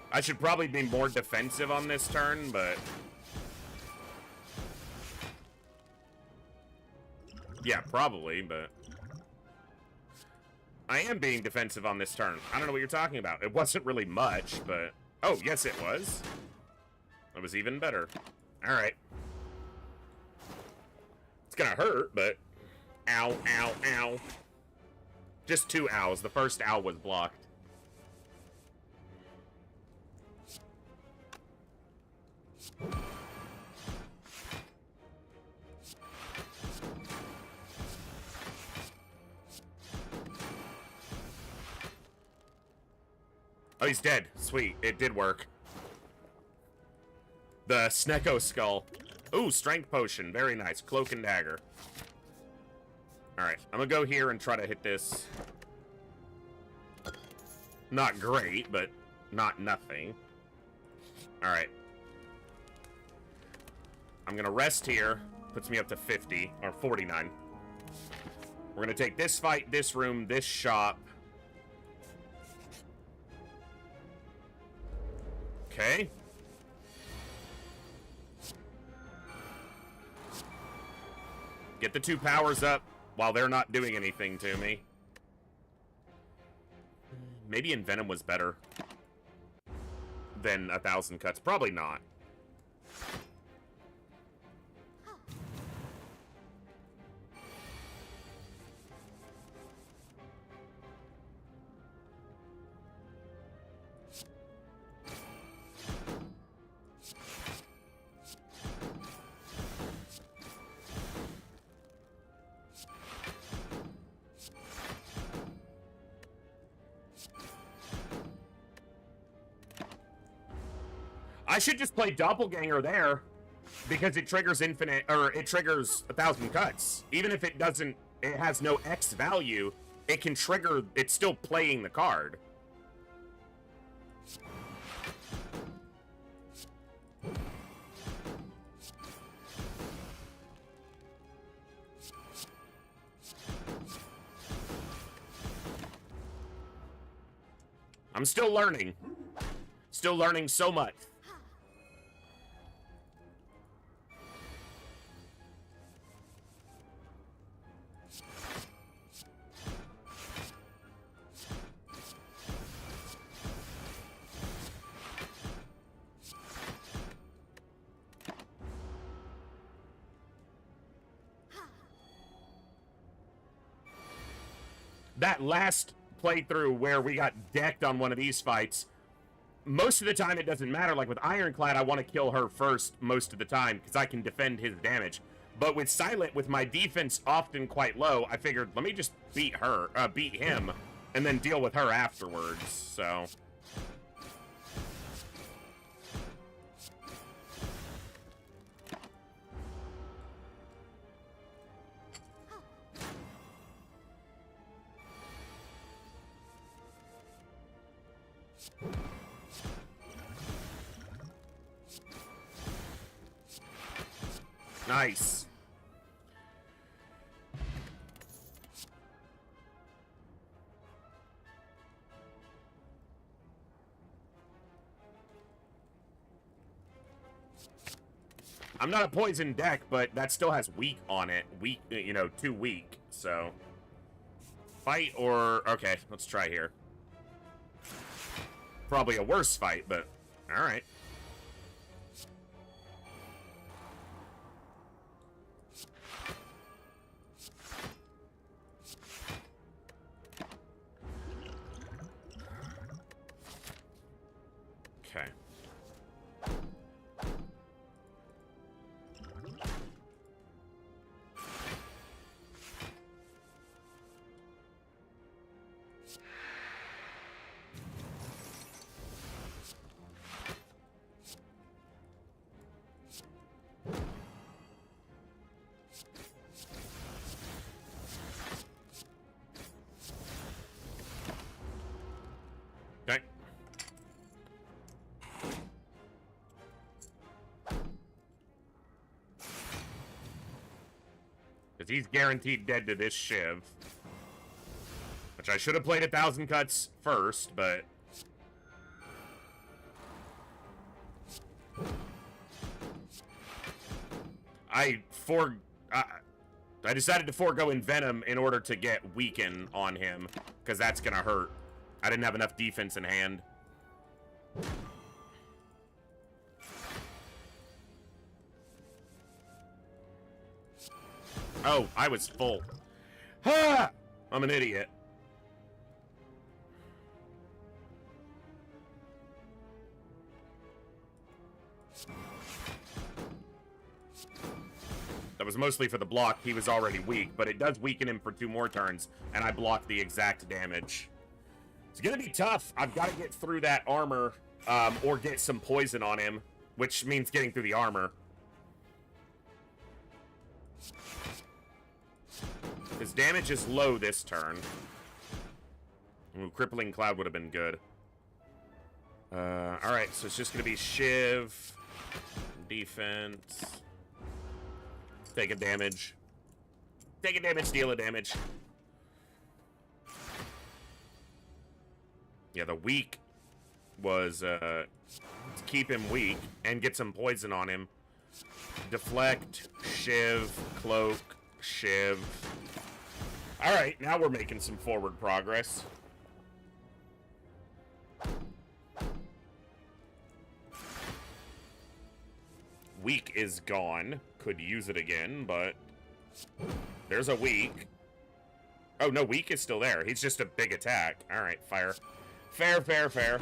I should probably be more defensive on this turn, but... yeah, probably, but... I am being defensive on this turn. I don't know what you're talking about. It wasn't really much, but... oh, yes it was. It was even better. Alright. It's gonna hurt, but... ow, ow, ow. Just 2 ows. The first ow was blocked. Oh, he's dead. Sweet. It did work. The Snecko Skull. Ooh, Strength Potion. Very nice. Cloak and Dagger. Alright, I'm gonna go here and try to hit this. Not great, but not nothing. Alright. I'm gonna rest here. Puts me up to 50, or 49. We're gonna take this fight, this room, this shop. Okay. Get the 2 powers up while they're not doing anything to me. Maybe Envenom was better than 1,000 cuts. Probably not. I should just play Doppelganger there, because it triggers infinite, or it triggers 1,000 cuts. Even if it doesn't, it has no X value, it can trigger, it's still playing the card. I'm still learning. Still learning so much. That last playthrough where we got decked on one of these fights, most of the time it doesn't matter. Like with Ironclad, I want to kill her first most of the time because I can defend his damage. But with Silent, with my defense often quite low, I figured, let me just beat him, and then deal with her afterwards, so... Nice. I'm not a poison deck, but that still has weak on it. Weak, you know, 2 weak, so... Fight or... Okay, let's try here. Probably a worse fight, but... Alright. Okay. Okay. Because he's guaranteed dead to this Shiv. Which I should have played 1,000 cuts first, but... I decided to forego Envenom in order to get Weaken on him, because that's gonna hurt. I didn't have enough defense in hand. Oh, I was full. Ha! I'm an idiot. That was mostly for the block. He was already weak, but it does weaken him for 2 more turns, and I blocked the exact damage. It's gonna be tough. I've got to get through that armor, or get some poison on him, which means getting through the armor. His damage is low this turn. Ooh, Crippling Cloud would have been good. Alright, so it's just gonna be Shiv, defense, take a damage. Take a damage, deal a damage. Yeah, the weak was, to keep him weak and get some poison on him. Deflect, Shiv, Cloak, Shiv. Alright, now we're making some forward progress. Weak is gone. Could use it again, but there's a weak. Oh, no, weak is still there. He's just a big attack. Alright, fire. Fair, fair, fair.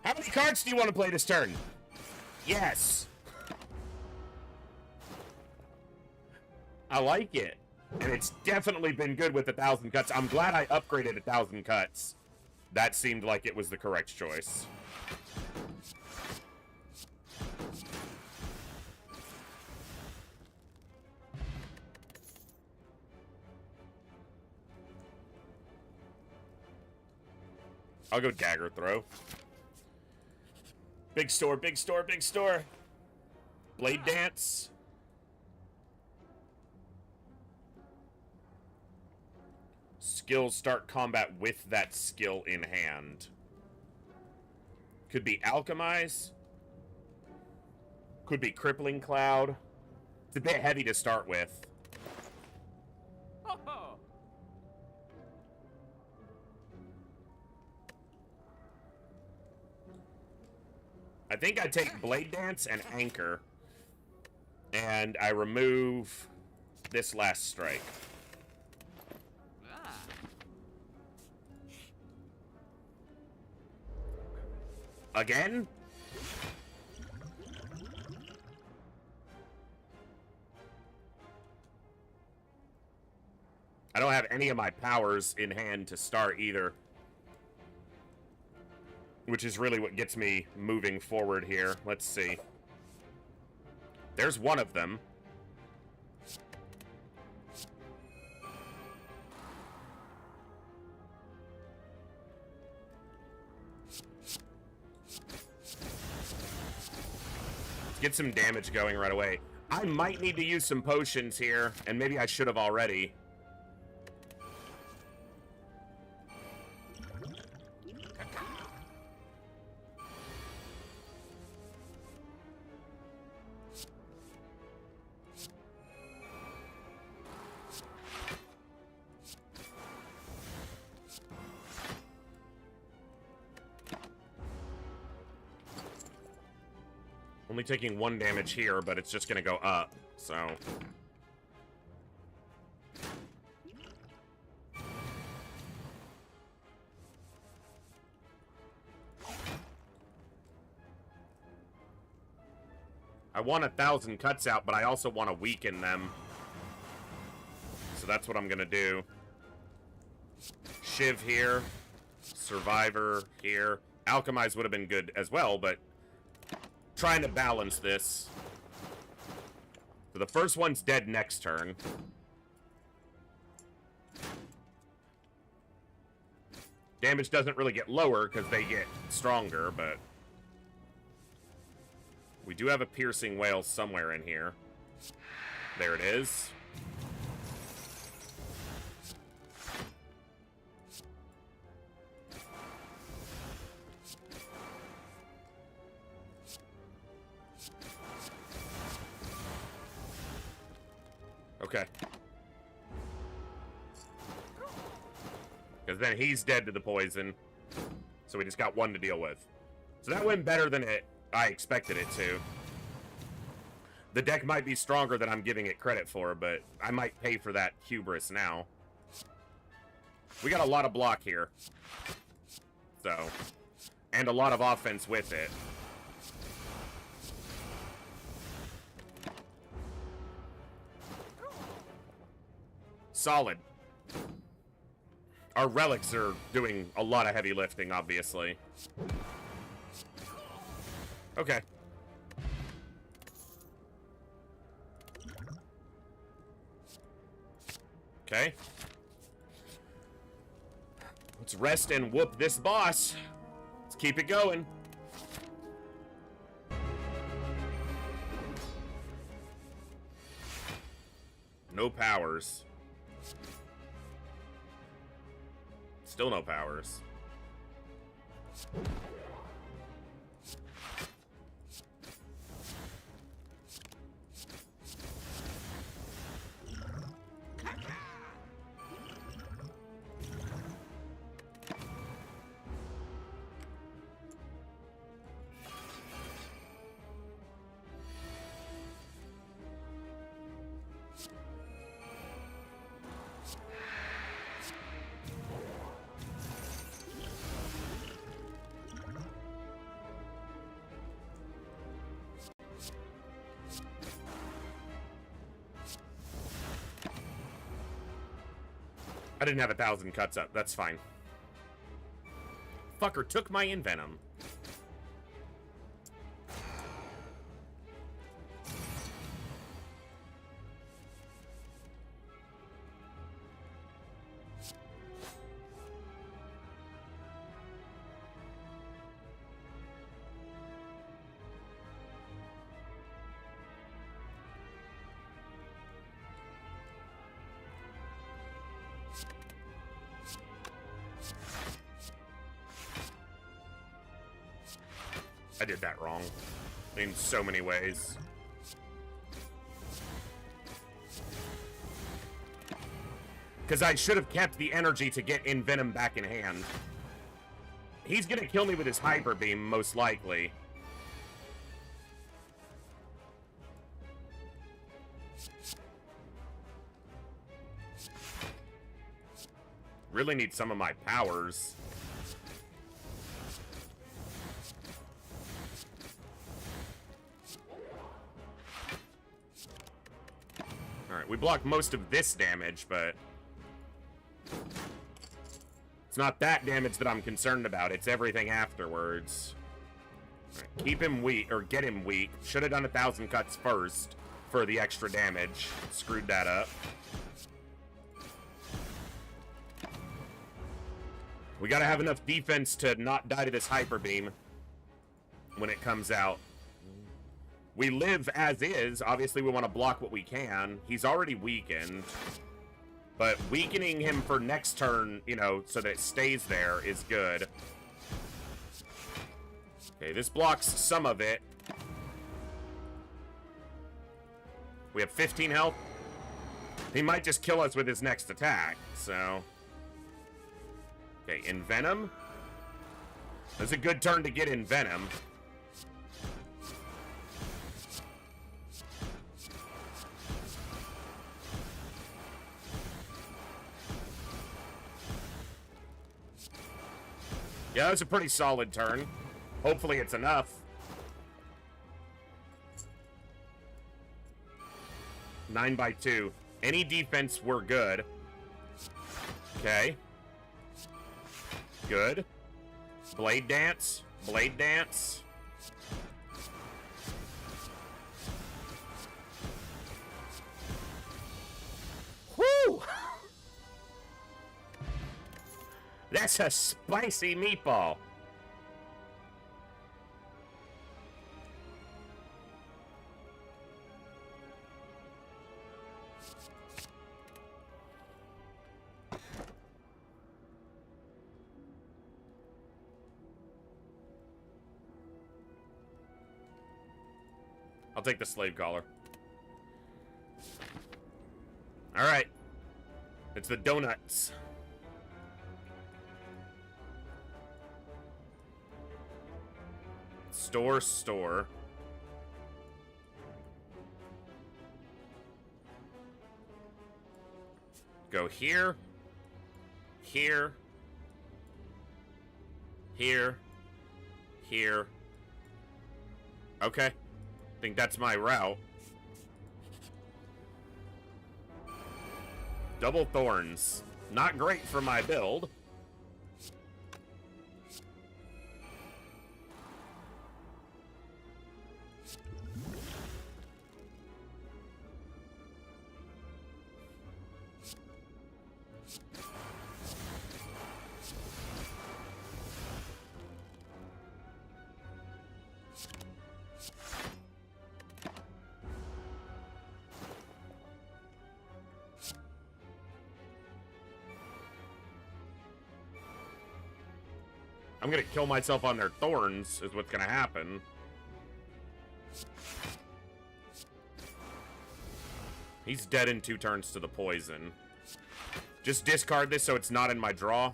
How many cards do you want to play this turn? Yes. I like it. And it's definitely been good with 1,000 cuts. I'm glad I upgraded 1,000 cuts. That seemed like it was the correct choice. I'll go dagger throw. Big store, big store, big store. Blade dance. Skills start combat with that skill in hand. Could be alchemize. Could be crippling cloud. It's a bit heavy to start with. I think I take Blade Dance and Anchor, and I remove this last strike. Again? I don't have any of my powers in hand to start either. Which is really what gets me moving forward here. Let's see. There's one of them. Let's get some damage going right away. I might need to use some potions here, and maybe I should have already. Only taking 1 damage here, but it's just gonna go up, so. I want 1,000 cuts out, but I also want to weaken them. So that's what I'm gonna do. Shiv here. Survivor here. Alchemize would have been good as well, but trying to balance this. So the first one's dead next turn. Damage doesn't really get lower because they get stronger, but we do have a piercing wail somewhere in here. There it is. Okay. Because then he's dead to the poison. So we just got 1 to deal with. So that went better than I expected it to. The deck might be stronger than I'm giving it credit for, but I might pay for that hubris now. We got a lot of block here. So. And a lot of offense with it. Solid. Our relics are doing a lot of heavy lifting, obviously. Okay. Okay. Let's rest and whoop this boss. Let's keep it going. No powers. Still no powers. I didn't have 1,000 cuts up. That's fine. Fucker took my Envenom. I did that wrong in so many ways. Because I should have kept the energy to get Envenom back in hand. He's gonna kill me with his Hyper Beam, most likely. Really need some of my powers. Alright, we blocked most of this damage, but it's not that damage that I'm concerned about. It's everything afterwards. Right, keep him weak, or get him weak. Should have done 1,000 cuts first for the extra damage. Screwed that up. We gotta have enough defense to not die to this Hyper Beam when it comes out. We live as is. Obviously, we want to block what we can. He's already weakened. But weakening him for next turn, you know, so that it stays there is good. Okay, this blocks some of it. We have 15 health. He might just kill us with his next attack, so... Okay, Envenom. That's a good turn to get Envenom. Yeah, that's a pretty solid turn. Hopefully it's enough. Nine by 2. Any defense, we're good. Okay. Good. Blade Dance. Blade Dance. Whew! That's a spicy meatball. I'll take the slave collar. All right. It's the donuts. Store. Go here. Here. Here. Here. Okay. I think that's my route. Double thorns. Not great for my build. I'm gonna kill myself on their thorns, is what's gonna happen. He's dead in 2 turns to the poison. Just discard this so it's not in my draw.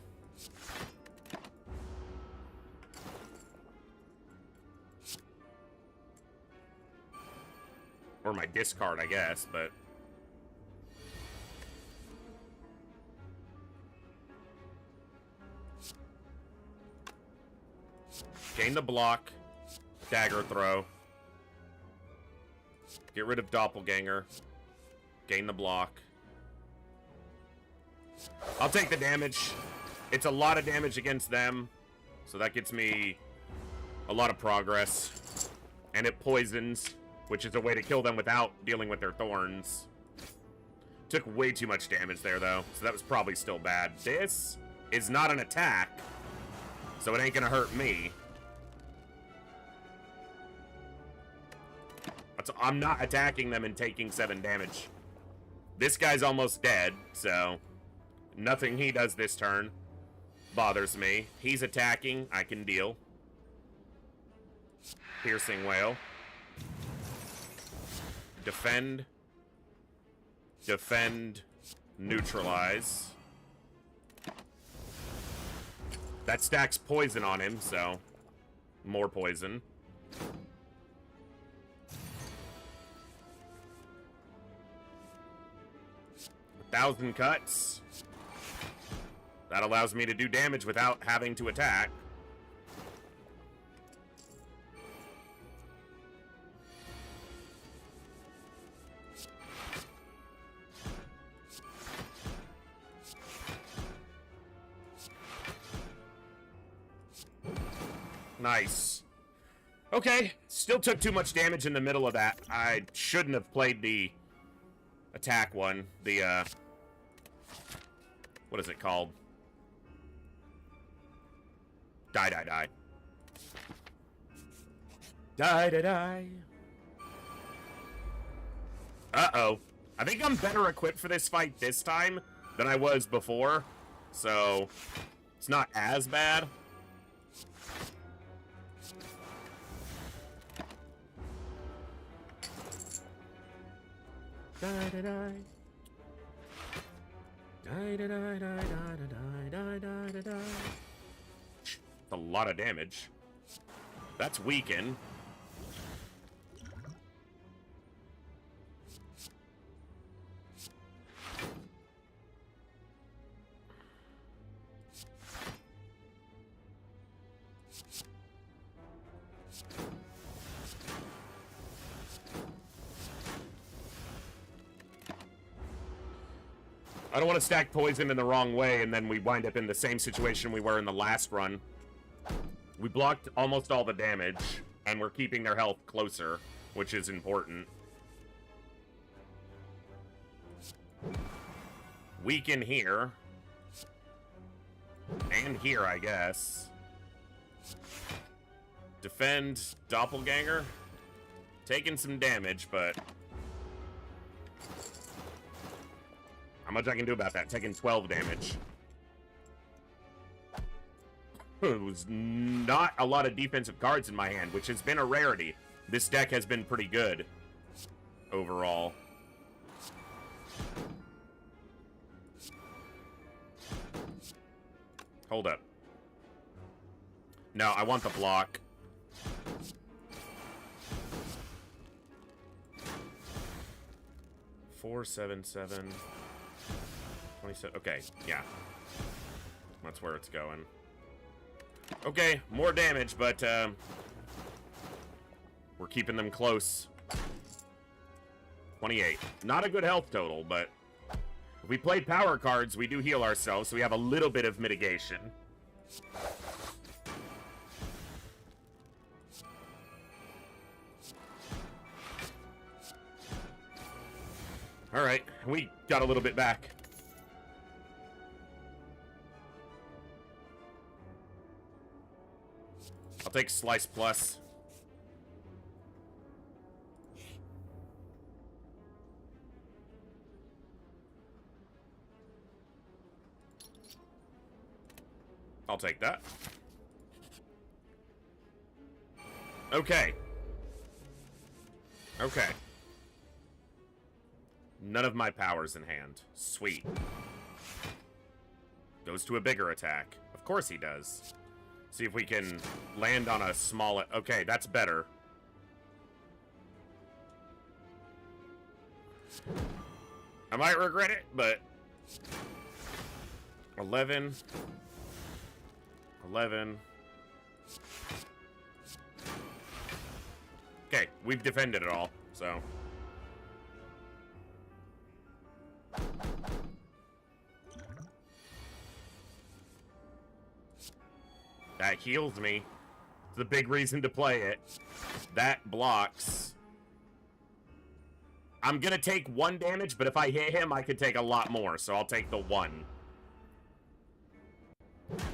Or my discard, I guess, but... Gain the block. Dagger throw. Get rid of Doppelganger. Gain the block. I'll take the damage. It's a lot of damage against them, so that gets me a lot of progress. And it poisons, which is a way to kill them without dealing with their thorns. Took way too much damage there, though, so that was probably still bad. This is not an attack, so it ain't gonna hurt me. I'm not attacking them and taking 7 damage. This guy's almost dead, so nothing he does this turn bothers me. He's attacking, I can deal. Piercing Wail. Defend. Defend. Neutralize. That stacks poison on him, so more poison. Thousand cuts. That allows me to do damage without having to attack. Nice. Okay, still took too much damage in the middle of that. I shouldn't have played the attack one. The, what is it called? Die, die, die. Die, die, die. Uh-oh. I think I'm better equipped for this fight this time than I was before, so it's not as bad. Die, die, die. Die, die, die, die, die, die, die, die, die. A lot of damage. That's weaken. I don't want to stack poison in the wrong way, and then we wind up in the same situation we were in the last run. We blocked almost all the damage, and we're keeping their health closer, which is important. Weaken here. And here, I guess. Defend Doppelganger. Taking some damage, but how much I can do about that? Taking 12 damage. It was not a lot of defensive cards in my hand, which has been a rarity. This deck has been pretty good overall. Hold up. No, I want the block. Four, 7, 7. 27. Okay, yeah. That's where it's going. Okay, more damage, but we're keeping them close. 28. Not a good health total, but if we play power cards, we do heal ourselves, so we have a little bit of mitigation. Alright, we got a little bit back. I'll take Slice Plus. I'll take that. Okay. Okay. None of my powers in hand. Sweet. Goes to a bigger attack. Of course he does. See if we can land on a small... Okay, that's better. I might regret it, but... 11. 11. Okay, we've defended it all, so... heals me. It's the big reason to play it. That blocks. I'm gonna take 1 damage, but if I hit him, I could take a lot more, so I'll take the 1.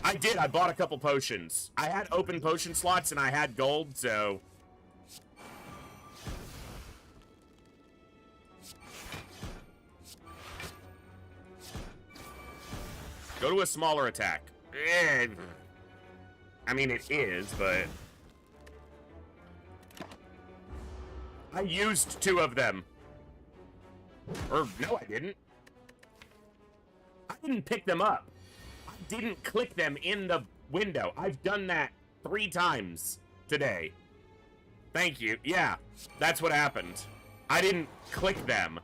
I did. I bought a couple potions. I had open potion slots, and I had gold, so... Go to a smaller attack. I mean, it is, but... I used 2 of them. Or, no, I didn't. I didn't pick them up. I didn't click them in the window. I've done that 3 times today. Thank you. Yeah, that's what happened. I didn't click them.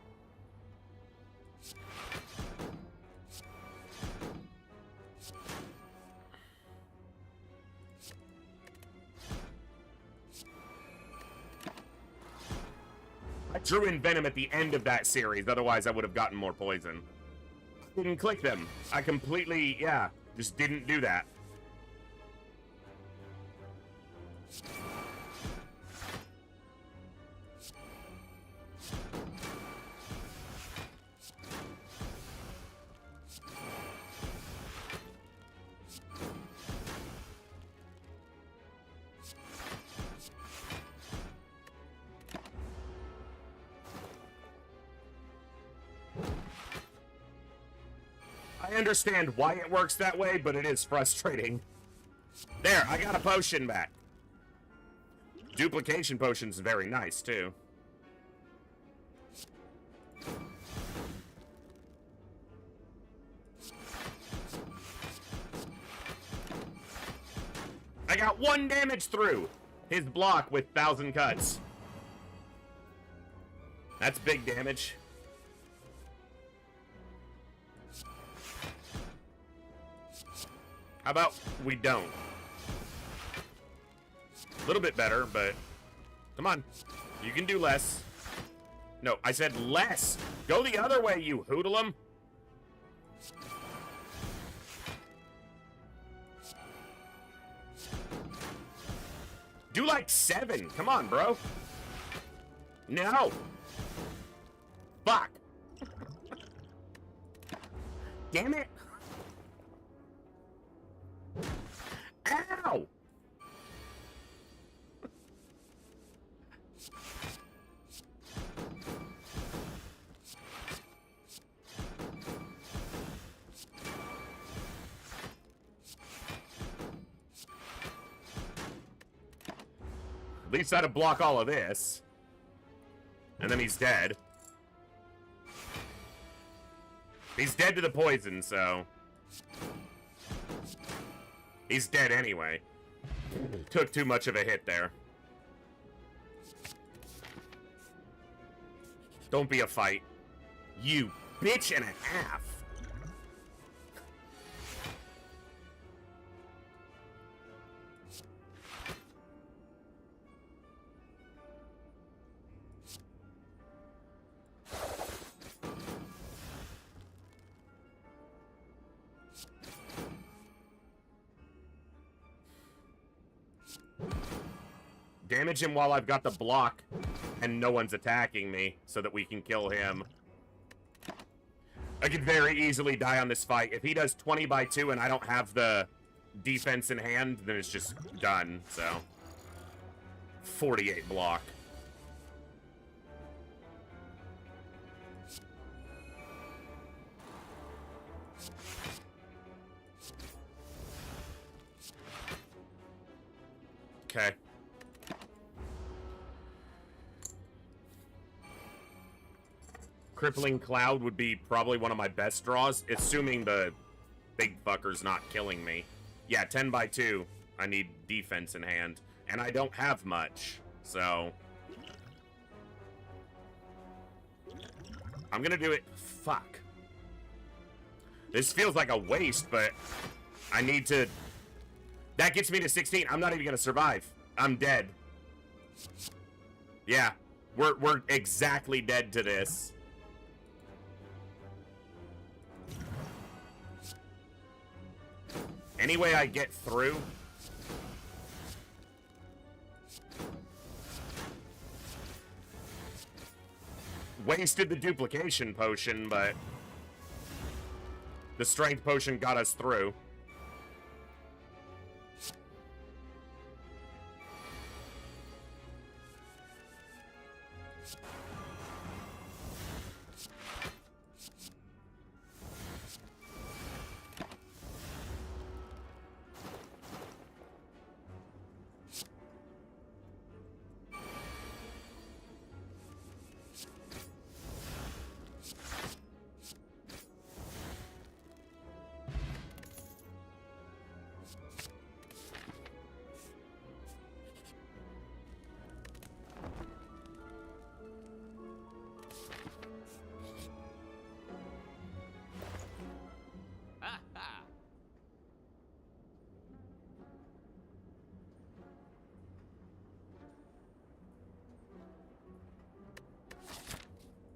I drew in Venom at the end of that series, otherwise I would have gotten more poison. I didn't click them. I completely, yeah, just didn't do that. I understand why it works that way, but it is frustrating. There, I got a potion back. Duplication potion's very nice, too. I got 1 damage through his block with 1,000 cuts. That's big damage. How about we don't? A little bit better, but come on. You can do less. No, I said less. Go the other way, you hoodlum. Do like 7. Come on, bro. No. Fuck. Damn it. Ow! At least I had to block all of this. And then he's dead. He's dead to the poison, so... He's dead anyway. Took too much of a hit there. Don't be a fight. You bitch and a half. Damage him while I've got the block and no one's attacking me so that we can kill him. I could very easily die on this fight. If he does 20 by 2 and I don't have the defense in hand, then it's just done, so. 48 block. Okay. Crippling Cloud would be probably one of my best draws, assuming the big fucker's not killing me. Yeah, 10 by 2. I need defense in hand. And I don't have much, so... I'm gonna do it... Fuck. This feels like a waste, but... I need to... That gets me to 16. I'm not even gonna survive. I'm dead. Yeah. We're exactly dead to this. Any way I get through, wasted the duplication potion, but the strength potion got us through.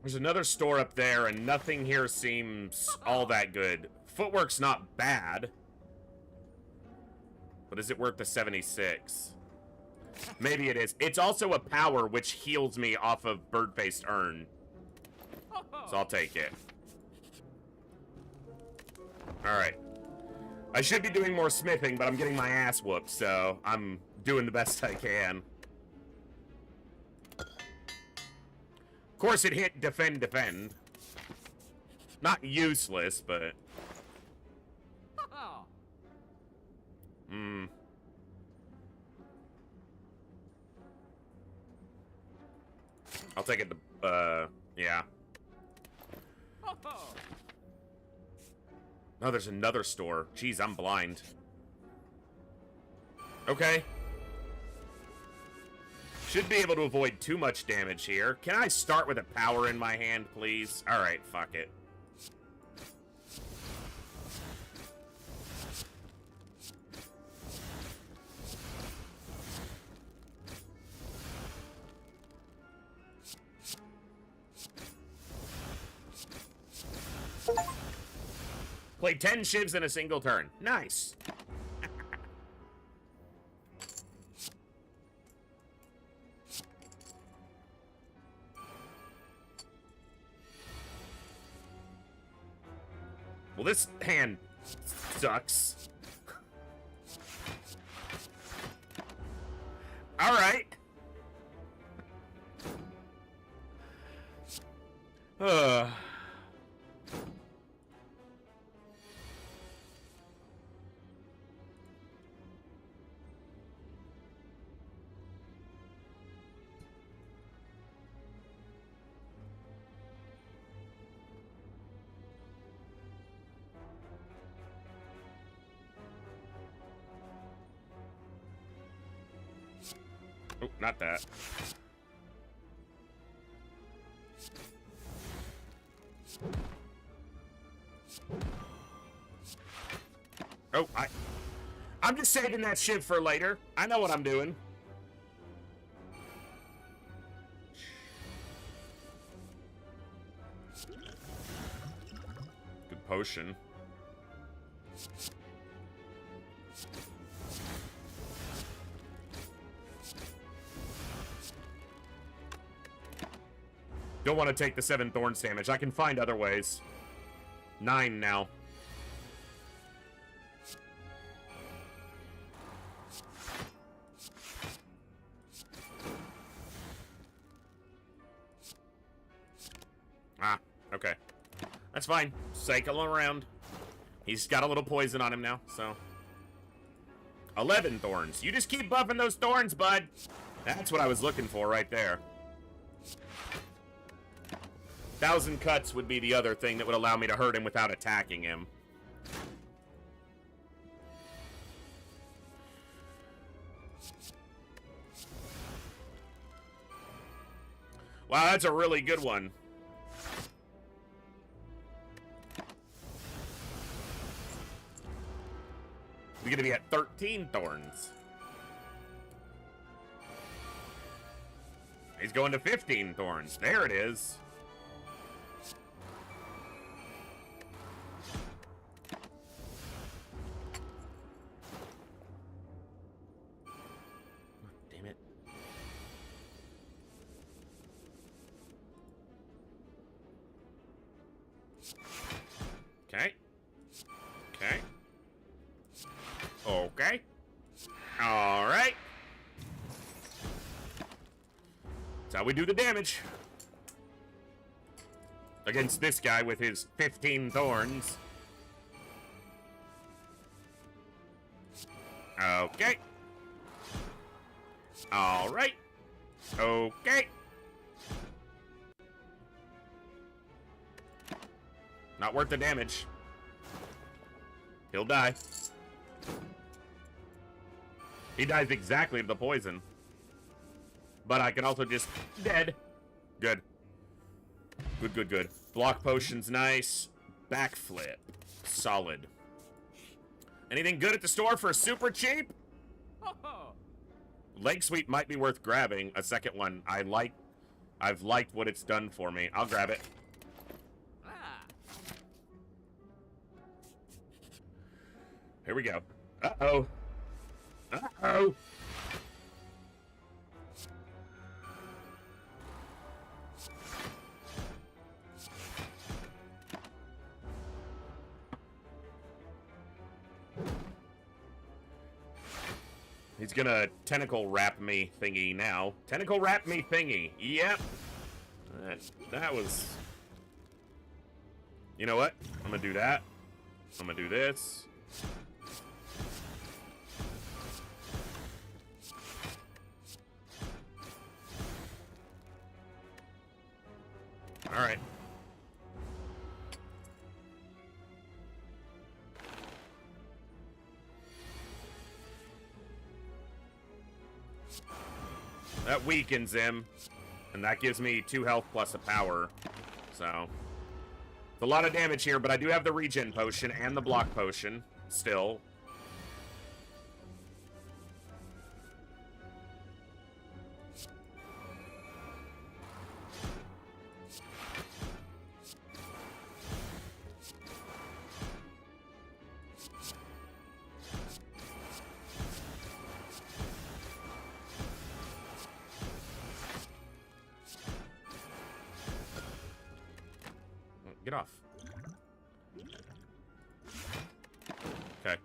There's another store up there, and nothing here seems all that good. Footwork's not bad. But is it worth the 76? Maybe it is. It's also a power which heals me off of Bird-Faced Urn. So I'll take it. Alright. I should be doing more smithing, but I'm getting my ass whooped, so I'm doing the best I can. Of course, it hit defend, defend. Not useless, but... I'll take it, yeah. Oh, there's another store. Jeez, I'm blind. Okay. Should be able to avoid too much damage here. Can I start with a power in my hand, please? Alright, fuck it. Play 10 shivs in a single turn. Nice. Well, this hand sucks. All right. Oh, not that. Oh, I'm just saving that shit for later. I know what I'm doing. Good potion. Don't want to take the 7 thorns damage. I can find other ways. 9 now. Ah, okay. That's fine. Cycle him around. He's got a little poison on him now, so. 11 thorns. You just keep buffing those thorns, bud. That's what I was looking for right there. 1,000 cuts would be the other thing that would allow me to hurt him without attacking him. Wow, that's a really good one. We're gonna be at 13 thorns. He's going to 15 thorns. There it is. Okay. Okay. Okay. All right. That's how we do the damage. Against this guy with his 15 thorns. Okay. All right. Okay. Not worth the damage. He'll die. He dies exactly of the poison. But I can also just... Dead. Good. Good, good, good. Block potion's nice. Backflip. Solid. Anything good at the store for super cheap? Leg sweep might be worth grabbing. A second one. I've liked what it's done for me. I'll grab it. Here we go. Uh-oh. Uh-oh. He's gonna tentacle wrap me thingy now. Tentacle wrap me thingy. Yep. That was... You know what? I'm gonna do that. I'm gonna do this. All right. That weakens him, and that gives me 2 health plus a power. So, it's a lot of damage here, but I do have the regen potion and the block potion still. Get off. Okay.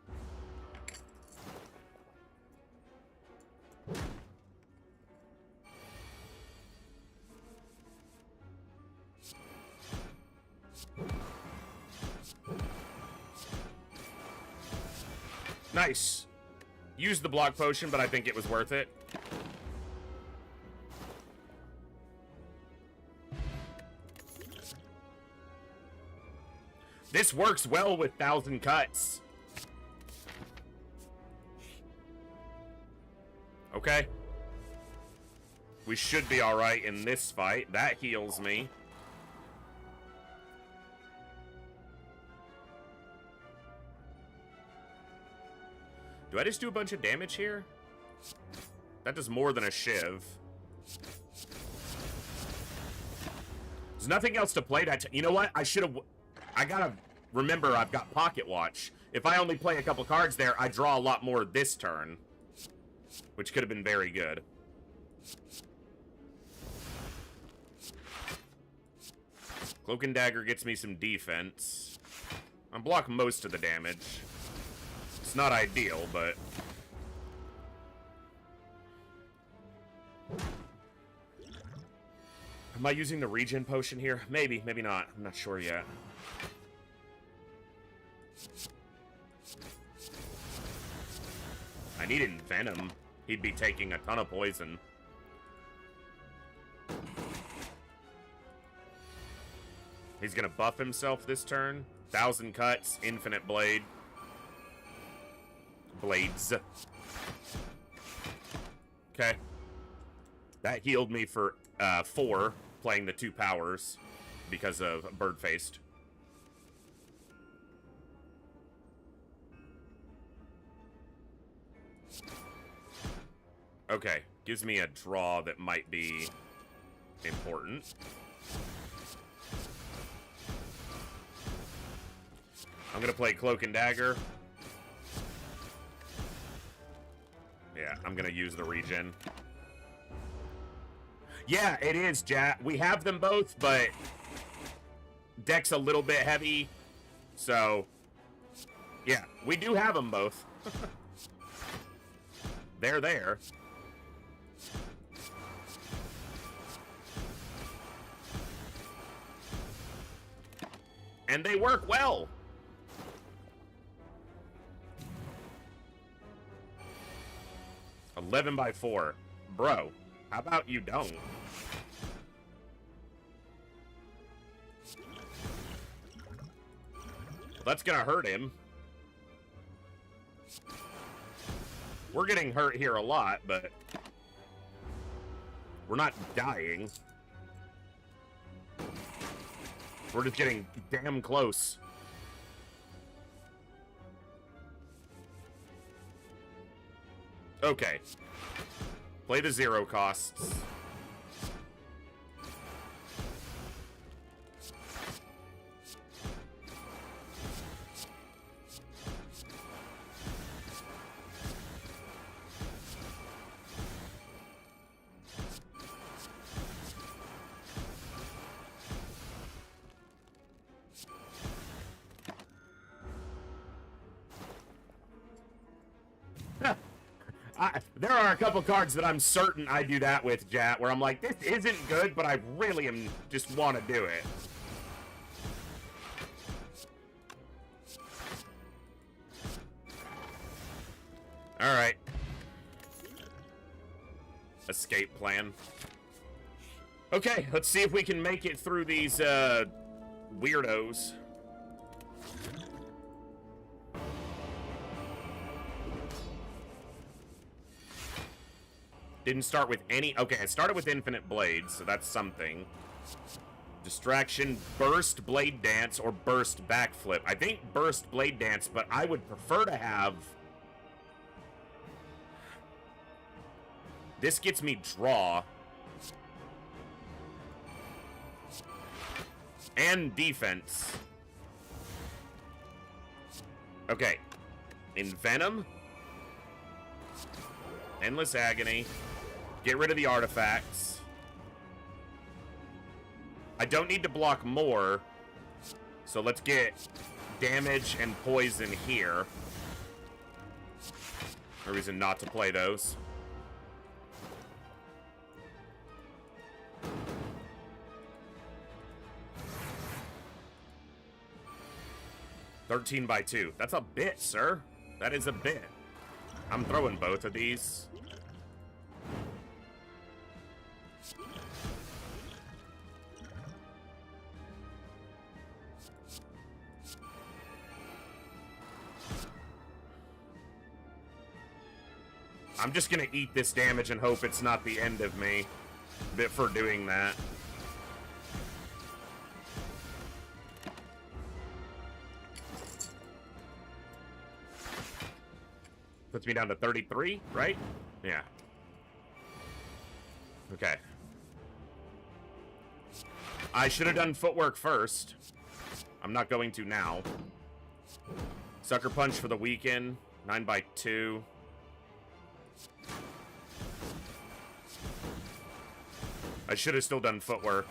Nice. Used the block potion, but I think it was worth it. This works well with 1,000 cuts. Okay. We should be alright in this fight. That heals me. Do I just do a bunch of damage here? That does more than a shiv. There's nothing else to play that. You know what? I gotta remember I've got Pocket Watch. If I only play a couple cards there, I draw a lot more this turn. Which could have been very good. Cloak and Dagger gets me some defense. I block most of the damage. It's not ideal, but... Am I using the regen potion here? Maybe, maybe not. I'm not sure yet. I needed Venom. He'd be taking a ton of poison. He's gonna buff himself this turn. 1,000 cuts, infinite blade. Blades. Okay. That healed me for 4, playing the 2 powers because of Bird-Faced. Okay, gives me a draw that might be important. I'm gonna play Cloak and Dagger. Yeah, I'm gonna use the regen. Yeah, it is, Jack. We have them both, but deck's a little bit heavy, so yeah, we do have them both. They're there. And they work well. $11x4. Bro, how about you don't? That's gonna hurt him. We're getting hurt here a lot, but we're not dying. We're just getting damn close. Okay. Play the 0 costs. There are a couple cards that I'm certain I do that with, Jat, where I'm like, this isn't good, but I really am just want to do it. Alright. Escape plan. Okay, let's see if we can make it through these, weirdos. Didn't start with any... Okay, I started with Infinite Blades, so that's something. Distraction, Burst Blade Dance, or Burst Backflip. I think Burst Blade Dance, but I would prefer to have... This gets me Draw. And Defense. Okay. Envenom. Endless Agony. Get rid of the artifacts. I don't need to block more, so let's get damage and poison here. No reason not to play those. $13x2. That's a bit, sir. That is a bit. I'm throwing both of these. I'm just gonna eat this damage and hope it's not the end of me for doing that. Puts me down to 33, right? Yeah. Okay. I should have done footwork first. I'm not going to now. Sucker Punch for the weekend. 9x2. I should have still done footwork.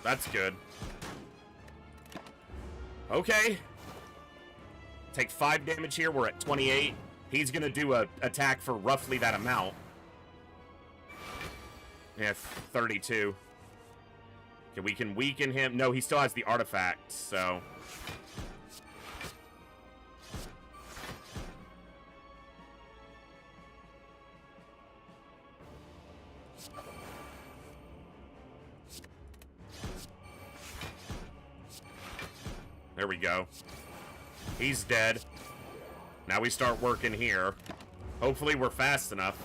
That's good. Okay. Take 5 damage here. We're at 28. He's going to do a attack for roughly that amount. Yeah, 32. Okay, we can weaken him. No, he still has the artifact, so... There we go. He's dead. Now we start working here. Hopefully we're fast enough.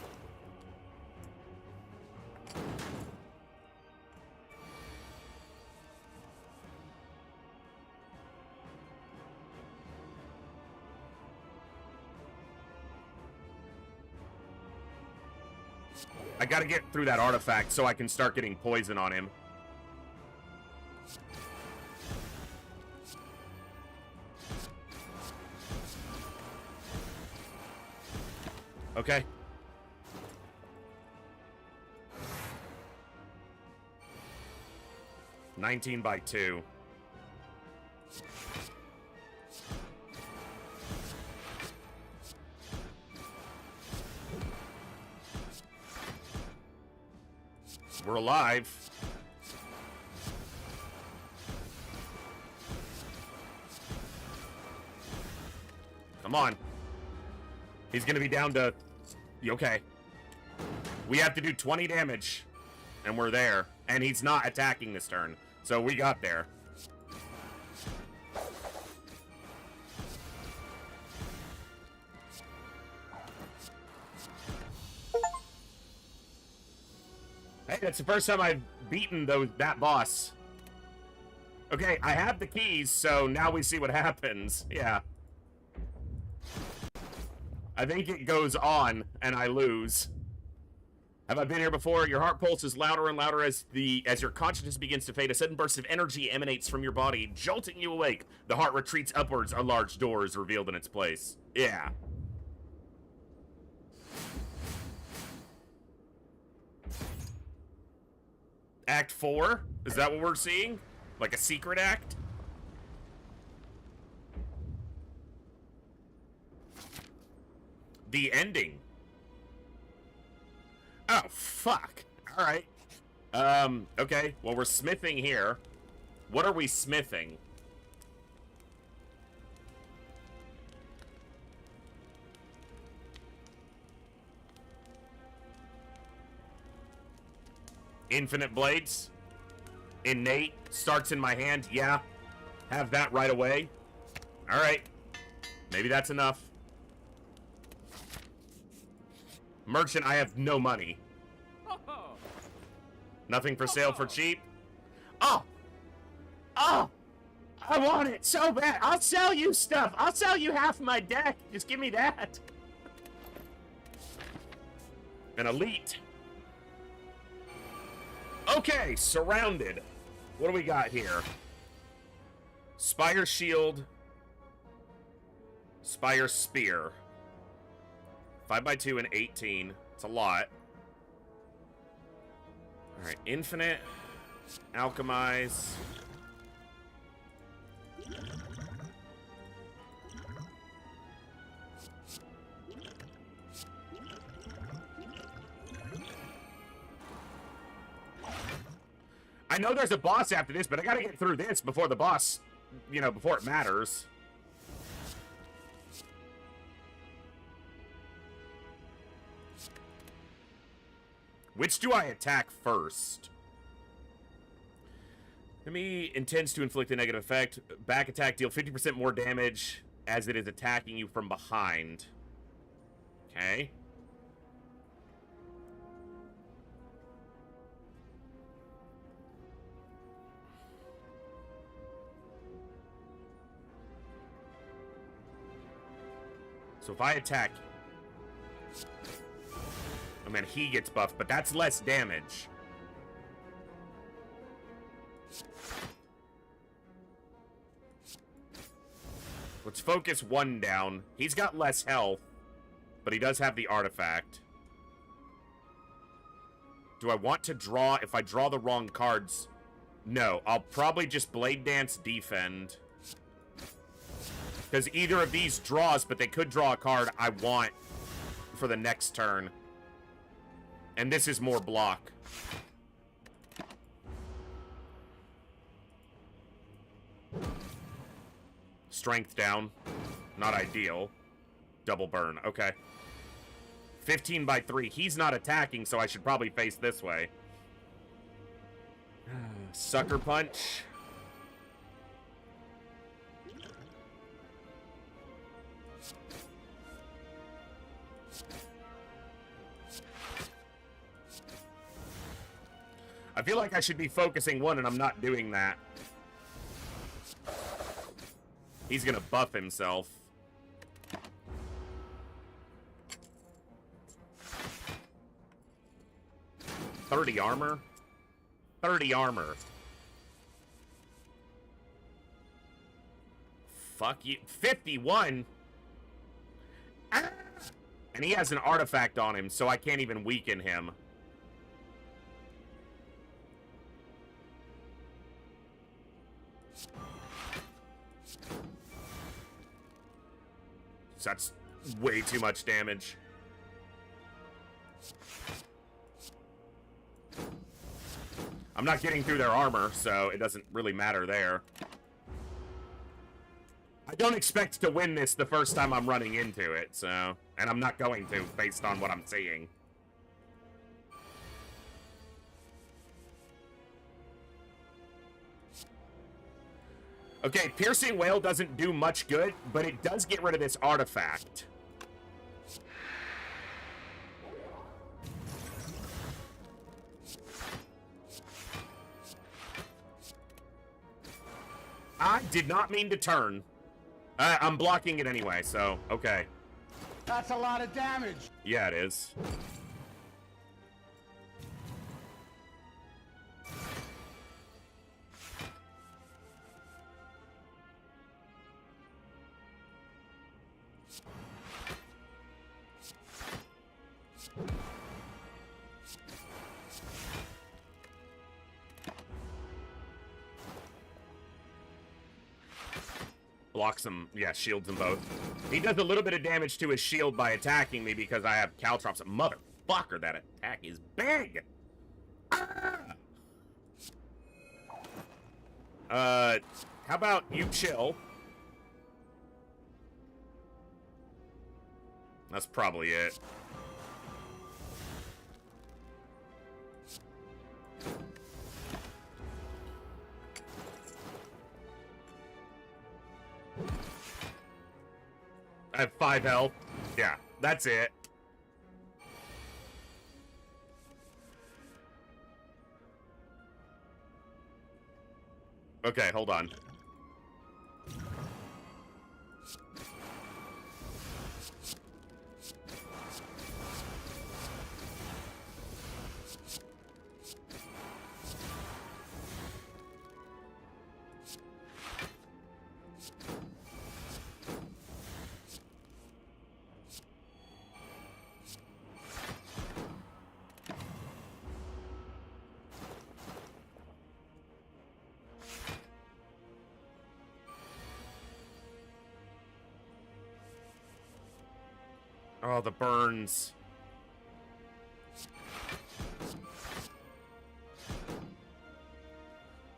I gotta get through that artifact so I can start getting poison on him. Okay. 19 by 2. We're alive. Come on. He's gonna be down to... Okay. We have to do 20 damage. And we're there. And he's not attacking this turn. So we got there. Hey, that's the first time I've beaten that boss. Okay, I have the keys, so now we see what happens. Yeah. I think it goes on, and I lose. Have I been here before? Your heart pulses louder and louder as your consciousness begins to fade. A sudden burst of energy emanates from your body, jolting you awake. The heart retreats upwards. A large door is revealed in its place. Yeah. Act 4? Is that what we're seeing? Like a secret act? The ending. Oh, fuck. Alright. Okay. Well, we're smithing here. What are we smithing? Infinite blades. Innate. Starts in my hand. Yeah. Have that right away. Alright. Maybe that's enough. Merchant, I have no money. Nothing for sale for cheap. Oh! Oh! I want it so bad. I'll sell you stuff. I'll sell you half my deck. Just give me that. An elite. Okay, surrounded. What do we got here? Spire shield. Spire spear. 5x2 and 18. It's a lot. Alright, infinite. Alchemize. I know there's a boss after this, but I gotta get through this before the boss, before it matters. Which do I attack first? Enemy intends to inflict a negative effect. Back attack, deal 50% more damage as it is attacking you from behind. Okay. So if I attack... I mean, he gets buffed, but that's less damage. Let's focus one down. He's got less health, but he does have the artifact. Do I want to draw? If I draw the wrong cards... No, I'll probably just Blade Dance defend. Because either of these draws, but they could draw a card I want for the next turn. And this is more block. Strength down. Not ideal. Double burn. Okay. 15 by 3. He's not attacking, so I should probably face this way. Sucker punch. I feel like I should be focusing one, and I'm not doing that. He's gonna buff himself. $30 armor? 30 armor. Fuck you. 51? Ah! And he has an artifact on him, so I can't even weaken him. That's way too much damage. I'm not getting through their armor, so it doesn't really matter there. I don't expect to win this the first time I'm running into it, so... And I'm not going to, based on what I'm seeing. Okay, Piercing Wail doesn't do much good, but it does get rid of this artifact. I did not mean to turn. I'm blocking it anyway, so, okay. That's a lot of damage. Yeah, it is. Blocks him, yeah, shields them both. He does a little bit of damage to his shield by attacking me because I have caltrops. Motherfucker, that attack is big! Ah! How about you chill? That's probably it. I have 5 health. Yeah, that's it. Okay, hold on. Oh, the burns.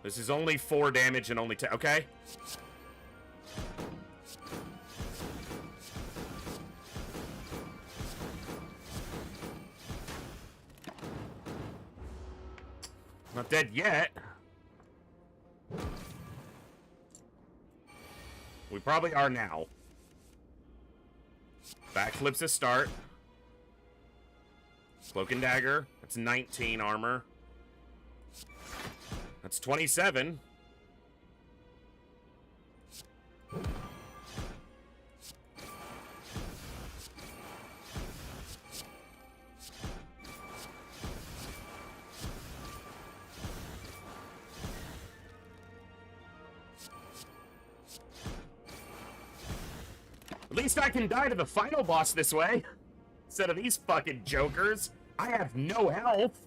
This is only 4 damage and only 10. Okay. Not dead yet. We probably are now. Backflips to start. Cloak and dagger. That's 19 armor. That's 27. At least I can die to the final boss this way. Instead of these fucking jokers. I have no health.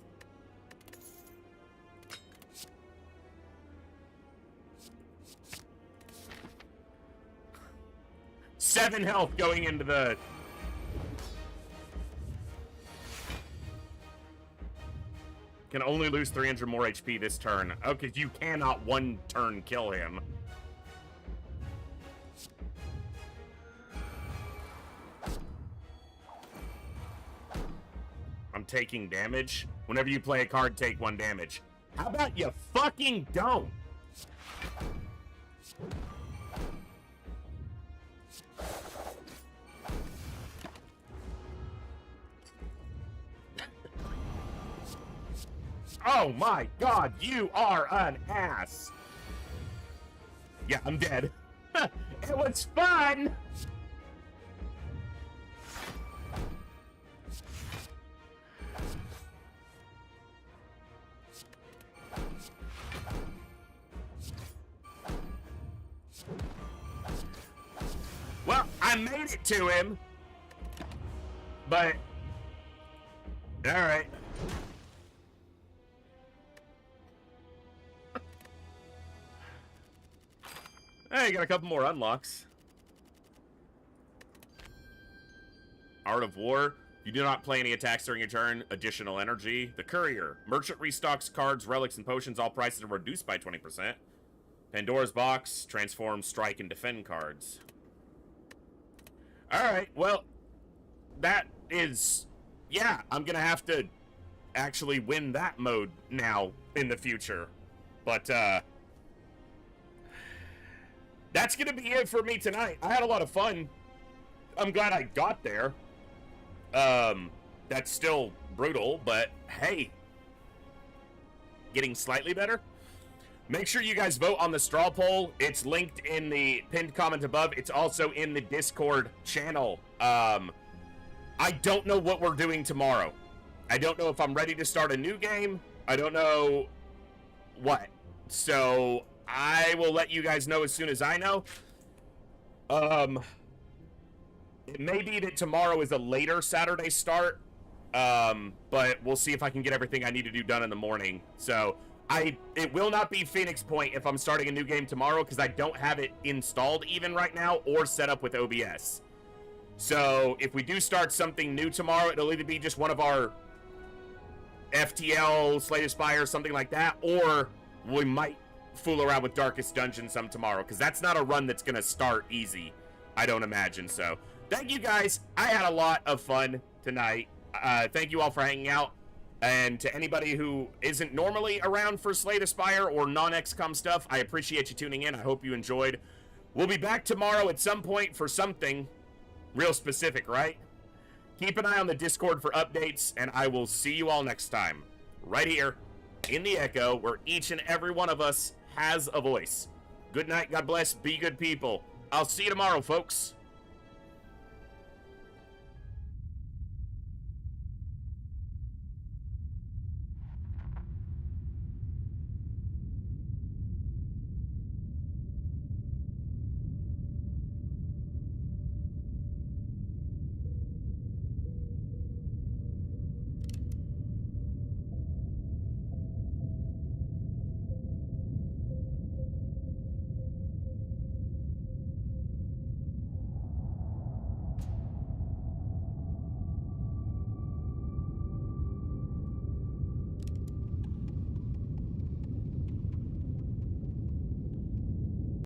Seven health going into the... Can only lose 300 more HP this turn. Okay, you cannot one turn kill him. I'm taking damage. Whenever you play a card, take 1 damage. How about you fucking don't? Oh my god, you are an ass! Yeah, I'm dead. It was fun! Well, I made it to him. But... Alright. Hey, got a couple more unlocks. Art of War. You do not play any attacks during your turn. Additional energy. The Courier. Merchant restocks cards, relics, and potions. All prices are reduced by 20%. Pandora's Box. Transform, strike, and defend cards. Alright, well, that is... Yeah, I'm gonna have to actually win that mode now in the future. But, that's gonna be it for me tonight. I had a lot of fun. I'm glad I got there. That's still brutal, but hey, getting slightly better. Make sure you guys vote on the straw poll. It's linked in the pinned comment above. It's also in the Discord channel. I don't know what we're doing tomorrow. I don't know if I'm ready to start a new game. I don't know what. So I will let you guys know as soon as I know. It may be that tomorrow is a later Saturday start, but we'll see if I can get everything I need to do done in the morning. So it will not be Phoenix Point if I'm starting a new game tomorrow, because I don't have it installed even right now or set up with OBS. So if we do start something new tomorrow, it'll either be just one of our FTL, Slay Spire, something like that, or we might fool around with Darkest Dungeon some tomorrow, because that's not a run that's going to start easy, I don't imagine. So thank you guys. I had a lot of fun tonight. Thank you all for hanging out. And to anybody who isn't normally around for Slay the Spire or non-XCOM stuff, I appreciate you tuning in. I hope you enjoyed. We'll be back tomorrow at some point for something real specific, right? Keep an eye on the Discord for updates, and I will see you all next time, right here in the Echo, where each and every one of us has a voice. Good night, God bless, be good people. I'll see you tomorrow, folks.